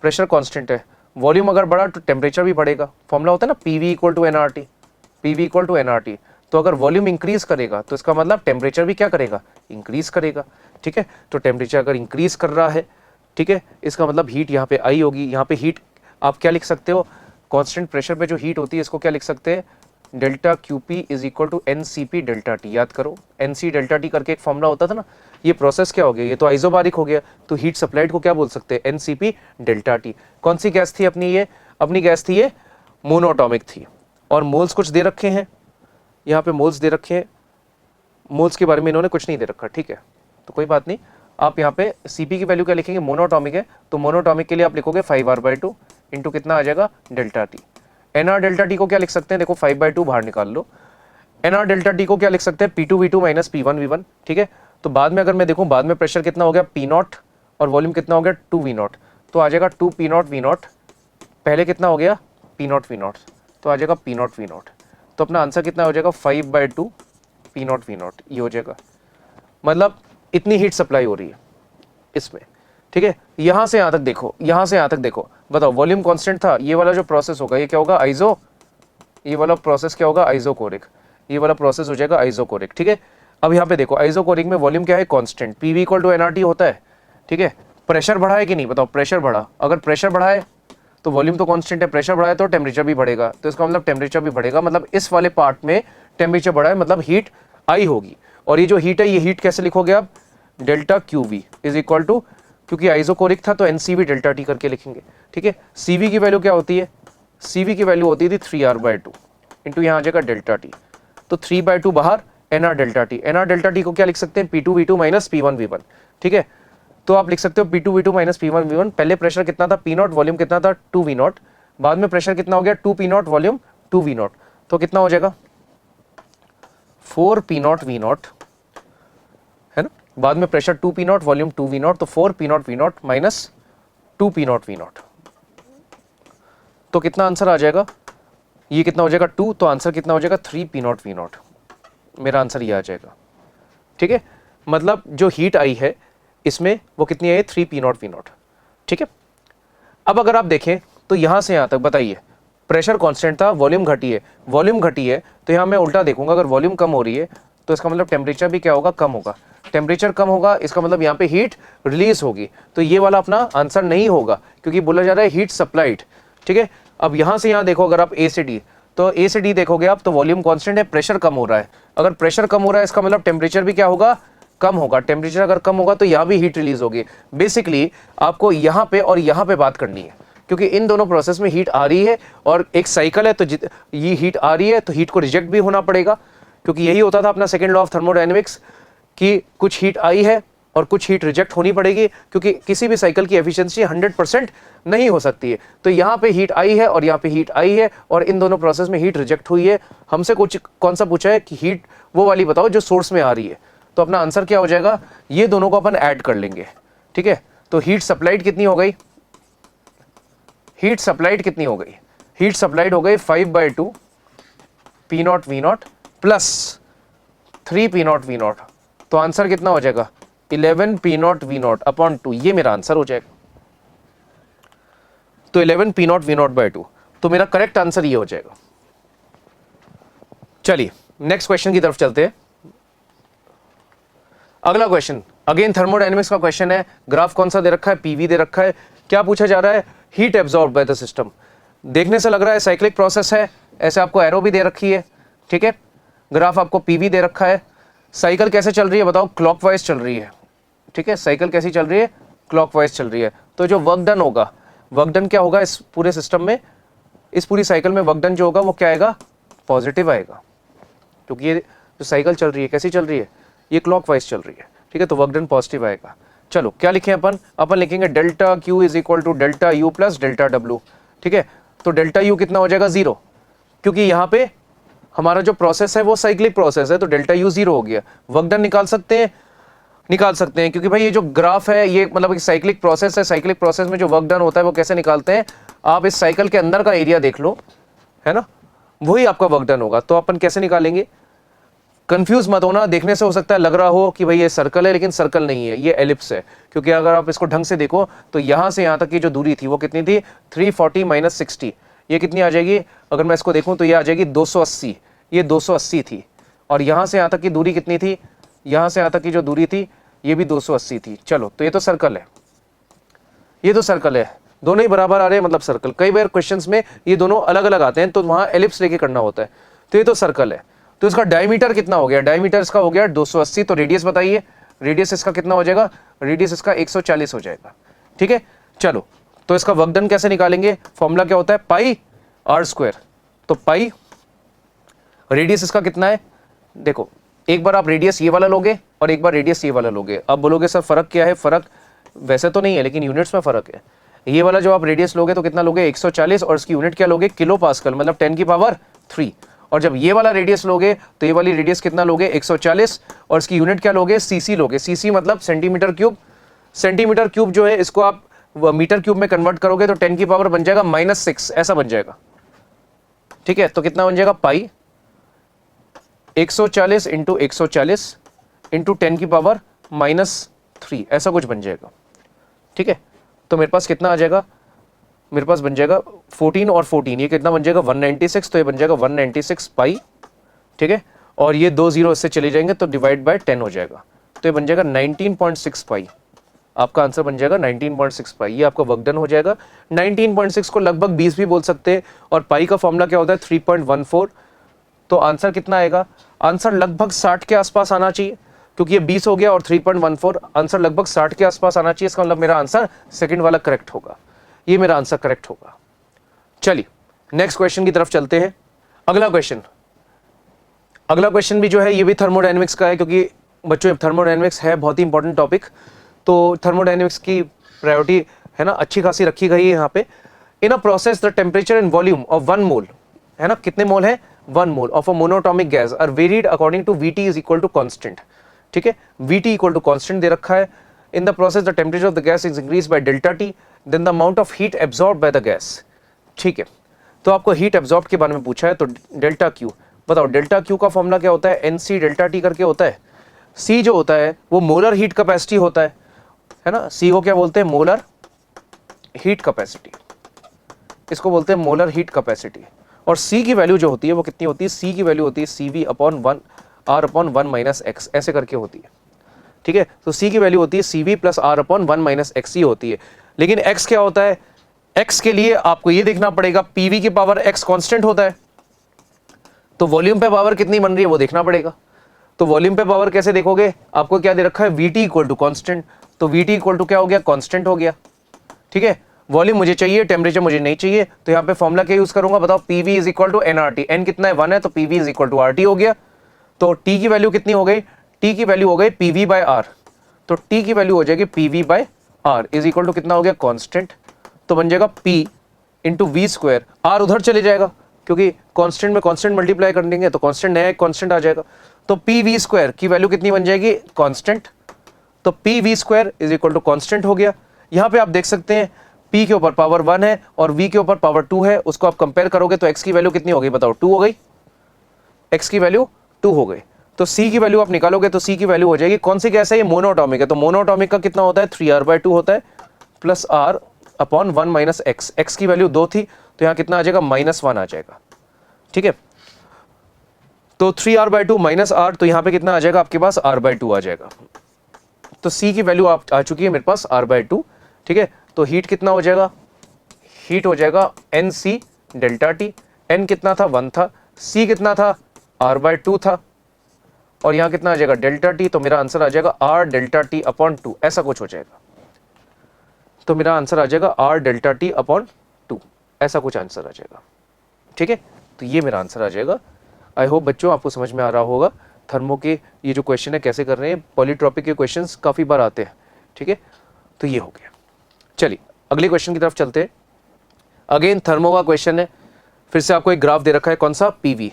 प्रेशर कांस्टेंट है, वॉल्यूम अगर बढ़ा तो टेम्परेचर भी बढ़ेगा। फॉर्मूला होता है ना PV equal to NRT, PV equal to NRT. तो अगर वॉल्यूम इंक्रीज करेगा तो इसका मतलब टेम्परेचर भी क्या करेगा, इंक्रीज करेगा, ठीक है। तो टेम्परेचर अगर इंक्रीज कर रहा है, ठीक है, इसका मतलब हीट यहाँ पे आई होगी। यहाँ पे हीट आप क्या लिख सकते हो, कांस्टेंट प्रेशर पे जो हीट होती है इसको क्या लिख सकते हैं, delta QP is equal to NCP delta T. याद करो एनसी डेल्टा टी करके एक फॉर्मूला होता था ना। ये प्रोसेस क्या हो गया, ये तो आइसोबारिक हो गया, तो हीट सप्लाइड को क्या बोल सकते हैं, एनसीपी डेल्टा टी। कौन सी गैस थी अपनी, ये अपनी गैस थी ये मोनोटॉमिक थी। और मोल्स कुछ दे रखे हैं, यहाँ पे मोल्स दे रखे हैं, मोल्स के बारे में इन्होंने कुछ नहीं दे रखा, ठीक है। तो कोई बात नहीं, आप यहाँ पे सीपी की वैल्यू क्या लिखेंगे, मोनोटॉमिक है तो मोनोटॉमिक के लिए आप लिखोगे 5R/2 इंटू कितना आ जाएगा, delta T. NR delta T को क्या लिख सकते हैं, देखो 5/2 बाहर निकाल लो। एनआर डेल्टा टी को क्या लिख सकते हैं, P2V2 माइनस P1V1, ठीक है। तो बाद में अगर मैं देखूं, बाद में प्रेशर कितना हो गया P0 और वॉल्यूम कितना हो गया 2V0, तो आ जाएगा 2P0V0। पहले कितना हो गया P0V0, तो आ जाएगा P0V0। तो अपना आंसर कितना हो जाएगा 5/2 P0V0, ये हो जाएगा। मतलब इतनी हीट सप्लाई हो रही है इसमें, ठीक है। यहां से यहां तक देखो, यहां से यहां तक देखो, बताओ वॉल्यूम कांस्टेंट था, ये वाला जो प्रोसेस होगा ये क्या होगा, आइसो, ये वाला प्रोसेस क्या होगा, आइसोकोरिक, ये वाला प्रोसेस हो जाएगा आइसोकोरिक, ठीक है। अब यहाँ पे देखो आइसोकोरिक में वॉल्यूम क्या है, constant, PV equal to NRT होता है, ठीक है। प्रेशर बढ़ा है कि नहीं, बताओ प्रेशर बढ़ा, अगर प्रेशर बढ़ा है तो वॉल्यूम तो कांस्टेंट है, प्रेशर बढ़ा है तो टेम्परेचर भी बढ़ेगा, तो इसका मतलब टेम्परेचर भी बढ़ेगा। मतलब इस वाले पार्ट में टेम्परेचर बढ़ा है, मतलब हीट आई होगी। और ये जो हीट है, ये हीट कैसे लिखोगे आप, delta QV is equal to, क्योंकि आइसोकोरिक था तो एनसीवी डेल्टा टी करके लिखेंगे, ठीक है। सीवी की वैल्यू क्या होती है, सीवी की वैल्यू होती थी 3R/2 इंटू यहाँ आ जाएगा डेल्टा टी, तो 3/2 बाहर, NR delta T. NR delta T को क्या लिख सकते हैं, P2V2 माइनस P1V1, ठीक है। तो आप लिख सकते हो P2V2 माइनस P1V1। पहले प्रेशर कितना था P0, वॉल्यूम कितना था 2V0, बाद में प्रेशर कितना हो गया 2p0 वॉल्यूम 2v0, तो कितना हो जाएगा 4p0 v0, है ना, बाद में प्रेशर 2p0 वॉल्यूम 2v0, तो 4p0 v0 minus 2p0 v0, तो कितना आंसर आ जाएगा, ये कितना हो जाएगा 2, तो आंसर कितना हो जाएगा 3p0 v0, मेरा आंसर ये आ जाएगा। ठीक है, मतलब जो हीट आई है इसमें वो कितनी आई 3p0 v0। ठीक है, अब अगर आप देखें तो यहां से यहां तक बताइए प्रेशर कांस्टेंट था, वॉल्यूम घटी है, वॉल्यूम घटी है, तो यहां मैं उल्टा देखूंगा, अगर वॉल्यूम कम हो रही है तो इसका मतलब टेम्परेचर भी क्या होगा, कम होगा, टेम्परेचर कम होगा, इसका मतलब यहाँ पे हीट रिलीज होगी, तो ये वाला अपना आंसर नहीं होगा क्योंकि बोला जा रहा है हीट सप्लाइड। ठीक है, अब यहां से यहां देखो, अगर आप ए से डी, तो ए से डी देखोगे आप तो वॉल्यूम कांस्टेंट है, प्रेशर कम हो रहा है, अगर प्रेशर कम हो रहा है इसका मतलब टेम्परेचर भी क्या होगा, कम होगा, टेम्परेचर अगर कम होगा तो यहाँ भी हीट रिलीज होगी। बेसिकली आपको यहाँ पे और यहाँ पे बात करनी है क्योंकि इन दोनों प्रोसेस में हीट आ रही है और एक साइकिल है, तो ये हीट आ रही है तो हीट को रिजेक्ट भी होना पड़ेगा, क्योंकि यही होता था अपना सेकेंड लॉ ऑफ थर्मोडायनेमिक्स कि कुछ हीट आई है और कुछ हीट रिजेक्ट होनी पड़ेगी, क्योंकि किसी भी साइकिल की एफिशिएंसी 100% नहीं हो सकती है। तो यहाँ पे हीट आई है और यहाँ पे हीट आई है और इन दोनों प्रोसेस में हीट रिजेक्ट हुई है। हमसे कुछ कौन सा पूछा है कि हीट वो वाली बताओ जो सोर्स में आ रही है, तो अपना आंसर क्या हो जाएगा, ये दोनों को अपन ऐड कर लेंगे। ठीक है, तो हीट सप्लाइड कितनी हो गई, हीट सप्लाइड कितनी हो गई, हीट सप्लाइड हो गई 5/2 p0 v0 plus 3p0 v0, तो आंसर कितना हो जाएगा 11 p0 v0 अपॉन 2, ये मेरा आंसर हो जाएगा। तो 11 p0 v0/2, तो मेरा करेक्ट आंसर ये हो जाएगा। चलिए नेक्स्ट क्वेश्चन की तरफ चलते हैं। अगला क्वेश्चन अगेन थर्मोडायनेमिक्स का क्वेश्चन है, ग्राफ कौन सा दे रखा है, पीवी दे रखा है, क्या पूछा जा रहा है, heat absorb by the system. देखने से लग रहा है साइक्लिक प्रोसेस है, ऐसे आपको एरो भी दे रखी है। ठीक है, ग्राफ आपको पीवी दे रखा है, साइकिल कैसे चल रही है बताओ, क्लॉकवाइज चल रही है। ठीक है, साइकिल कैसी चल रही है, क्लॉकवाइज चल रही है, तो जो वर्क डन होगा, वर्क डन क्या होगा इस पूरे सिस्टम में, इस पूरी साइकिल में वर्क डन जो होगा वो क्या आएगा, पॉजिटिव आएगा, क्योंकि ये जो साइकिल चल रही है कैसी चल रही है, ये क्लॉकवाइज चल रही है। ठीक है, तो वर्क डन पॉजिटिव आएगा। चलो क्या लिखें अपन लिखेंगे delta Q is equal to delta U plus delta W. ठीक है, तो डेल्टा यू कितना हो जाएगा 0, क्योंकि यहाँ पे हमारा जो प्रोसेस है वो साइक्लिक प्रोसेस है, तो डेल्टा यू 0 हो गया। वर्क डन निकाल सकते हैं क्योंकि भाई ये जो ग्राफ है ये मतलब एक साइक्लिक प्रोसेस है, साइक्लिक प्रोसेस में जो वर्क डन होता है वो कैसे निकालते हैं, आप इस साइकिल के अंदर का एरिया देख लो, है ना, वही आपका वर्क डन होगा। तो अपन कैसे निकालेंगे, कंफ्यूज मत होना, देखने से हो सकता है लग रहा हो कि भाई ये सर्कल है, लेकिन सर्कल नहीं है, ये एलिप्स है, क्योंकि अगर आप इसको ढंग से देखो तो यहाँ से यहाँ तक की जो दूरी थी वो कितनी थी 340 माइनस 60, ये कितनी आ जाएगी, अगर मैं इसको देखूँ तो ये आ जाएगी 280, ये 280 थी, और यहाँ से यहाँ तक की दूरी कितनी थी, यहाँ से यहाँ तक की जो दूरी थी ये भी 280 थी। चलो तो ये तो सर्कल है, ये तो सर्कल है, दोनों ही बराबर आ रहे हैं मतलब सर्कल। कई बार क्वेश्चंस में ये दोनों अलग अलग आते हैं तो वहाँ एलिप्स लेके करना होता है, तो ये तो सर्कल है। तो इसका डायमीटर कितना हो गया, डायमीटर इसका हो गया 280, तो रेडियस बताइए, रेडियस इसका कितना हो जाएगा, रेडियस इसका 140 हो जाएगा। ठीक है, चलो तो इसका वर्क डन कैसे निकालेंगे, फॉर्मूला क्या होता है पाई आर स्क्वायर, तो पाई रेडियस इसका कितना है, देखो एक बार आप रेडियस ये वाला लोगे और एक बार रेडियस ये वाला लोगे, अब बोलोगे सर फर्क क्या है, फर्क वैसे तो नहीं है लेकिन यूनिट्स में फर्क है। ये वाला जो आप रेडियस लोगे तो कितना लोगे 140, और इसकी यूनिट क्या लोगे किलो पास्कल, मतलब 10 की पावर 3, और जब ये वाला रेडियस लोगे तो ये वाली रेडियस कितना लोगे 140, और इसकी यूनिट क्या लोगे सीसी लोगे, सीसी मतलब सेंटीमीटर क्यूब, सेंटीमीटर क्यूब जो है इसको आप मीटर क्यूब में कन्वर्ट करोगे तो 10 की पावर बन जाएगा -6, ऐसा बन जाएगा। ठीक है, तो कितना बन जाएगा पाई 140 इंटू 140 इंटू 10 की पावर -3, ऐसा कुछ बन जाएगा। ठीक है, तो मेरे पास कितना आ जाएगा, मेरे पास बन जाएगा 14 और 14, ये कितना बन जाएगा 196, तो ये बन जाएगा 196 पाई। ठीक है, और ये 2 0 इससे चले जाएंगे तो डिवाइड बाय 10 हो जाएगा, तो ये बन जाएगा 19.6 पाई, आपका आंसर बन जाएगा 19.6 पाई, ये आपका वर्क डन हो जाएगा। 19.6 को लगभग 20 भी बोल सकते हैं, और पाई का फॉर्मूला क्या होता है 3.14, तो आंसर कितना आएगा, आंसर लगभग 60 के आसपास आना चाहिए, क्योंकि ये 20 हो गया और 3.14, आंसर लगभग 60 के आसपास आना चाहिए, इसका मतलब मेरा आंसर सेकंड वाला करेक्ट होगा, ये मेरा आंसर करेक्ट होगा। चलिए नेक्स्ट क्वेश्चन की तरफ चलते हैं। अगला क्वेश्चन भी जो है ये भी थर्मोडायनेमिक्स का है, क्योंकि बच्चों थर्मोडायनेमिक्स है बहुत ही इंपॉर्टेंट टॉपिक, तो थर्मोडायनेमिक्स की प्रायोरिटी है ना अच्छी खासी रखी गई है यहाँ पे। In a process the temperature and volume of 1 mole, है ना, कितने मोल है, 1 mole of a monatomic gas are varied according to Vt is equal to constant, ठीक है, Vt इक्वल टू कॉन्स्टेंट दे रखा है। In the process the temperature of the gas is increase bye delta T, then the amount of heat absorb by the gas, ठीक है। तो आपको हीट एब्जॉर्ब के बारे में पूछा है, तो डेल्टा क्यू बताओ, डेल्टा क्यू का फॉर्मूला क्या होता है, एनसी डेल्टा टी करके होता है। सी जो होता है वो मोलर हीट कैपेसिटी होता है ना, सी को क्या बोलते हैं, मोलर हीट कैपेसिटी, इसको बोलते हैं मोलर हीट कैपेसिटी। और सी की वैल्यू जो होती है वो कितनी होती है, सी की वैल्यू होती है CV upon 1 R upon 1 minus x, ऐसे करके होती है, ठीक है। तो सी की वैल्यू होती है CV plus R upon 1 minus X ही होती है। लेकिन एक्स क्या होता है, एक्स के लिए आपको ये देखना पड़ेगा, PV की पावर एक्स कांस्टेंट होता है, तो वॉल्यूम पे पावर कितनी बन रही है वो देखना पड़ेगा। तो वॉल्यूम पे पावर कैसे देखोगे, आपको क्या दे रखा है, VT इक्वल टू कॉन्स्टेंट, तो VT इक्वल टू क्या हो गया, कॉन्स्टेंट हो गया, ठीक है। वॉल्यूम मुझे चाहिए, टेम्परेचर मुझे नहीं चाहिए, तो यहाँ पे फॉर्मुला क्या यूज करूंगा, बताओ, PV is equal to NRT, N कितना है 1 है, तो PV is equal to RT हो गया। तो T की वैल्यू कितनी हो गई, T की वैल्यू हो गई PV बाय R, तो T की वैल्यू हो जाएगी PV by R is equal to कितना हो गया, कॉन्स्टेंट, तो बन जाएगा P into V square, R उधर चले जाएगा क्योंकि कांस्टेंट में कांस्टेंट मल्टीप्लाई कर देंगे तो कांस्टेंट नया कांस्टेंट आ जाएगा, तो PV स्क्वायर की वैल्यू कितनी बन जाएगी, कांस्टेंट, तो PV square is equal to constant हो गया। यहाँ पे आप देख सकते हैं P के ऊपर पावर 1 है और V के ऊपर पावर 2 है, उसको आप कंपेयर करोगे तो X की वैल्यू कितनी हो गई, बताओ, 2 हो गई, X की वैल्यू 2 हो गई। तो C की वैल्यू आप निकालोगे तो C की वैल्यू हो जाएगी, कौन सी गैस है ये, मोनोटॉमिक है, तो मोनोटॉमिक का कितना होता है, 3R/2 होता है plus R upon 1 minus x, x की वैल्यू 2 थी तो यहाँ कितना आ जाएगा, -1 आ जाएगा, ठीक है। तो 3R/2 माइनस R, तो यहाँ पे कितना आ जाएगा आपके पास, R/2 आ जाएगा। तो C की वैल्यू आप आ चुकी है मेरे पास R/2, ठीक है। तो हीट कितना हो जाएगा, हीट हो जाएगा NC डेल्टा टी, N कितना था, 1 था, C कितना था, R/2 था, और यहाँ कितना आ जाएगा, डेल्टा टी, तो मेरा आंसर आ जाएगा R डेल्टा टी अपॉन 2, ऐसा कुछ हो जाएगा। तो मेरा आंसर आ जाएगा R डेल्टा टी अपॉन 2, ऐसा कुछ आंसर आ जाएगा, ठीक है। तो ये मेरा आंसर आ जाएगा। आई होप बच्चों आपको समझ में आ रहा होगा थर्मो के ये जो क्वेश्चन है कैसे कर रहे हैं, पॉलीट्रॉपिक के क्वेश्चंस काफ़ी बार आते हैं, ठीक है। तो ये हो गया, चलिए अगले क्वेश्चन की तरफ चलते हैं। अगेन थर्मो का क्वेश्चन है, फिर से आपको एक ग्राफ दे रखा है, कौन सा, PV,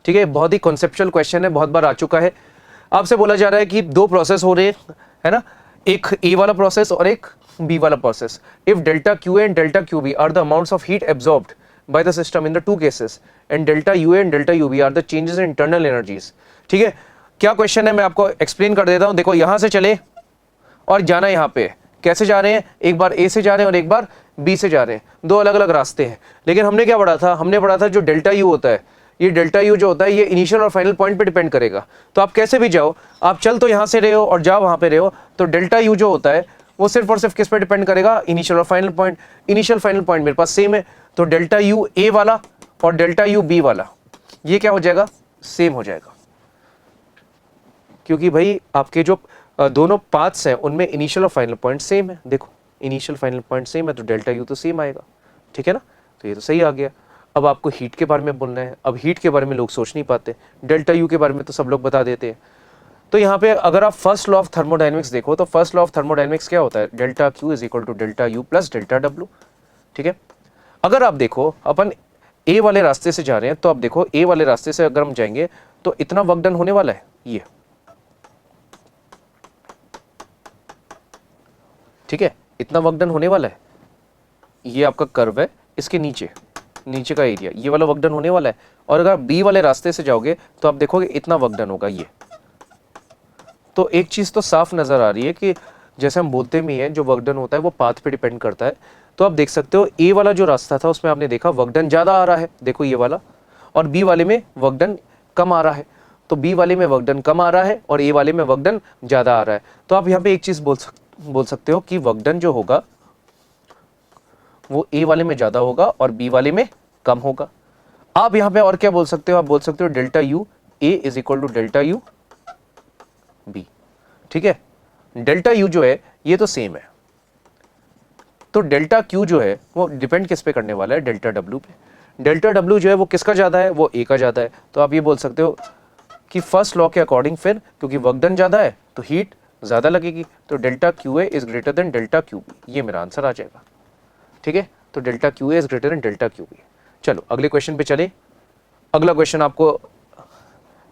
ठीक है। बहुत ही कॉन्सेप्चुअल क्वेश्चन है, बहुत बार आ चुका है। आपसे बोला जा रहा है कि 2 प्रोसेस हो रहे हैं, है ना, एक A वाला प्रोसेस और एक B वाला process. If delta QA and delta QB are the amounts of heat absorbed by the system in the 2 cases and delta UA and delta UB are the changes in internal energies, ठीक है। क्या क्वेश्चन है मैं आपको एक्सप्लेन कर देता हूं। देखो यहां से चले और जाना यहाँ पे, कैसे जा रहे हैं, एक बार A से जा रहे हैं और एक बार B से जा रहे हैं, 2 अलग अलग रास्ते हैं। लेकिन हमने क्या पढ़ा था, हमने पढ़ा था जो डेल्टा U होता है, ये डेल्टा U जो होता है ये इनिशियल और फाइनल पॉइंट पे डिपेंड करेगा। तो आप कैसे भी जाओ, आप चल तो यहाँ से रहे हो और जाओ वहाँ पे रहे हो, तो डेल्टा U जो होता है वो सिर्फ और सिर्फ किस पे डिपेंड करेगा, इनिशियल और final point. Initial final point मेरे पास सेम है, तो डेल्टा U A वाला और डेल्टा U B वाला ये क्या हो जाएगा, सेम हो जाएगा, क्योंकि भाई आपके जो दोनों पाथ्स हैं उनमें इनिशियल और फाइनल पॉइंट सेम है। देखो इनिशियल फाइनल पॉइंट सेम है तो डेल्टा U तो सेम आएगा, ठीक है ना। तो ये तो सही आ गया। अब आपको हीट के बारे में बोलना है। अब हीट के बारे में लोग सोच नहीं पाते, डेल्टा U के बारे में तो सब लोग बता देते हैं। तो यहाँ पे अगर आप फर्स्ट लॉ ऑफ थर्मोडायनेमिक्स देखो तो फर्स्ट लॉ ऑफ थर्मोडायनेमिक्स क्या होता है, delta Q is equal to delta U plus delta W, ठीक है। अगर आप देखो अपन A वाले रास्ते से जा रहे हैं तो आप देखो A वाले रास्ते से अगर हम जाएंगे तो इतना वर्क डन होने वाला है ये, ठीक है, इतना वर्क डन होने वाला है। ये आपका कर्व है, इसके नीचे नीचे का एरिया ये वाला वर्क डन होने वाला है। और अगर आप B वाले रास्ते से जाओगे तो आप देखोगे इतना वर्क डन होगा ये। तो एक चीज़ तो साफ नज़र आ रही है कि जैसे हम बोलते भी हैं जो वर्क डन होता है वो पाथ पे डिपेंड करता है। तो आप देख सकते हो A वाला जो रास्ता था उसमें आपने देखा वर्क डन ज़्यादा आ रहा है, देखो ये वाला, और B वाले में वर्क डन कम आ रहा है। तो B वाले में वर्क डन कम आ रहा है और A वाले में वर्क डन ज़्यादा आ रहा है। तो आप यहाँ पे एक चीज़ बोल सकते हो कि वर्क डन जो होगा वो A वाले में ज़्यादा होगा और B वाले में कम होगा। आप यहाँ पे और क्या बोल सकते हो, आप बोल सकते हो delta U A is equal to delta U B, ठीक है। डेल्टा U जो है ये तो सेम है, तो डेल्टा Q जो है वो डिपेंड किस पे करने वाला है, डेल्टा W पे। डेल्टा W जो है वो किसका ज़्यादा है, वो A का ज़्यादा है। तो आप ये बोल सकते हो कि फर्स्ट लॉ के अकॉर्डिंग फिर क्योंकि वर्क डन ज़्यादा है तो हीट ज़्यादा लगेगी, तो delta QA is greater than delta QB, ये मेरा आंसर आ जाएगा, ठीक है। तो delta Q A is greater than delta Q B. चलो अगले क्वेश्चन पे चले। अगला क्वेश्चन आपको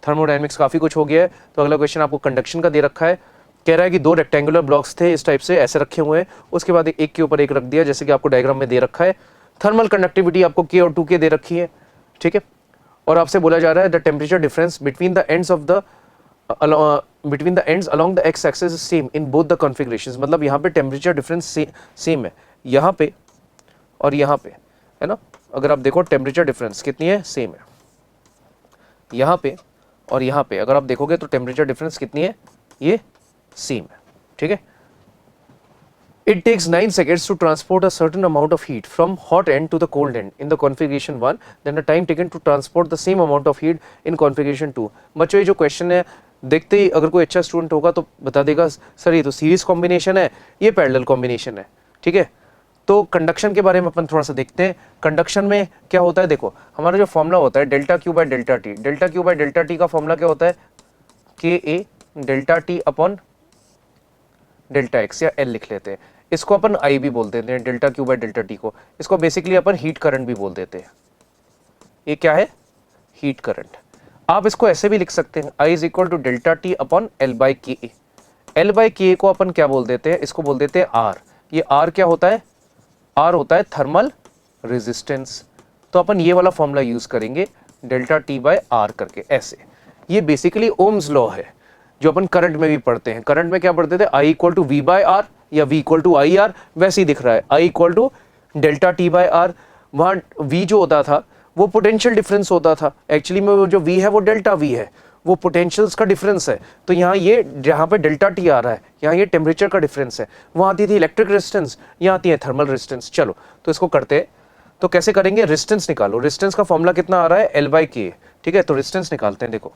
थर्मोडायनेमिक्स काफ़ी कुछ हो गया है, तो अगला क्वेश्चन आपको कंडक्शन का दे रखा है। कह रहा है कि दो रेक्टेंगुलर ब्लॉक्स थे इस टाइप से, ऐसे रखे हुए हैं, उसके बाद एक के ऊपर एक रख दिया, जैसे कि आपको डायग्राम में दे रखा है। थर्मल कंडक्टिविटी आपको के और 2k दे रखी है, ठीक है। और आपसे बोला जा रहा है the temperature difference between the ends of the between the ends along the x axis same in both the configurations. मतलब यहाँ पे टेम्परेचर डिफरेंस सेम है, यहाँ पे और यहाँ पे, है ना। अगर आप देखो टेम्परेचर डिफरेंस कितनी है, सेम है। यहाँ पे और यहाँ पे अगर आप देखोगे तो टेम्परेचर डिफरेंस कितनी है, ये सेम है, ठीक है। It takes 9 seconds to transport a certain amount of heat from hot end to the cold end in the configuration 1, then the time taken to transport the same amount of heat in configuration 2। बच्चों ये जो क्वेश्चन है देखते ही अगर कोई अच्छा स्टूडेंट होगा तो बता देगा सर ये तो सीरीज कॉम्बिनेशन है, ये पैरेलल कॉम्बिनेशन है, ठीक है। तो कंडक्शन के बारे में अपन थोड़ा सा देखते हैं। कंडक्शन में क्या होता है, देखो हमारा जो फॉर्मूला होता है delta Q by delta T. Delta Q by delta T का फॉर्मूला क्या होता है, K A delta T upon delta X, या एल लिख लेते हैं। इसको अपन आई भी बोल देते हैं, delta Q by delta T को। इसको बेसिकली अपन हीट करंट भी बोल देते हैं। ये क्या है, हीट करंट। आप इसको ऐसे भी लिख सकते हैं, I is equal to delta T upon L by K A. L by K ए को अपन क्या बोल देते हैं, इसको बोल देते हैं आर। ये आर क्या होता है, आर होता है थर्मल रेजिस्टेंस। तो अपन ये वाला फॉर्मूला यूज करेंगे डेल्टा टी बाय आर करके, ऐसे। ये बेसिकली ओम्स लॉ है जो अपन करंट में भी पढ़ते हैं। करंट में क्या पढ़ते थे, I equal to V by R या v equal to I R, वैसे ही दिख रहा है I equal to delta T by R. वहाँ v जो होता था वो पोटेंशियल डिफरेंस होता था, एक्चुअली में वो जो v है वो डेल्टा v है, वो पोटेंशियल्स का डिफरेंस है। तो यहाँ ये जहाँ पे डेल्टा टी आ रहा है, यहाँ ये टेम्परेचर का डिफरेंस है। वहाँ आती थी इलेक्ट्रिक रेजिस्टेंस, यहाँ आती है थर्मल रेजिस्टेंस। चलो तो इसको करते हैं, तो कैसे करेंगे, रेजिस्टेंस निकालो। रेजिस्टेंस का फॉर्मूला कितना आ रहा है, एल बाई के, ठीक है। तो रेजिस्टेंस निकालते हैं, देखो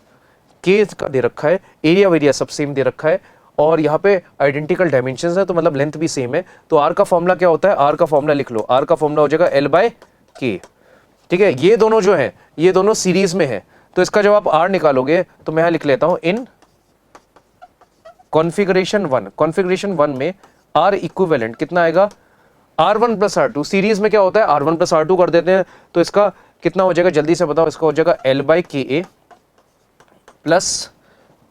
के का दे रखा है, एरिया सब सेम दे रखा है, और यहाँ पे आइडेंटिकल डायमेंशंस है, तो मतलब लेंथ भी सेम है। तो आर का फॉर्मूला क्या होता है, आर का फॉर्मूला लिख लो, आर का फॉर्मूला हो जाएगा एल बाय के, ठीक है। ये दोनों जो है ये दोनों सीरीज में है, तो इसका जब आप आर निकालोगे तो मैं यहाँ लिख लेता हूं इन कॉन्फ़िगरेशन 1। कॉन्फ़िगरेशन 1 में आर इक्विवेलेंट कितना आएगा, R1 प्लस R2। सीरीज में क्या होता है, R1 प्लस R2 कर देते हैं, तो इसका कितना हो जाएगा, जल्दी से बताओ। इसका हो जाएगा एल बाय के ए प्लस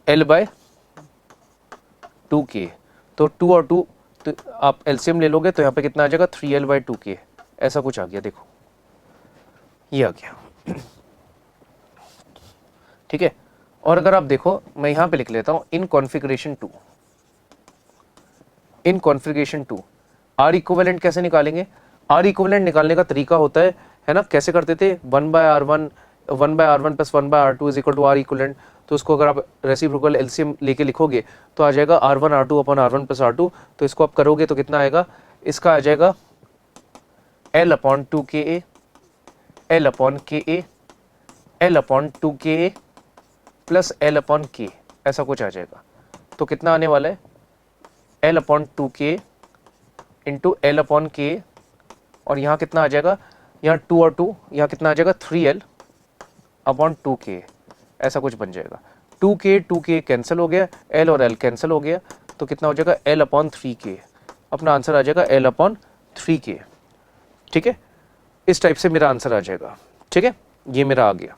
एल बाय 2k। तो 2 और 2 तो आप एलसीएम ले लोगे तो यहाँ पे कितना आ जाएगा, 3l बाई 2k, ऐसा कुछ आ गया। देखो ये आ गया, ठीक है। और अगर आप देखो मैं यहाँ पे लिख लेता हूँ in configuration 2, in configuration 2 R equivalent कैसे निकालेंगे। आर इक्विवेलेंट निकालने का तरीका होता है ना, कैसे करते थे, 1 by R1 plus 1 by R2 is equal to R equivalent. तो उसको अगर आप रेसिप्रोकल एलसीएम लेके लिखोगे तो आ जाएगा R1 R2 upon R1 plus R2। तो इसको आप करोगे तो कितना आएगा, इसका आ जाएगा L upon 2KA, L upon KA, L upon 2KA plus L upon K, ऐसा कुछ आ जाएगा। तो कितना आने वाला है, L upon 2K into L upon K, और यहाँ कितना आ जाएगा, यहाँ 2 और 2, यहाँ कितना आ जाएगा 3L अपॉन 2K, ऐसा कुछ बन जाएगा। 2k कैंसिल हो गया, L और L कैंसिल हो गया, तो कितना हो जाएगा L अपॉन 3k। अपना आंसर आ जाएगा L अपॉन 3k, ठीक है। इस टाइप से मेरा आंसर आ जाएगा, ठीक है। ये मेरा आ गया,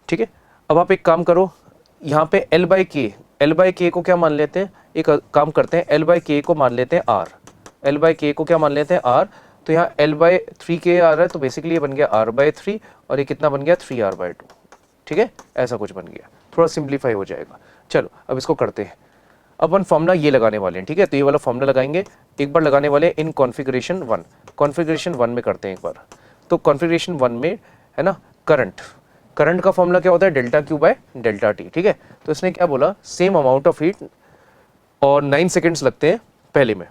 ठीक है। अब आप एक काम करो, यहाँ पे L बाई के को क्या मान लेते हैं, एक काम करते हैं, L बाई के को मान लेते हैं R, L बाई के को क्या मान लेते हैं R। तो यहाँ L बाई 3k आ रहा है, तो बेसिकली ये बन गया R बाई 3, और ये कितना बन गया 3R बाई 2, ठीक है। ऐसा कुछ बन गया, थोड़ा सिंप्लीफाई हो जाएगा। चलो अब इसको करते हैं। अपन फॉर्मूला ये लगाने वाले हैं, ठीक है। तो ये वाला फॉर्मूला लगाएंगे, एक बार लगाने वाले इन कॉन्फ़िगरेशन 1। कॉन्फ़िगरेशन 1 में करते हैं एक बार। तो कॉन्फ़िगरेशन 1 में है ना, करंट का फॉर्मूला क्या होता है, delta Q by delta T, ठीक है। तो इसने क्या बोला, सेम अमाउंट ऑफ हीट, और 9 सेकेंड्स लगते हैं पहले में।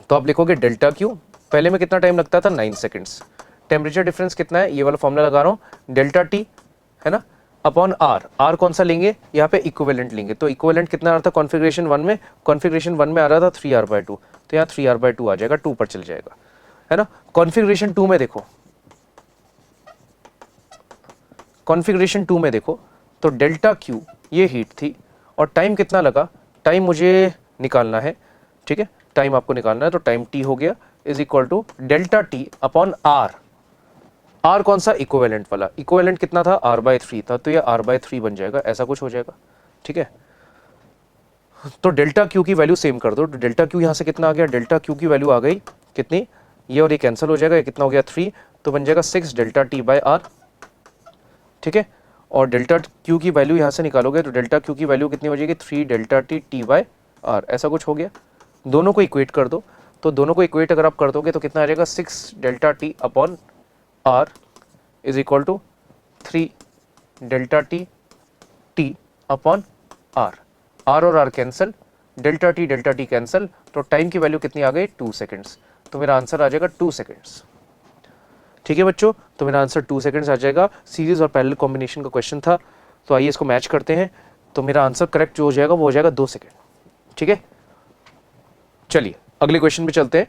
तो आप लिखोगे डेल्टा क्यू, पहले में कितना टाइम लगता था, 9 सेकेंड्स। टेम्परेचर डिफरेंस कितना है, ये वाला फॉर्मूला लगा रहा हूँ, डेल्टा टी है ना अपॉन आर कौन सा लेंगे, यहाँ पे इक्विवेलेंट लेंगे। तो इक्विवेलेंट कितना आ रहा था कॉन्फ़िगरेशन 1 में, कॉन्फ़िगरेशन 1 में आ रहा था 3R बाई 2, तो यहाँ 3R बाई 2 आ जाएगा, 2 पर चल जाएगा, है ना। कॉन्फ़िगरेशन 2 में देखो, कॉन्फ़िगरेशन 2 में देखो, तो डेल्टा क्यू ये हीट थी, और टाइम कितना लगा, टाइम मुझे निकालना है, ठीक है। टाइम आपको निकालना है, तो टाइम टी हो गया, is equal to delta T upon are. R कौन सा? इक्विवेलेंट वाला। इक्विवेलेंट कितना था? r/3 था, तो ये r/3 बन जाएगा, ऐसा कुछ हो जाएगा। ठीक है, तो डेल्टा क्यू की वैल्यू सेम कर दो। तो डेल्टा क्यू यहाँ से कितना आ गया? डेल्टा क्यू की वैल्यू आ गई कितनी? ये और ये कैंसिल हो जाएगा, ये कितना हो गया? 3, तो बन जाएगा 6 डेल्टा टी बाय आर। ठीक है, और डेल्टा क्यू की वैल्यू यहाँ से निकालोगे तो डेल्टा क्यू की वैल्यू कितनी हो जाएगी? 3 delta T t by r, ऐसा कुछ हो गया। दोनों को इक्वेट कर दो, तो दोनों को इक्वेट अगर आप कर दोगे तो कितना आ जाएगा? 6 delta T upon R is equal to 3 delta T T upon are. R और R cancel, delta T cancel, तो टाइम की वैल्यू कितनी आ गई? 2 सेकेंड्स। तो मेरा आंसर आ जाएगा 2 सेकेंड्स। ठीक है बच्चों, तो मेरा आंसर 2 सेकेंड्स आ जाएगा। सीरीज और पैरेलल कॉम्बिनेशन का क्वेश्चन था, तो आइए इसको मैच करते हैं। तो मेरा आंसर करेक्ट जो हो जाएगा वो हो जाएगा 2 सेकेंड। ठीक है, चलिए अगले क्वेश्चन पे चलते हैं।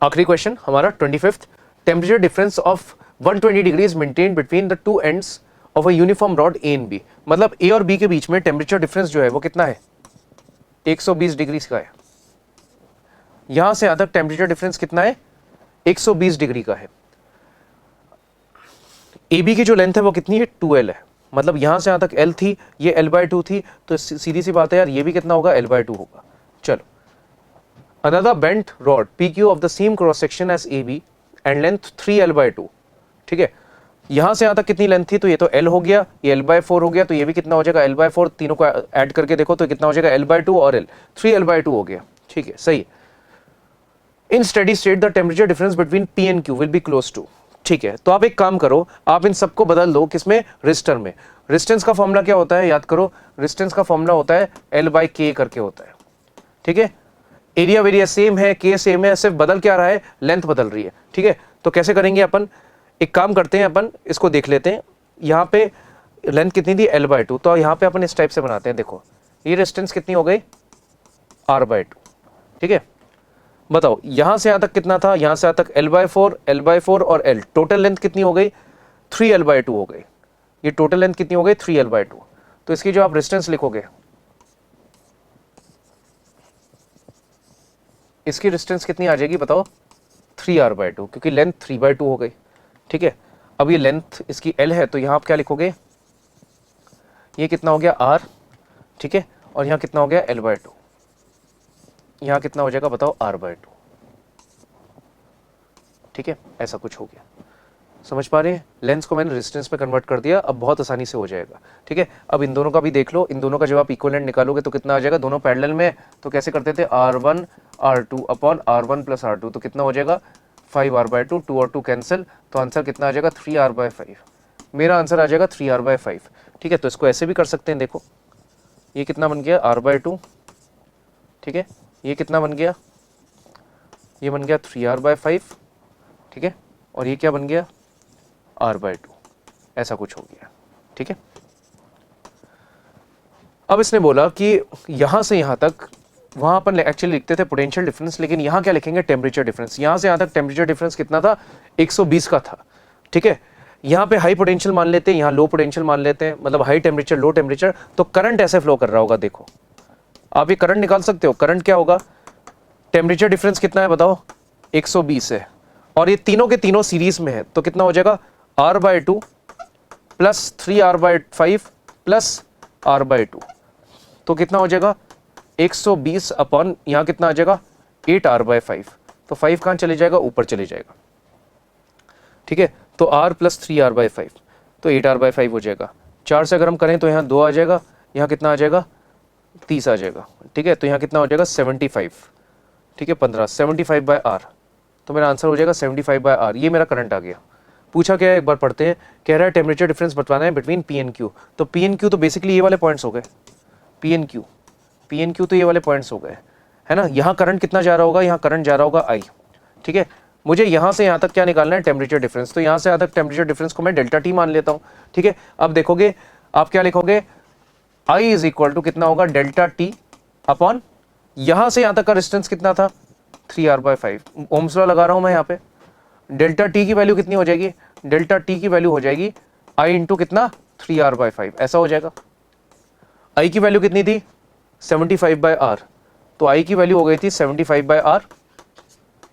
आखिरी क्वेश्चन हमारा 25th, temperature difference of 120 degree is maintained between the two ends of a uniform rod A and B. मतलब ए और बी के बीच में टेम्परेचर डिफरेंस जो है वो कितना है? 120 डिग्री का है। यहां से यहां तक टेम्परेचर डिफरेंस कितना है? 120 डिग्री का है। ए बी की जो लेंथ है वो कितनी है? 2l है। मतलब यहां से यहां तक l थी, ये l/2 थी, तो सीधी सी बात है यार, ये भी कितना होगा? l/2 होगा। चलो, another bent rod PQ of the same cross section as AB and length 3l/2। ठीक है, यहां से यहां तक कितनी लेंथ थी? तो ये तो l हो गया, ये l/4 हो गया, तो ये भी कितना हो जाएगा? l/4। तीनों को ऐड करके देखो तो कितना हो जाएगा? l/2 और l, 3l/2 हो गया। ठीक है, सही। In steady state the temperature difference between P and Q will be close to. ठीक है, तो आप एक काम करो, आप इन सबको बदल दो किसमें? रेजिस्टर में। रेजिस्टेंस का फॉर्मूला क्या होता है? याद करो, रेजिस्टेंस का फॉर्मूला होता है L/K करके होता है। ठीक है, एरिया वेरिया सेम है, के सेम है, सिर्फ बदल क्या रहा है? लेंथ बदल रही है। ठीक है, तो कैसे करेंगे अपन? एक काम करते हैं, अपन इसको देख लेते हैं। यहाँ पे लेंथ कितनी थी? l/2, तो यहाँ पे अपन इस टाइप से बनाते हैं। देखो, ये रेजिस्टेंस कितनी हो गई? r/2। ठीक है, बताओ यहां से यहां तक कितना था? यहां से यहां तक l/4 और l, टोटल लेंथ कितनी हो गई? 3l/2 हो गई। ये टोटल लेंथ कितनी हो गई? 3l/2। तो इसकी जो आप रेजिस्टेंस लिखोगे, इसकी रेजिस्टेंस कितनी आ जाएगी बताओ? 3r/2, क्योंकि लेंथ 3/2 हो गई। ठीक है, अब ये लेंथ इसकी l है, तो यहां आप क्या लिखोगे? ये कितना हो गया? r। ठीक है, और यहां कितना हो गया? l/2। यहां कितना हो जाएगा बताओ? r/2। ठीक है, ऐसा कुछ हो गया। समझ पा रहे हैं? लेंस को मैंने रेजिस्टेंस में कन्वर्ट कर दिया, अब बहुत आसानी से हो जाएगा। ठीक है, अब इन दोनों का भी देख लो। इन दोनों का जब आप इक्विवेलेंट निकालोगे तो कितना आ जाएगा? दोनों पैरेलल में, तो कैसे करते थे? r1 r2 upon r1 plus r2, तो कितना हो जाएगा? 5r/2, 2 और 2 कैंसिल, तो आंसर कितना आ जाएगा? 3r/5। मेरा आंसर आ जाएगा 3r/5। ठीक है, तो इसको ऐसे भी कर सकते हैं। देखो, ये कितना बन गया? r/2। ठीक है, ये कितना बन गया? ये बन गया 3r/5। ठीक है, और ये क्या बन गया? r/2। ऐसा कुछ हो गया। ठीक है, अब इसने बोला कि यहां से यहां तक, वहां अपन एक्चुअली लिखते थे पोटेंशियल डिफरेंस, लेकिन यहां क्या लिखेंगे? Temperature difference. यहां से यहां तक टेम्परेचर डिफरेंस कितना था? 120 का था। ठीक है, यहां पे हाई पोटेंशियल मान लेते हैं, यहां लो पोटेंशियल मान लेते हैं, मतलब हाई टेम्परेचर लो टेम्परेचर। तो करंट ऐसे फ्लो कर रहा होगा। देखो, आप ये करंट निकाल सकते हो। करंट क्या होगा? टेम्परेचर डिफरेंस कितना है बताओ? 120 है, और ये तीनों के तीनों सीरीज में है, तो कितना हो जाएगा? r/2 plus 3r/5 plus r/2, तो कितना हो जाएगा? 120 अपॉन यहां कितना आ जाएगा? 8r/5। तो 5 कहां चले जाएगा? ऊपर चले जाएगा। ठीक है, तो r प्लस 3r/5, तो 8r/5 हो जाएगा। 4 से अगर हम करें तो यहाँ 2 आ जाएगा, यहाँ कितना आ जाएगा? 30 आ जाएगा। ठीक है, तो यहाँ कितना हो जाएगा? 75। ठीक है, 15, 75/r, तो मेरा आंसर हो जाएगा 75/r। ये मेरा करंट आ गया। पूछा क्या है एक बार पढ़ते हैं। कह रहा है टेम्परेचर डिफरेंस बताना है बिटवीन P एंड Q। तो P एंड Q तो बेसिकली ये वाले पॉइंट्स हो गए। P एंड Q तो ये वाले पॉइंट्स हो गए, है ना। यहाँ करंट कितना जा रहा होगा? यहाँ करंट जा रहा होगा I। ठीक है, मुझे यहाँ से यहाँ तक क्या निकालना है? Temperature difference. तो यहाँ से यहाँ तक टेम्परेचर डिफरेंस को मैं डेल्टा T मान लेता हूँ। ठीक है, अब देखोगे आप क्या लिखोगे? I इज इक्वल टू कितना होगा? डेल्टा T अपॉन यहाँ से यहाँ तक का डिस्टेंस कितना था? 3r/5। ओम्स लॉ लगा रहा हूँ मैं यहाँ पे। डेल्टा T की वैल्यू कितनी हो जाएगी? डेल्टा T की वैल्यू हो जाएगी I इंटू कितना? 3r/5। ऐसा हो जाएगा। I की वैल्यू कितनी थी? 75/r, तो आई की वैल्यू हो गई थी 75/r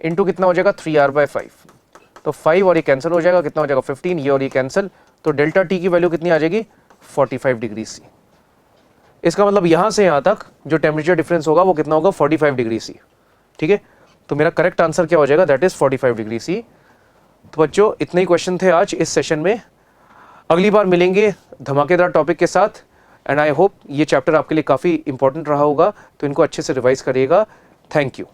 इंटू कितना हो जाएगा 3r/5, तो 5 और ये कैंसिल हो जाएगा, कितना हो जाएगा 15, ये और ये कैंसिल, तो डेल्टा टी की वैल्यू कितनी आ जाएगी 45 डिग्री सी। इसका मतलब यहाँ से यहाँ तक जो टेम्परेचर डिफरेंस होगा वो कितना होगा 45 डिग्री सी, ठीक है। तो मेरा करेक्ट आंसर क्या हो जाएगा, दैट इज 45 डिग्री सी। तो बच्चों इतने ही क्वेश्चन थे आज इस सेशन में, अगली बार मिलेंगे धमाकेदार टॉपिक के साथ। एंड आई होप ये चैप्टर आपके लिए काफ़ी इंपॉर्टेंट रहा होगा, तो इनको अच्छे से रिवाइज करिएगा। Thank you.